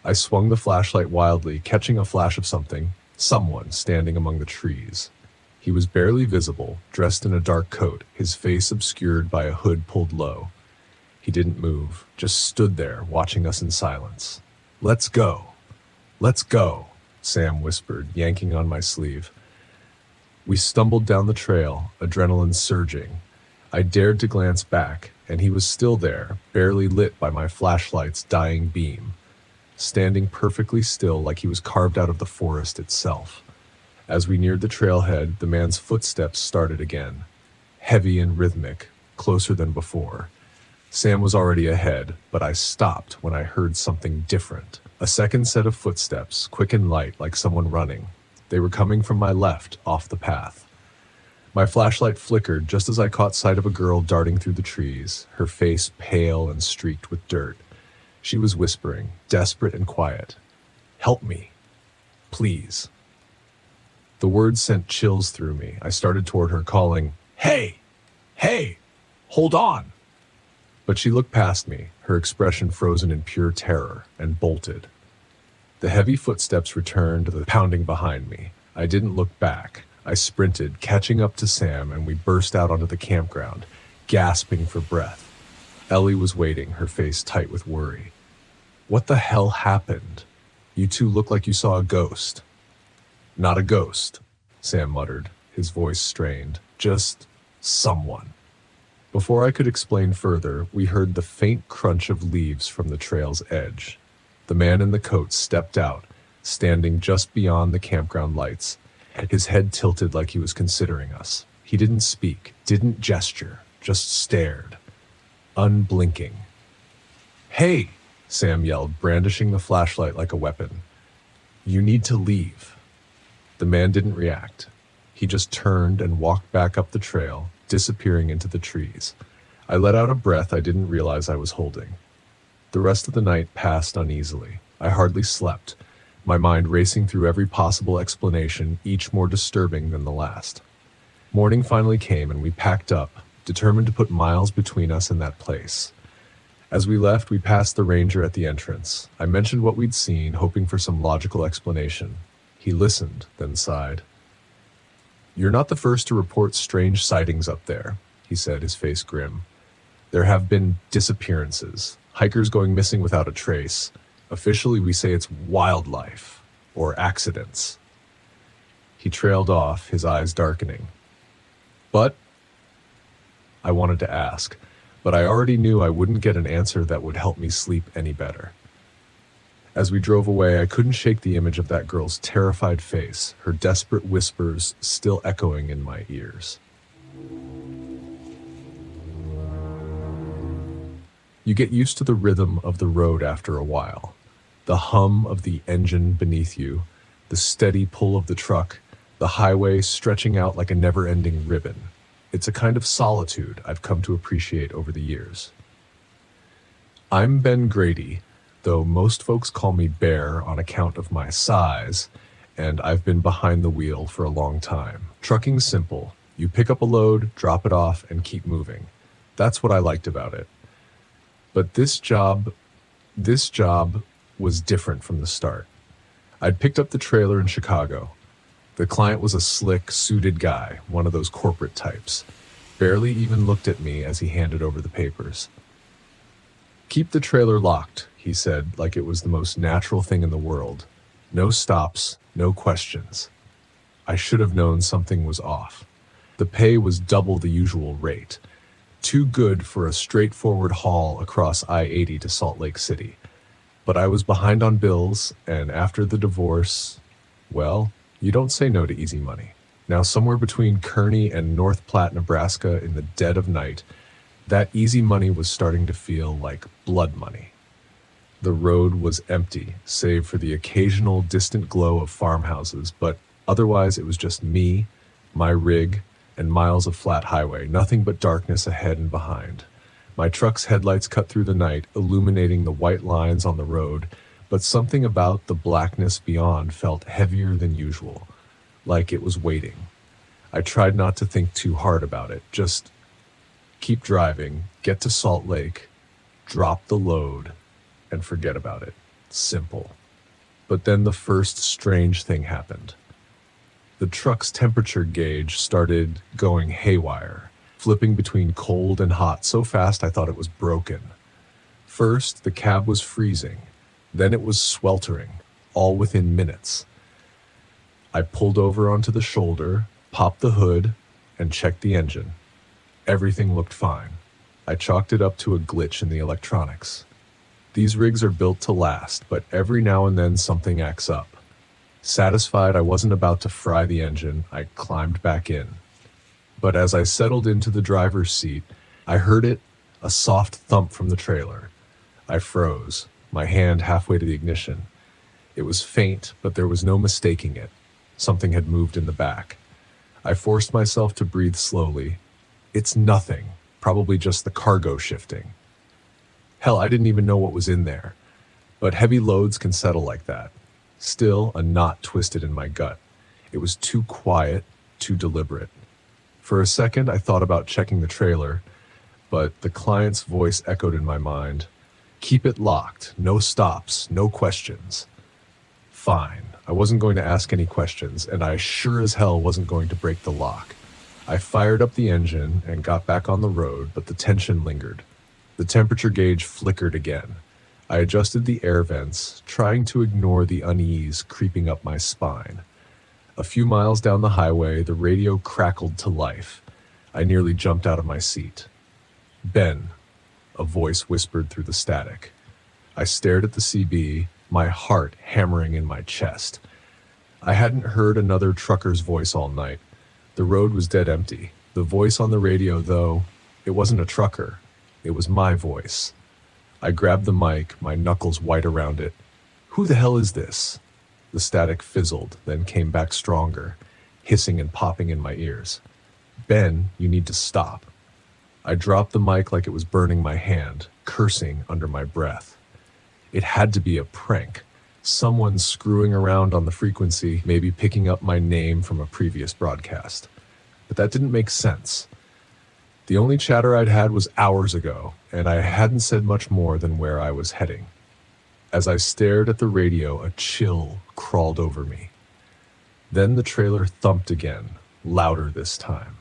I swung the flashlight wildly, catching a flash of someone standing among the trees. He was barely visible, dressed in a dark coat, his face obscured by a hood pulled low. He didn't move, just stood there, watching us in silence. "Let's go. Let's go," Sam whispered, yanking on my sleeve. We stumbled down the trail, adrenaline surging. I dared to glance back, and he was still there, barely lit by my flashlight's dying beam, standing perfectly still like he was carved out of the forest itself. As we neared the trailhead, the man's footsteps started again, heavy and rhythmic, closer than before. Sam was already ahead, but I stopped when I heard something different. A second set of footsteps, quick and light, like someone running. They were coming from my left, off the path. My flashlight flickered just as I caught sight of a girl darting through the trees, her face pale and streaked with dirt. She was whispering, desperate and quiet. "Help me. Please." The words sent chills through me. I started toward her, calling, "Hey! Hey! Hold on!" But she looked past me, her expression frozen in pure terror, and bolted. The heavy footsteps returned, the pounding behind me. I didn't look back. I sprinted, catching up to Sam, and we burst out onto the campground, gasping for breath. Ellie was waiting, her face tight with worry. "What the hell happened? You two look like you saw a ghost." "Not a ghost," Sam muttered, his voice strained. "Just someone." Before I could explain further, we heard the faint crunch of leaves from the trail's edge. The man in the coat stepped out, standing just beyond the campground lights, his head tilted like he was considering us. He didn't speak, didn't gesture, just stared, unblinking. "Hey!" Sam yelled, brandishing the flashlight like a weapon. "You need to leave." The man didn't react. He just turned and walked back up the trail, disappearing into the trees. I let out a breath I didn't realize I was holding. The rest of the night passed uneasily. I hardly slept, my mind racing through every possible explanation, each more disturbing than the last. Morning finally came and we packed up, determined to put miles between us and that place. As we left, we passed the ranger at the entrance. I mentioned what we'd seen, hoping for some logical explanation. He listened, then sighed. "You're not the first to report strange sightings up there," he said, his face grim. "There have been disappearances, hikers going missing without a trace. Officially, we say it's wildlife, or accidents." He trailed off, his eyes darkening. "But," I wanted to ask, but I already knew I wouldn't get an answer that would help me sleep any better. As we drove away, I couldn't shake the image of that girl's terrified face, her desperate whispers still echoing in my ears. You get used to the rhythm of the road after a while. The hum of the engine beneath you, the steady pull of the truck, the highway stretching out like a never-ending ribbon. It's a kind of solitude I've come to appreciate over the years. I'm Ben Grady, though most folks call me Bear on account of my size, and I've been behind the wheel for a long time. Trucking's simple. You pick up a load, drop it off, and keep moving. That's what I liked about it. But this job was different from the start. I'd picked up the trailer in Chicago. The client was a slick, suited guy, one of those corporate types. Barely even looked at me as he handed over the papers. "Keep the trailer locked," he said, like it was the most natural thing in the world. No stops, no questions. I should have known something was off. The pay was double the usual rate. Too good for a straightforward haul across I-80 to Salt Lake City. But I was behind on bills, and after the divorce, well, you don't say no to easy money. Now, somewhere between Kearney and North Platte, Nebraska, in the dead of night, that easy money was starting to feel like blood money. The road was empty, save for the occasional distant glow of farmhouses, but otherwise it was just me, my rig, and miles of flat highway, nothing but darkness ahead and behind. My truck's headlights cut through the night, illuminating the white lines on the road, but something about the blackness beyond felt heavier than usual, like it was waiting. I tried not to think too hard about it, just keep driving, get to Salt Lake, drop the load, and forget about it. Simple. But then the first strange thing happened. The truck's temperature gauge started going haywire, flipping between cold and hot so fast I thought it was broken. First, the cab was freezing. Then it was sweltering, all within minutes. I pulled over onto the shoulder, popped the hood, and checked the engine. Everything looked fine. I chalked it up to a glitch in the electronics. These rigs are built to last, but every now and then something acts up. Satisfied I wasn't about to fry the engine, I climbed back in. But as I settled into the driver's seat, I heard a soft thump from the trailer. I froze, my hand halfway to the ignition. It was faint, but there was no mistaking it. Something had moved in the back. I forced myself to breathe slowly. It's nothing, probably just the cargo shifting. Hell, I didn't even know what was in there. But heavy loads can settle like that. Still, a knot twisted in my gut. It was too quiet, too deliberate. For a second, I thought about checking the trailer, but the client's voice echoed in my mind. "Keep it locked, no stops, no questions." Fine. I wasn't going to ask any questions, and I sure as hell wasn't going to break the lock. I fired up the engine and got back on the road, but the tension lingered. The temperature gauge flickered again. I adjusted the air vents, trying to ignore the unease creeping up my spine. A few miles down the highway, the radio crackled to life. I nearly jumped out of my seat. "Ben," a voice whispered through the static. I stared at the CB, my heart hammering in my chest. I hadn't heard another trucker's voice all night. The road was dead empty. The voice on the radio, though, it wasn't a trucker. It was my voice. I grabbed the mic, my knuckles white around it. "Who the hell is this?" The static fizzled, then came back stronger, hissing and popping in my ears. "Ben, you need to stop." I dropped the mic like it was burning my hand, cursing under my breath. It had to be a prank. Someone screwing around on the frequency, maybe picking up my name from a previous broadcast. But that didn't make sense. The only chatter I'd had was hours ago, and I hadn't said much more than where I was heading. As I stared at the radio, a chill crawled over me. Then the trailer thumped again, louder this time.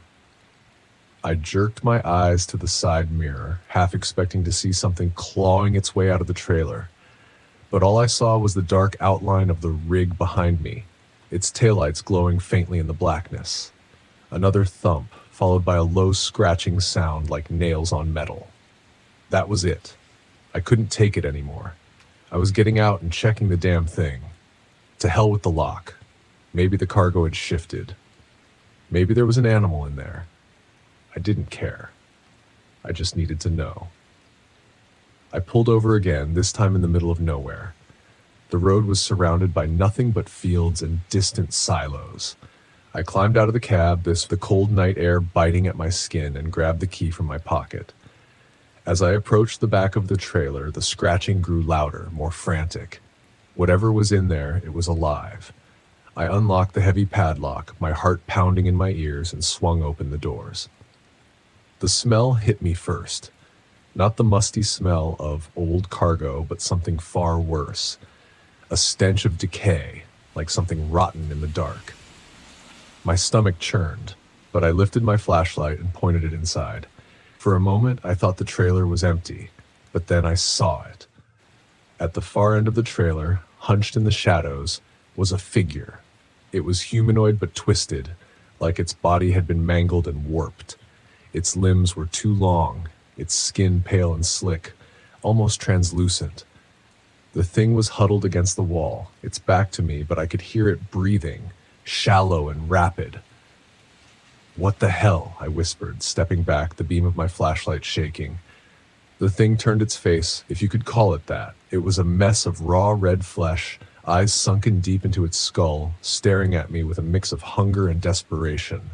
I jerked my eyes to the side mirror, half expecting to see something clawing its way out of the trailer. But all I saw was the dark outline of the rig behind me, its taillights glowing faintly in the blackness. Another thump, followed by a low scratching sound like nails on metal. That was it. I couldn't take it anymore. I was getting out and checking the damn thing. To hell with the lock. Maybe the cargo had shifted. Maybe there was an animal in there. I didn't care. I just needed to know. I pulled over again, this time in the middle of nowhere. The road was surrounded by nothing but fields and distant silos. I climbed out of the cab, the cold night air biting at my skin, and grabbed the key from my pocket. As I approached the back of the trailer, the scratching grew louder, more frantic. Whatever was in there, it was alive. I unlocked the heavy padlock, my heart pounding in my ears, and swung open the doors. The smell hit me first. Not the musty smell of old cargo, but something far worse. A stench of decay, like something rotten in the dark. My stomach churned, but I lifted my flashlight and pointed it inside. For a moment, I thought the trailer was empty, but then I saw it. At the far end of the trailer, hunched in the shadows, was a figure. It was humanoid but twisted, like its body had been mangled and warped. Its limbs were too long, its skin pale and slick, almost translucent. The thing was huddled against the wall, its back to me, but I could hear it breathing, shallow and rapid. "What the hell?" I whispered, stepping back, the beam of my flashlight shaking. The thing turned its face, if you could call it that. It was a mess of raw red flesh, eyes sunken deep into its skull, staring at me with a mix of hunger and desperation.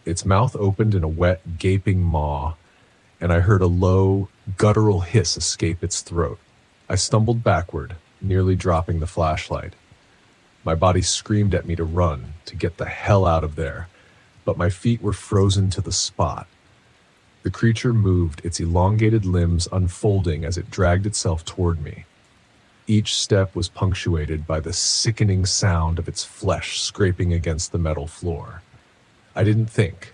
Its mouth opened in a wet, gaping maw, and I heard a low, guttural hiss escape its throat. I stumbled backward, nearly dropping the flashlight. My body screamed at me to run, to get the hell out of there, but my feet were frozen to the spot. The creature moved, its elongated limbs unfolding as it dragged itself toward me. Each step was punctuated by the sickening sound of its flesh scraping against the metal floor. I didn't think.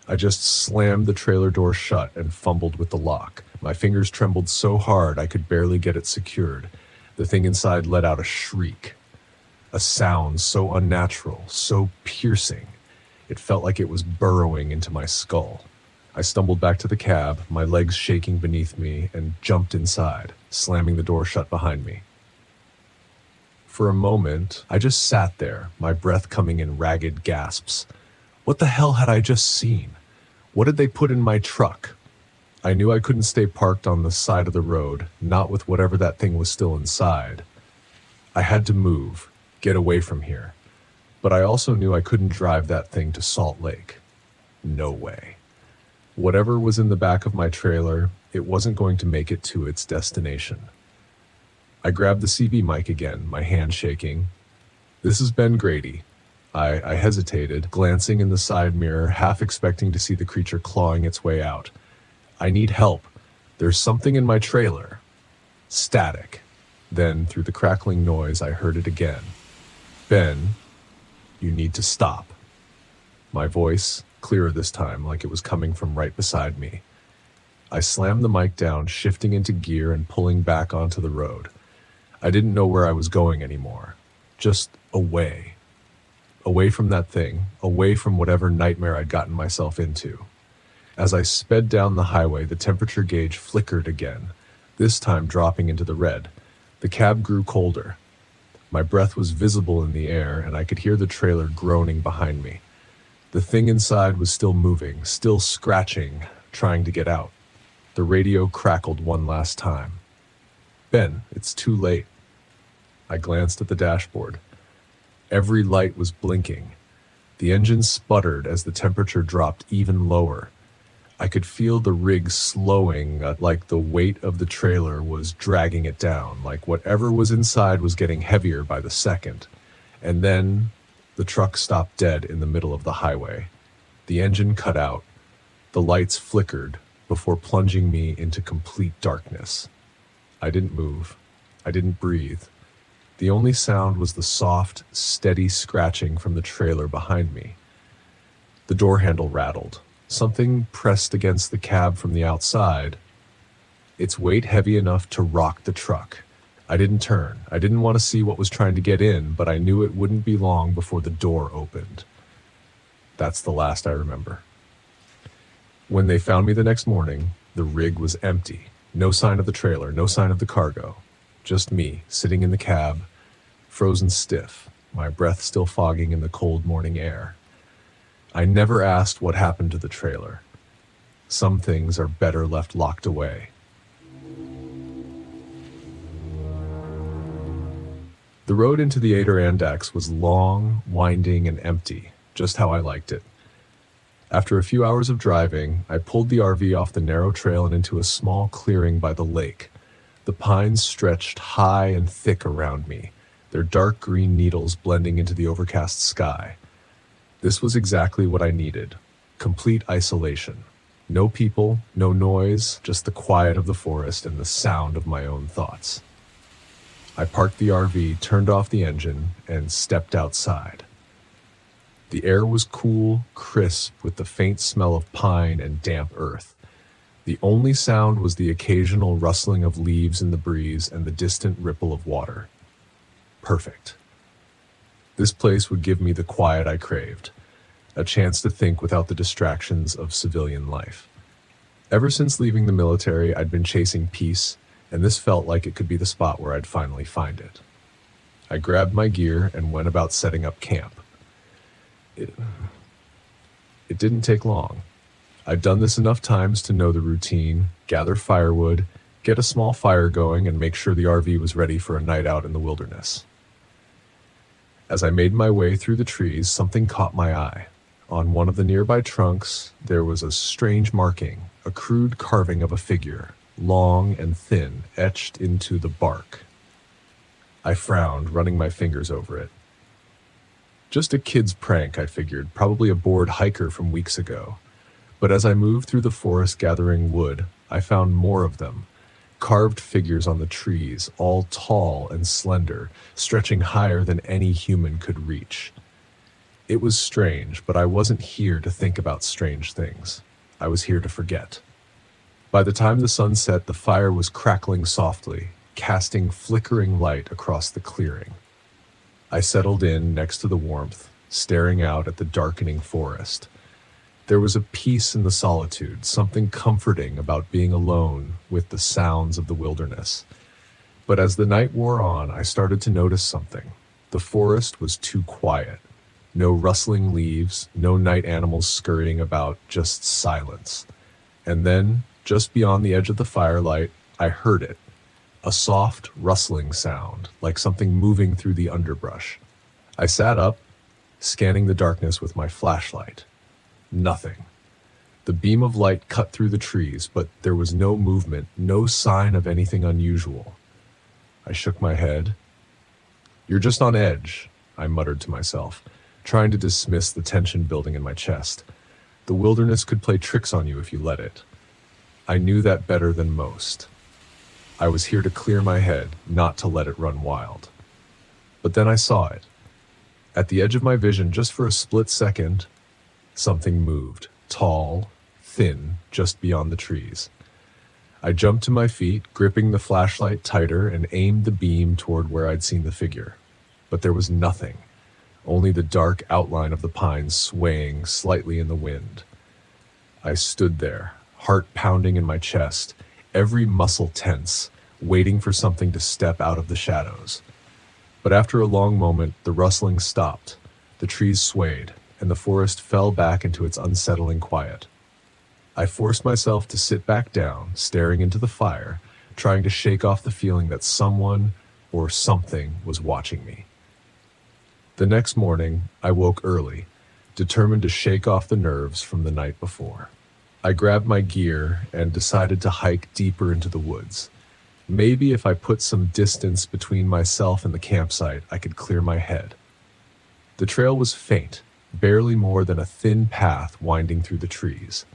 I just slammed the trailer door shut and fumbled with the lock. My fingers trembled so hard I could barely get it secured. The thing inside let out a shriek. A sound so unnatural, so piercing. It felt like it was burrowing into my skull. I stumbled back to the cab, my legs shaking beneath me, and jumped inside, slamming the door shut behind me. For a moment, I just sat there, my breath coming in ragged gasps. What the hell had I just seen? What had they put in my truck? I knew I couldn't stay parked on the side of the road, not with whatever that thing was still inside. I had to move, get away from here. But I also knew I couldn't drive that thing to Salt Lake. No way. Whatever was in the back of my trailer, it wasn't going to make it to its destination. I grabbed the CB mic again, my hand shaking. "This is Ben Grady." I hesitated, glancing in the side mirror, half expecting to see the creature clawing its way out. "I need help. There's something in my trailer." Static. Then, through the crackling noise, I heard it again. "Ben, you need to stop." My voice, clearer this time, like it was coming from right beside me. I slammed the mic down, shifting into gear and pulling back onto the road. I didn't know where I was going anymore. Just away. Away from that thing, away from whatever nightmare I'd gotten myself into. As I sped down the highway, the temperature gauge flickered again, this time dropping into the red. The cab grew colder. My breath was visible in the air, and I could hear the trailer groaning behind me. The thing inside was still moving, still scratching, trying to get out. The radio crackled one last time. "Ben, it's too late." I glanced at the dashboard. Every light was blinking. The engine sputtered as the temperature dropped even lower. I could feel the rig slowing, like the weight of the trailer was dragging it down, like whatever was inside was getting heavier by the second. And then the truck stopped dead in the middle of the highway. The engine cut out. The lights flickered before plunging me into complete darkness. I didn't move. I didn't breathe. The only sound was the soft, steady scratching from the trailer behind me. The door handle rattled. Something pressed against the cab from the outside, its weight heavy enough to rock the truck. I didn't turn. I didn't want to see what was trying to get in, but I knew it wouldn't be long before the door opened. That's the last I remember. When they found me the next morning, the rig was empty. No sign of the trailer, no sign of the cargo. Just me, sitting in the cab, frozen stiff, my breath still fogging in the cold morning air. I never asked what happened to the trailer. Some things are better left locked away. The road into the Adirondacks was long, winding, and empty, just how I liked it. After a few hours of driving, I pulled the RV off the narrow trail and into a small clearing by the lake. The pines stretched high and thick around me, their dark green needles blending into the overcast sky. This was exactly what I needed. Complete isolation. No people, no noise, just the quiet of the forest and the sound of my own thoughts. I parked the RV, turned off the engine, and stepped outside. The air was cool, crisp, with the faint smell of pine and damp earth. The only sound was the occasional rustling of leaves in the breeze and the distant ripple of water. Perfect. This place would give me the quiet I craved, a chance to think without the distractions of civilian life. Ever since leaving the military, I'd been chasing peace, and this felt like it could be the spot where I'd finally find it. I grabbed my gear and went about setting up camp. It didn't take long. I'd done this enough times to know the routine: gather firewood, get a small fire going, and make sure the RV was ready for a night out in the wilderness. As I made my way through the trees, something caught my eye. On one of the nearby trunks, there was a strange marking, a crude carving of a figure, long and thin, etched into the bark. I frowned, running my fingers over it. Just a kid's prank, I figured, probably a bored hiker from weeks ago. But as I moved through the forest gathering wood, I found more of them. Carved figures on the trees, all tall and slender, stretching higher than any human could reach. It was strange, but I wasn't here to think about strange things. I was here to forget. By the time the sun set, the fire was crackling softly, casting flickering light across the clearing. I settled in next to the warmth, staring out at the darkening forest. There was a peace in the solitude, something comforting about being alone with the sounds of the wilderness. But as the night wore on, I started to notice something. The forest was too quiet. No rustling leaves, no night animals scurrying about, just silence. And then, just beyond the edge of the firelight, I heard it. A soft, rustling sound, like something moving through the underbrush. I sat up, scanning the darkness with my flashlight. Nothing. The beam of light cut through the trees, but there was no movement, no sign of anything unusual. I shook my head. "You're just on edge," I muttered to myself, trying to dismiss the tension building in my chest. The wilderness could play tricks on you if you let it. I knew that better than most. I was here to clear my head, not to let it run wild. But then I saw it. At the edge of my vision, just for a split second, something moved, tall, thin, just beyond the trees. I jumped to my feet, gripping the flashlight tighter, and aimed the beam toward where I'd seen the figure. But there was nothing, only the dark outline of the pines swaying slightly in the wind. I stood there, heart pounding in my chest, every muscle tense, waiting for something to step out of the shadows. But after a long moment, the rustling stopped, the trees swayed, and the forest fell back into its unsettling quiet. I forced myself to sit back down, staring into the fire, trying to shake off the feeling that someone or something was watching me. The next morning, I woke early, determined to shake off the nerves from the night before. I grabbed my gear and decided to hike deeper into the woods. Maybe if I put some distance between myself and the campsite, I could clear my head. The trail was faint, barely more than a thin path winding through the trees.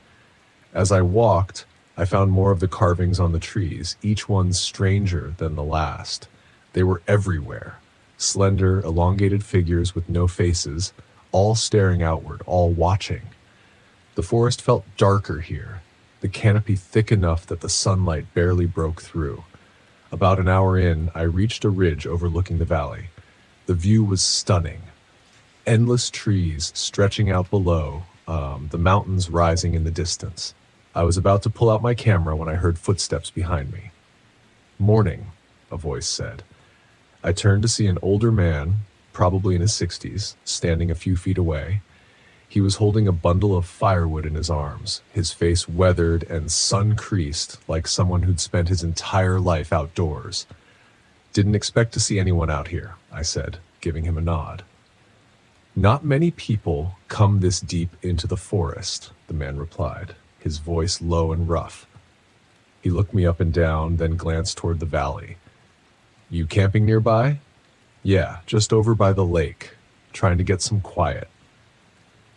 As I walked, I found more of the carvings on the trees, each one stranger than the last. They were everywhere, slender, elongated figures with no faces, all staring outward, all watching. The forest felt darker here, the canopy thick enough that the sunlight barely broke through. About an hour in, I reached a ridge overlooking the valley. The view was stunning. Endless trees stretching out below, the mountains rising in the distance. I was about to pull out my camera when I heard footsteps behind me. "Morning," a voice said. I turned to see an older man, probably in his 60s, standing a few feet away. He was holding a bundle of firewood in his arms, his face weathered and sun-creased like someone who'd spent his entire life outdoors. "Didn't expect to see anyone out here," I said, giving him a nod. "Not many people come this deep into the forest," the man replied, his voice low and rough. He looked me up and down, then glanced toward the valley. "You camping nearby?" Yeah, just over by the lake, trying to get some quiet.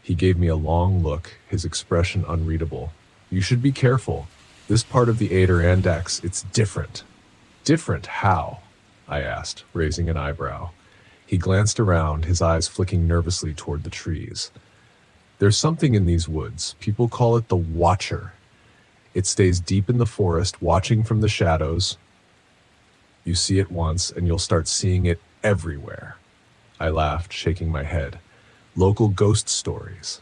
He gave me a long look, his expression unreadable. You should be careful. This part of the Adirondack, it's different. Different how? I asked, raising an eyebrow. He glanced around, his eyes flicking nervously toward the trees. There's something in these woods. People call it the Watcher. It stays deep in the forest, watching from the shadows. You see it once, and you'll start seeing it everywhere. I laughed, shaking my head. Local ghost stories.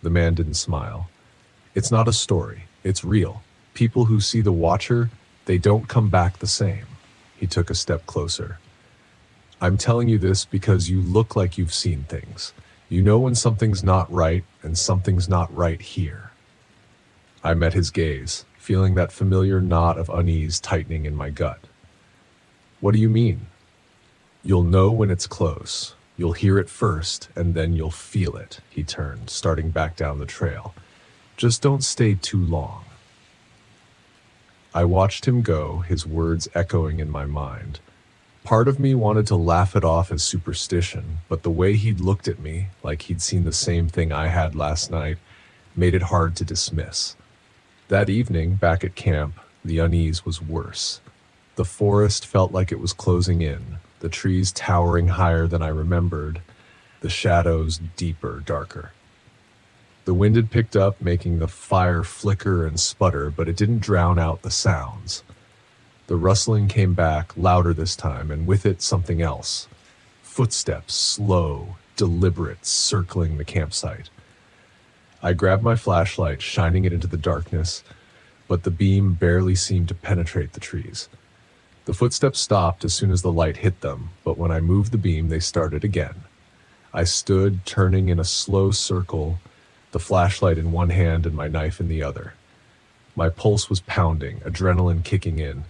The man didn't smile. It's not a story. It's real. People who see the Watcher, they don't come back the same. He took a step closer. I'm telling you this because you look like you've seen things. You know when something's not right, and something's not right here. I met his gaze, feeling that familiar knot of unease tightening in my gut. What do you mean? You'll know when it's close. You'll hear it first, and then you'll feel it, he turned, starting back down the trail. Just don't stay too long. I watched him go, his words echoing in my mind. Part of me wanted to laugh it off as superstition, but the way he'd looked at me, like he'd seen the same thing I had last night, made it hard to dismiss. That evening, back at camp, the unease was worse. The forest felt like it was closing in, the trees towering higher than I remembered, the shadows deeper, darker. The wind had picked up, making the fire flicker and sputter, but it didn't drown out the sounds. The rustling came back, louder this time, and with it something else. Footsteps, slow, deliberate, circling the campsite. I grabbed my flashlight, shining it into the darkness, but the beam barely seemed to penetrate the trees. The footsteps stopped as soon as the light hit them, but when I moved the beam, they started again. I stood, turning in a slow circle, the flashlight in one hand and my knife in the other. My pulse was pounding, adrenaline kicking in.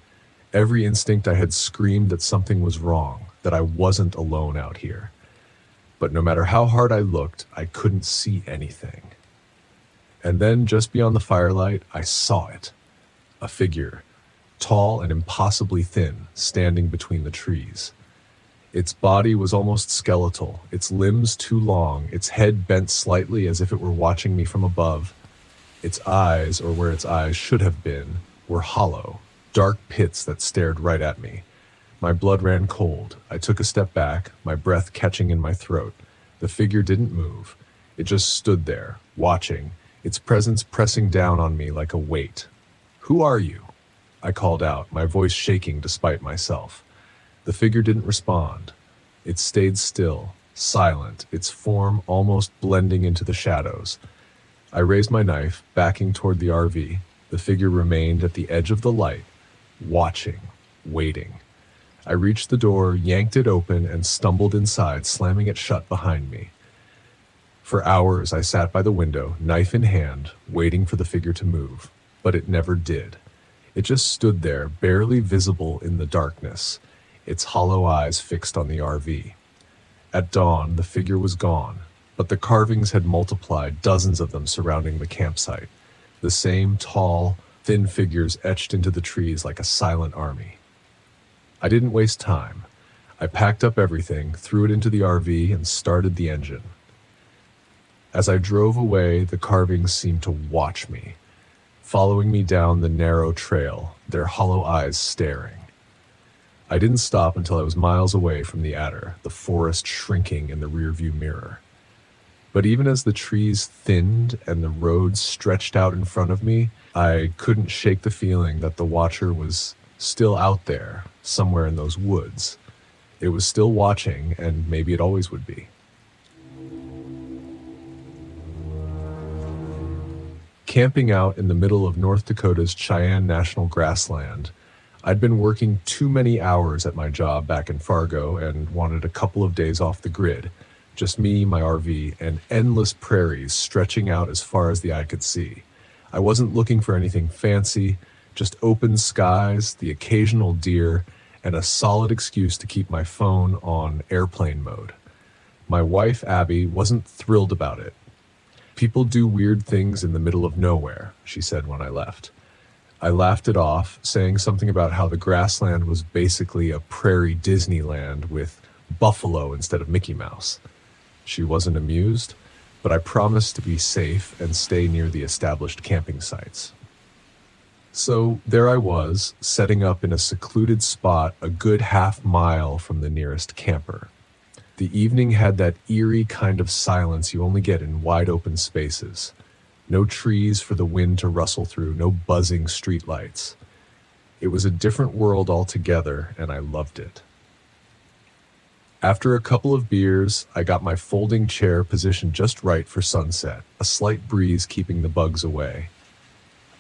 Every instinct I had screamed that something was wrong, that I wasn't alone out here. But no matter how hard I looked, I couldn't see anything. And then, just beyond the firelight, I saw it. A figure, tall and impossibly thin, standing between the trees. Its body was almost skeletal, its limbs too long, its head bent slightly as if it were watching me from above. Its eyes, or where its eyes should have been, were hollow, dark pits that stared right at me. My blood ran cold. I took a step back, my breath catching in my throat. The figure didn't move. It just stood there, watching, its presence pressing down on me like a weight. "Who are you?" I called out, my voice shaking despite myself. The figure didn't respond. It stayed still, silent, its form almost blending into the shadows. I raised my knife, backing toward the RV. The figure remained at the edge of the light, watching, waiting. I reached the door, yanked it open, and stumbled inside, slamming it shut behind me. For hours I sat by the window, knife in hand, waiting for the figure to move, but it never did. It just stood there, barely visible in the darkness, its hollow eyes fixed on the RV. At dawn, the figure was gone, but the carvings had multiplied, dozens of them surrounding the campsite. The same tall, thin figures etched into the trees like a silent army. I didn't waste time. I packed up everything, threw it into the RV, and started the engine. As I drove away, the carvings seemed to watch me, following me down the narrow trail, their hollow eyes staring. I didn't stop until I was miles away from the adder, the forest shrinking in the rearview mirror. But even as the trees thinned and the road stretched out in front of me, I couldn't shake the feeling that the Watcher was still out there, somewhere in those woods. It was still watching, and maybe it always would be. Camping out in the middle of North Dakota's Cheyenne National Grassland, I'd been working too many hours at my job back in Fargo and wanted a couple of days off the grid. Just me, my RV, and endless prairies stretching out as far as the eye could see. I wasn't looking for anything fancy, just open skies, the occasional deer, and a solid excuse to keep my phone on airplane mode. My wife, Abby, wasn't thrilled about it. "People do weird things in the middle of nowhere," she said when I left. I laughed it off, saying something about how the grassland was basically a prairie Disneyland with Buffalo instead of Mickey Mouse. She wasn't amused, but I promised to be safe and stay near the established camping sites. So there I was, setting up in a secluded spot a good half-mile from the nearest camper. The evening had that eerie kind of silence you only get in wide-open spaces. No trees for the wind to rustle through, no buzzing streetlights. It was a different world altogether, and I loved it. After a couple of beers, I got my folding chair positioned just right for sunset, a slight breeze keeping the bugs away.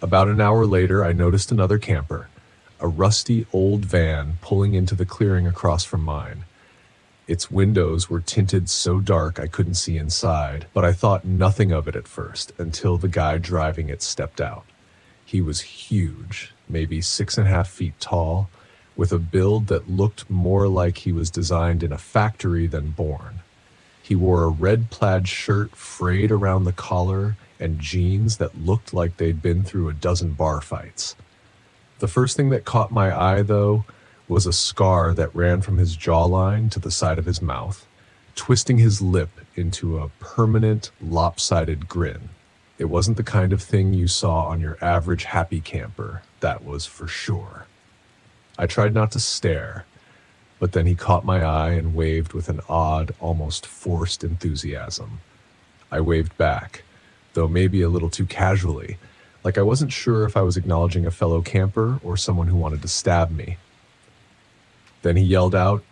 About an hour later, I noticed another camper, a rusty old van pulling into the clearing across from mine. Its windows were tinted so dark I couldn't see inside, but I thought nothing of it at first until the guy driving it stepped out. He was huge, maybe 6.5 feet tall, with a build that looked more like he was designed in a factory than born. He wore a red plaid shirt frayed around the collar and jeans that looked like they'd been through a dozen bar fights. The first thing that caught my eye, though, was a scar that ran from his jawline to the side of his mouth, twisting his lip into a permanent, lopsided grin. It wasn't the kind of thing you saw on your average happy camper, that was for sure. I tried not to stare, but then he caught my eye and waved with an odd, almost forced enthusiasm. I waved back, though maybe a little too casually, like I wasn't sure if I was acknowledging a fellow camper or someone who wanted to stab me. Then he yelled out,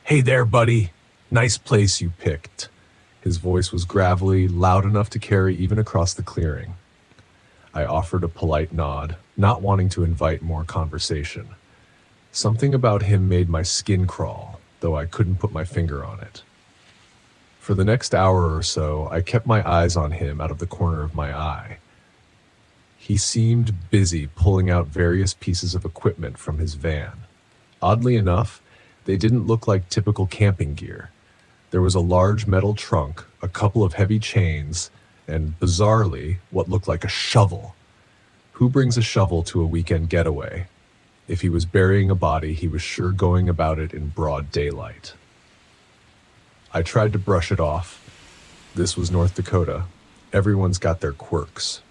"Hey there, buddy. Nice place you picked." His voice was gravelly, loud enough to carry even across the clearing. I offered a polite nod, not wanting to invite more conversation. Something about him made my skin crawl, though I couldn't put my finger on it. For the next hour or so, I kept my eyes on him out of the corner of my eye. He seemed busy pulling out various pieces of equipment from his van. Oddly enough, they didn't look like typical camping gear. There was a large metal trunk, a couple of heavy chains, and bizarrely, what looked like a shovel. Who brings a shovel to a weekend getaway? If he was burying a body, he was sure going about it in broad daylight. I tried to brush it off. This was North Dakota. Everyone's got their quirks.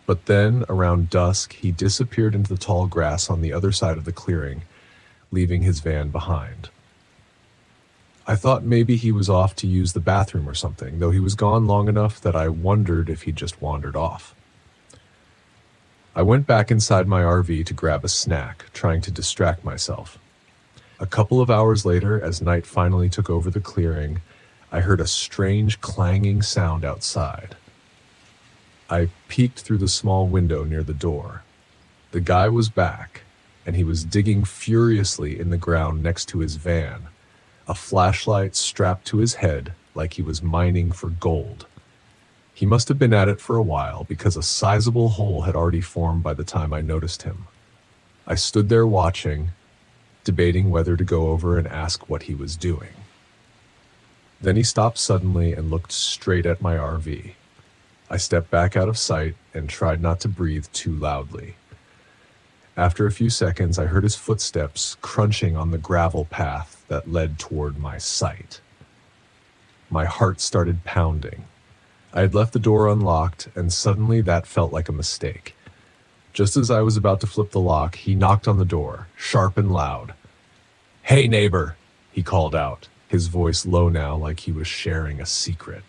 But then, around dusk, he disappeared into the tall grass on the other side of the clearing, leaving his van behind. I thought maybe he was off to use the bathroom or something, though he was gone long enough that I wondered if he'd just wandered off. I went back inside my RV to grab a snack, trying to distract myself. A couple of hours later, as night finally took over the clearing, I heard a strange clanging sound outside. I peeked through the small window near the door. The guy was back, and he was digging furiously in the ground next to his van, a flashlight strapped to his head like he was mining for gold. He must have been at it for a while because a sizable hole had already formed by the time I noticed him. I stood there watching, debating whether to go over and ask what he was doing. Then he stopped suddenly and looked straight at my RV. I stepped back out of sight and tried not to breathe too loudly. After a few seconds, I heard his footsteps crunching on the gravel path that led toward my sight. My heart started pounding. I had left the door unlocked, and suddenly that felt like a mistake. Just as I was about to flip the lock, he knocked on the door, sharp and loud. "Hey, neighbor," he called out, his voice low now like he was sharing a secret.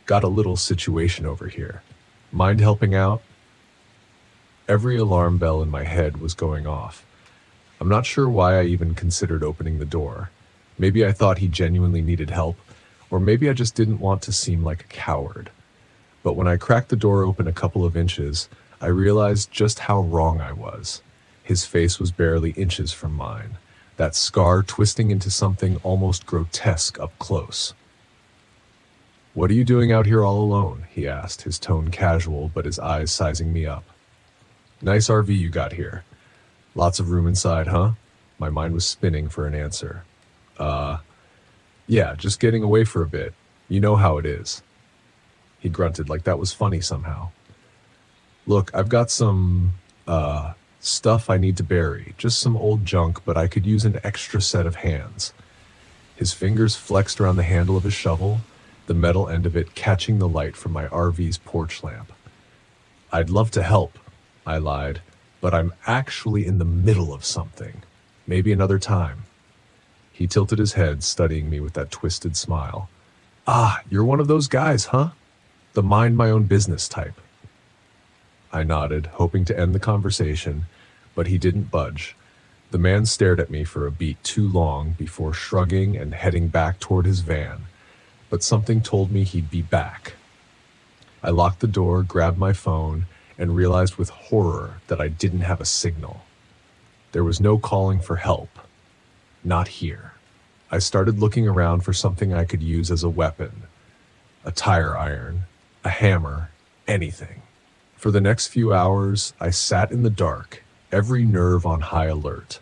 "Got a little situation over here. Mind helping out?" Every alarm bell in my head was going off. I'm not sure why I even considered opening the door. Maybe I thought he genuinely needed help, or maybe I just didn't want to seem like a coward. But when I cracked the door open a couple of inches, I realized just how wrong I was. His face was barely inches from mine, that scar twisting into something almost grotesque up close. "What are you doing out here all alone?" he asked, his tone casual, but his eyes sizing me up. "Nice RV you got here. Lots of room inside, huh?" My mind was spinning for an answer. Yeah, just getting away for a bit. You know how it is." He grunted like that was funny somehow. "Look, I've got some, stuff I need to bury. Just some old junk, but I could use an extra set of hands." His fingers flexed around the handle of his shovel, the metal end of it catching the light from my RV's porch lamp. "I'd love to help," I lied, "but I'm actually in the middle of something. Maybe another time." He tilted his head, studying me with that twisted smile. "Ah, you're one of those guys, huh? The mind my own business type." I nodded, hoping to end the conversation, but he didn't budge. The man stared at me for a beat too long before shrugging and heading back toward his van, but something told me he'd be back. I locked the door, grabbed my phone, and realized with horror that I didn't have a signal. There was no calling for help. Not here. I started looking around for something I could use as a weapon. A tire iron, a hammer, anything. For the next few hours, I sat in the dark, every nerve on high alert.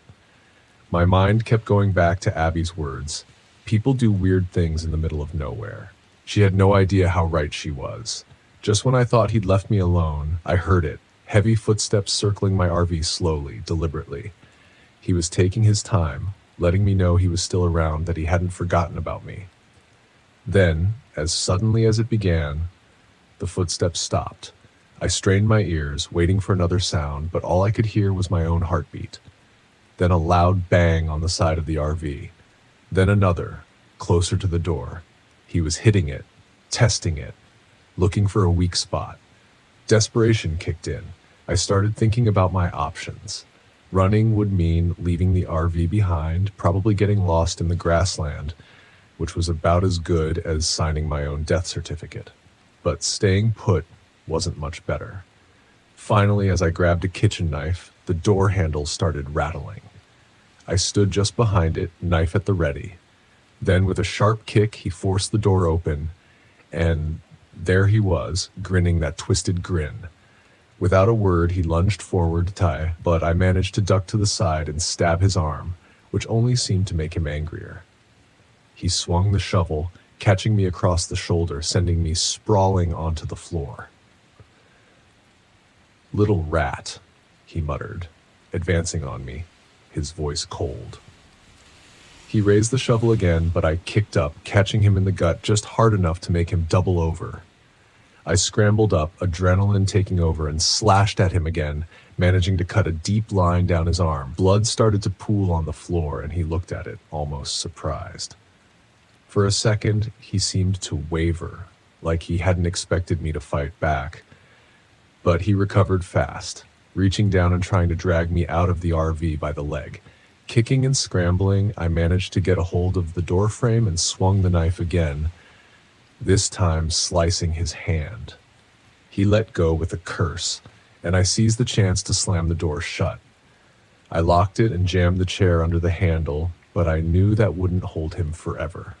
My mind kept going back to Abby's words. People do weird things in the middle of nowhere. She had no idea how right she was. Just when I thought he'd left me alone, I heard it, heavy footsteps circling my RV slowly, deliberately. He was taking his time, letting me know he was still around, that he hadn't forgotten about me. Then, as suddenly as it began, the footsteps stopped. I strained my ears, waiting for another sound, but all I could hear was my own heartbeat. Then a loud bang on the side of the RV. Then another, closer to the door. He was hitting it, testing it, looking for a weak spot. Desperation kicked in. I started thinking about my options. Running would mean leaving the RV behind, probably getting lost in the grassland, which was about as good as signing my own death certificate. But staying put wasn't much better. Finally, as I grabbed a kitchen knife, the door handle started rattling. I stood just behind it, knife at the ready. Then, with a sharp kick, he forced the door open, and there he was, grinning that twisted grin. Without a word, he lunged forward to tie, but I managed to duck to the side and stab his arm, which only seemed to make him angrier. He swung the shovel, catching me across the shoulder, sending me sprawling onto the floor. "Little rat," he muttered, advancing on me, his voice cold. He raised the shovel again, but I kicked up, catching him in the gut just hard enough to make him double over. I scrambled up, adrenaline taking over, and slashed at him again, managing to cut a deep line down his arm. Blood started to pool on the floor, and he looked at it, almost surprised. For a second, he seemed to waver, like he hadn't expected me to fight back. But he recovered fast, reaching down and trying to drag me out of the RV by the leg. Kicking and scrambling, I managed to get a hold of the door frame and swung the knife again, this time slicing his hand. He let go with a curse, and I seized the chance to slam the door shut. I locked it and jammed the chair under the handle, but I knew that wouldn't hold him forever.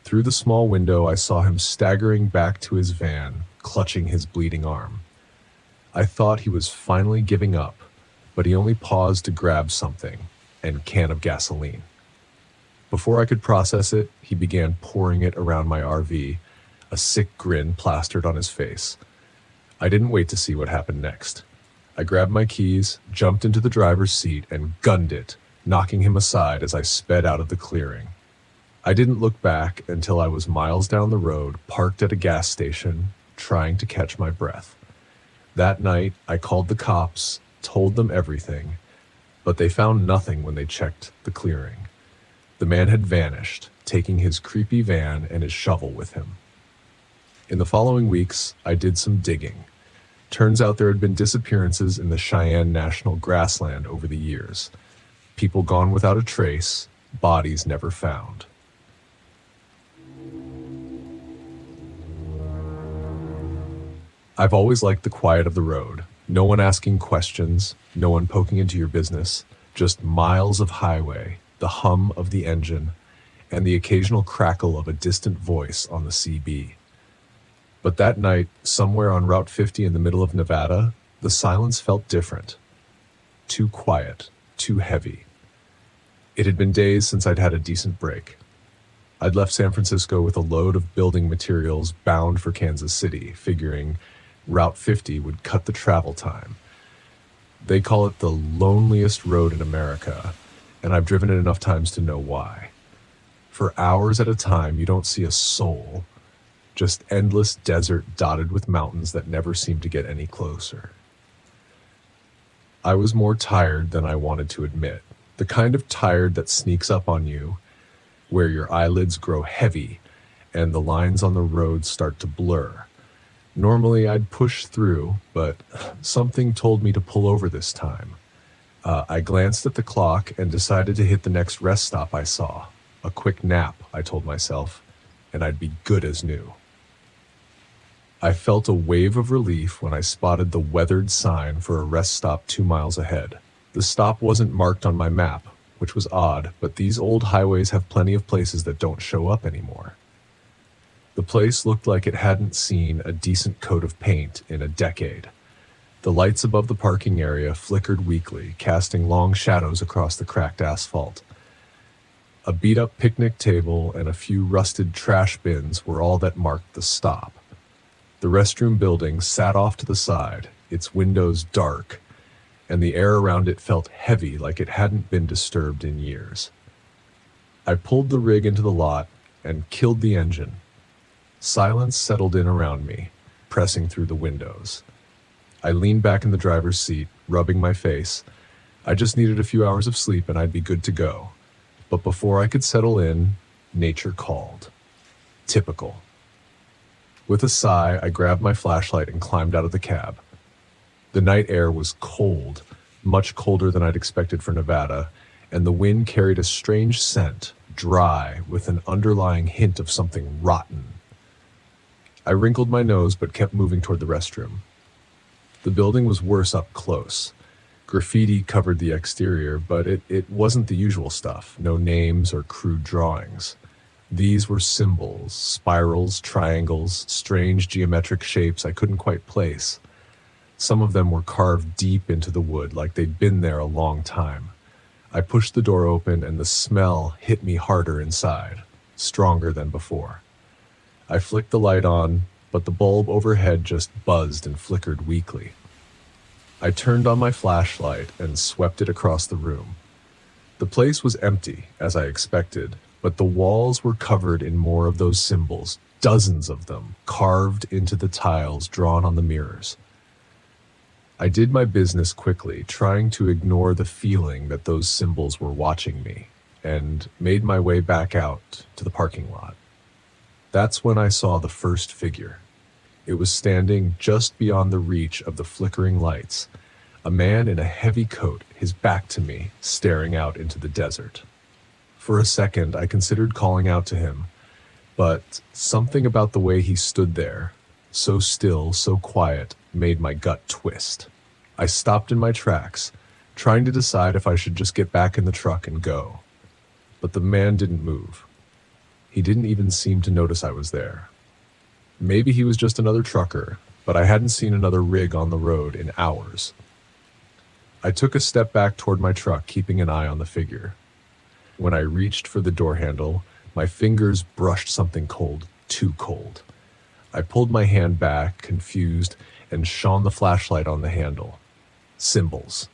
Through the small window, I saw him staggering back to his van, clutching his bleeding arm. I thought he was finally giving up, but he only paused to grab something, a can of gasoline. Before I could process it, he began pouring it around my RV, a sick grin plastered on his face. I didn't wait to see what happened next. I grabbed my keys, jumped into the driver's seat, and gunned it, knocking him aside as I sped out of the clearing. I didn't look back until I was miles down the road, parked at a gas station, trying to catch my breath. That night, I called the cops, told them everything, but they found nothing when they checked the clearing. The man had vanished, taking his creepy van and his shovel with him. In the following weeks, I did some digging. Turns out there had been disappearances in the Cheyenne National Grassland over the years. People gone without a trace, bodies never found. I've always liked the quiet of the road. No one asking questions, no one poking into your business, just miles of highway, the hum of the engine, and the occasional crackle of a distant voice on the CB. But that night, somewhere on Route 50 in the middle of Nevada, the silence felt different. Too quiet, too heavy. It had been days since I'd had a decent break. I'd left San Francisco with a load of building materials bound for Kansas City, figuring Route 50 would cut the travel time. They call it the loneliest road in America, and I've driven it enough times to know why. For hours at a time, you don't see a soul, just endless desert dotted with mountains that never seem to get any closer. I was more tired than I wanted to admit, the kind of tired that sneaks up on you, where your eyelids grow heavy and the lines on the road start to blur. Normally I'd push through, but something told me to pull over this time. I glanced at the clock and decided to hit the next rest stop I saw. A quick nap, I told myself, and I'd be good as new. I felt a wave of relief when I spotted the weathered sign for a rest stop 2 miles ahead. The stop wasn't marked on my map, which was odd, but these old highways have plenty of places that don't show up anymore. The place looked like it hadn't seen a decent coat of paint in a decade. The lights above the parking area flickered weakly, casting long shadows across the cracked asphalt. A beat-up picnic table and a few rusted trash bins were all that marked the stop. The restroom building sat off to the side, its windows dark, and the air around it felt heavy like it hadn't been disturbed in years. I pulled the rig into the lot and killed the engine. Silence settled in around me, pressing through the windows. I leaned back in the driver's seat, rubbing my face. I just needed a few hours of sleep and I'd be good to go. But before I could settle in, nature called. Typical. With a sigh, I grabbed my flashlight and climbed out of the cab. The night air was cold, much colder than I'd expected for Nevada, and the wind carried a strange scent, dry, with an underlying hint of something rotten. I wrinkled my nose but kept moving toward the restroom. The building was worse up close. Graffiti covered the exterior, but it wasn't the usual stuff, no names or crude drawings. These were symbols, spirals, triangles, strange geometric shapes I couldn't quite place. Some of them were carved deep into the wood, like they'd been there a long time. I pushed the door open and the smell hit me harder inside, stronger than before. I flicked the light on, but the bulb overhead just buzzed and flickered weakly. I turned on my flashlight and swept it across the room. The place was empty, as I expected, but the walls were covered in more of those symbols, dozens of them, carved into the tiles drawn on the mirrors. I did my business quickly, trying to ignore the feeling that those symbols were watching me, and made my way back out to the parking lot. That's when I saw the first figure. It was standing just beyond the reach of the flickering lights, a man in a heavy coat, his back to me, staring out into the desert. For a second, I considered calling out to him, but something about the way he stood there, so still, so quiet, made my gut twist. I stopped in my tracks, trying to decide if I should just get back in the truck and go. But the man didn't move. He didn't even seem to notice I was there. Maybe he was just another trucker, but I hadn't seen another rig on the road in hours. I took a step back toward my truck, keeping an eye on the figure. When I reached for the door handle, my fingers brushed something cold, too cold. I pulled my hand back, confused, and shone the flashlight on the handle. Symbols.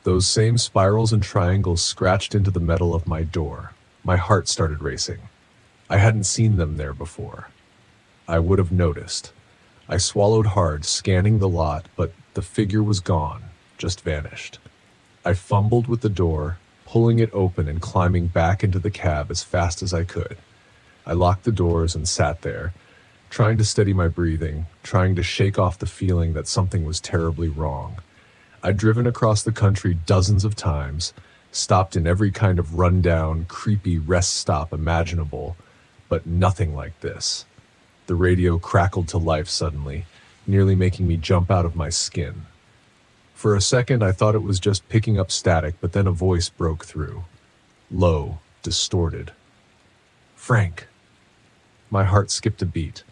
Those same spirals and triangles scratched into the metal of my door. My heart started racing. I hadn't seen them there before. I would have noticed. I swallowed hard, scanning the lot, but the figure was gone, just vanished. I fumbled with the door, pulling it open and climbing back into the cab as fast as I could. I locked the doors and sat there, trying to steady my breathing, trying to shake off the feeling that something was terribly wrong. I'd driven across the country dozens of times, stopped in every kind of rundown, creepy rest stop imaginable, but nothing like this. The radio crackled to life suddenly, nearly making me jump out of my skin. For a second, I thought it was just picking up static, but then a voice broke through. Low, distorted. Frank. My heart skipped a beat.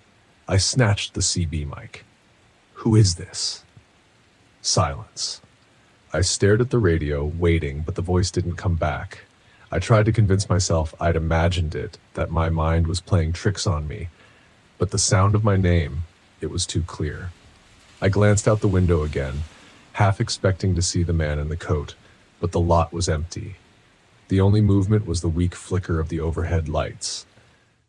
I snatched the CB mic. Who is this? Silence. I stared at the radio, waiting, but the voice didn't come back. I tried to convince myself I'd imagined it, that my mind was playing tricks on me, but the sound of my name, it was too clear. I glanced out the window again, half expecting to see the man in the coat, but the lot was empty. The only movement was the weak flicker of the overhead lights.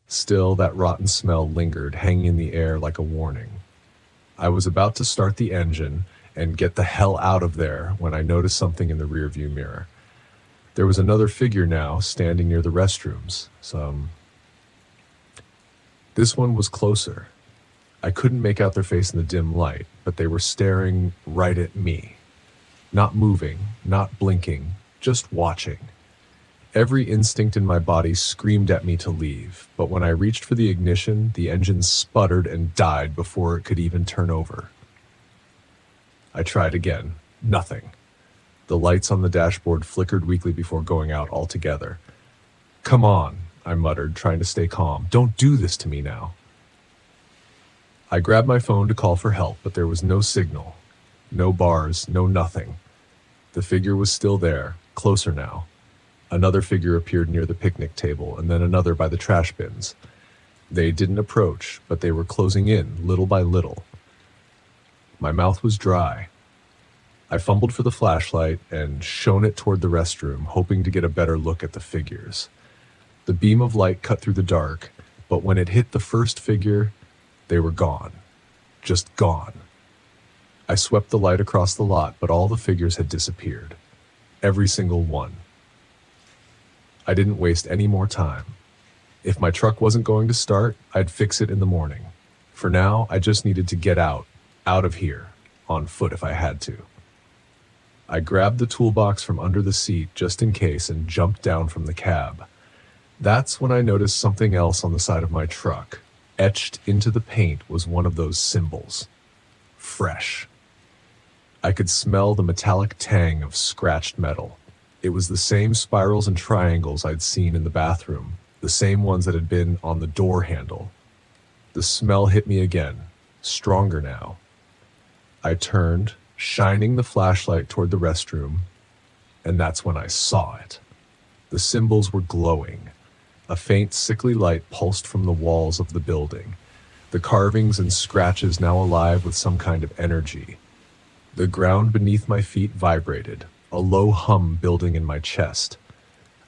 Still, that rotten smell lingered, hanging in the air like a warning. I was about to start the engine and get the hell out of there when I noticed something in the rearview mirror. There was another figure now, standing near the restrooms. This one was closer. I couldn't make out their face in the dim light, but they were staring right at me. Not moving, not blinking, just watching. Every instinct in my body screamed at me to leave, but when I reached for the ignition, the engine sputtered and died before it could even turn over. I tried again. Nothing. The lights on the dashboard flickered weakly before going out altogether. "Come on," I muttered, trying to stay calm. "Don't do this to me now." I grabbed my phone to call for help, but there was no signal. No bars, no nothing. The figure was still there, closer now. Another figure appeared near the picnic table, and then another by the trash bins. They didn't approach, but they were closing in, little by little. My mouth was dry. I fumbled for the flashlight and shone it toward the restroom, hoping to get a better look at the figures. The beam of light cut through the dark, but when it hit the first figure, they were gone. Just gone. I swept the light across the lot, but all the figures had disappeared. Every single one. I didn't waste any more time. If my truck wasn't going to start, I'd fix it in the morning. For now, I just needed to get out of here, on foot if I had to. I grabbed the toolbox from under the seat just in case and jumped down from the cab. That's when I noticed something else on the side of my truck. Etched into the paint was one of those symbols. Fresh. I could smell the metallic tang of scratched metal. It was the same spirals and triangles I'd seen in the bathroom, the same ones that had been on the door handle. The smell hit me again, stronger now. I turned, shining the flashlight toward the restroom, and that's when I saw it. The symbols were glowing. A faint, sickly light pulsed from the walls of the building, the carvings and scratches now alive with some kind of energy. The ground beneath my feet vibrated, a low hum building in my chest.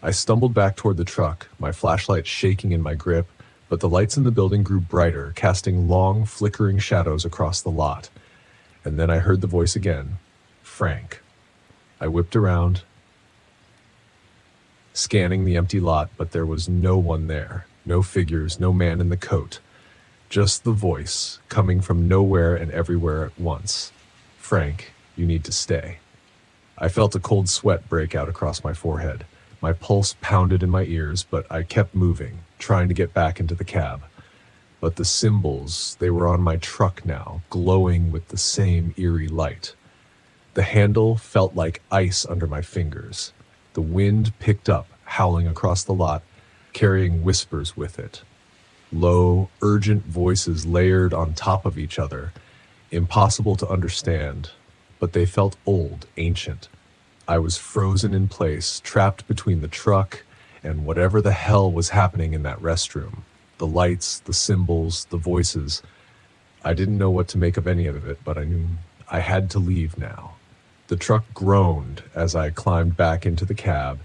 I stumbled back toward the truck, my flashlight shaking in my grip, but the lights in the building grew brighter, casting long, flickering shadows across the lot. And then I heard the voice again. Frank. I whipped around, scanning the empty lot, but there was no one there. No figures, no man in the coat. Just the voice, coming from nowhere and everywhere at once. Frank, you need to stay. I felt a cold sweat break out across my forehead. My pulse pounded in my ears, but I kept moving, trying to get back into the cab. But the symbols, they were on my truck now, glowing with the same eerie light. The handle felt like ice under my fingers. The wind picked up, howling across the lot, carrying whispers with it. Low, urgent voices layered on top of each other, impossible to understand, but they felt old, ancient. I was frozen in place, trapped between the truck and whatever the hell was happening in that restroom. The lights, the symbols, the voices. I didn't know what to make of any of it, but I knew I had to leave now. The truck groaned as I climbed back into the cab,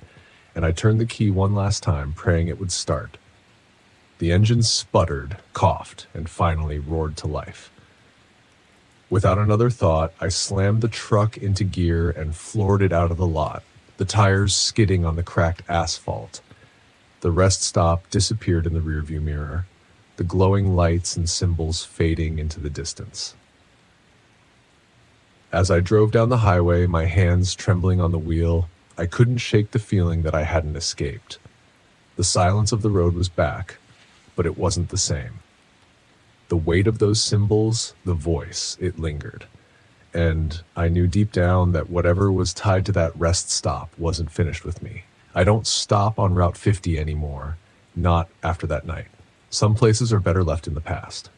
and I turned the key one last time, praying it would start. The engine sputtered, coughed, and finally roared to life. Without another thought, I slammed the truck into gear and floored it out of the lot, the tires skidding on the cracked asphalt. The rest stop disappeared in the rearview mirror, the glowing lights and symbols fading into the distance. As I drove down the highway, my hands trembling on the wheel, I couldn't shake the feeling that I hadn't escaped. The silence of the road was back, but it wasn't the same. The weight of those symbols, the voice, it lingered. And I knew deep down that whatever was tied to that rest stop wasn't finished with me. I don't stop on Route 50 anymore, not after that night. Some places are better left in the past.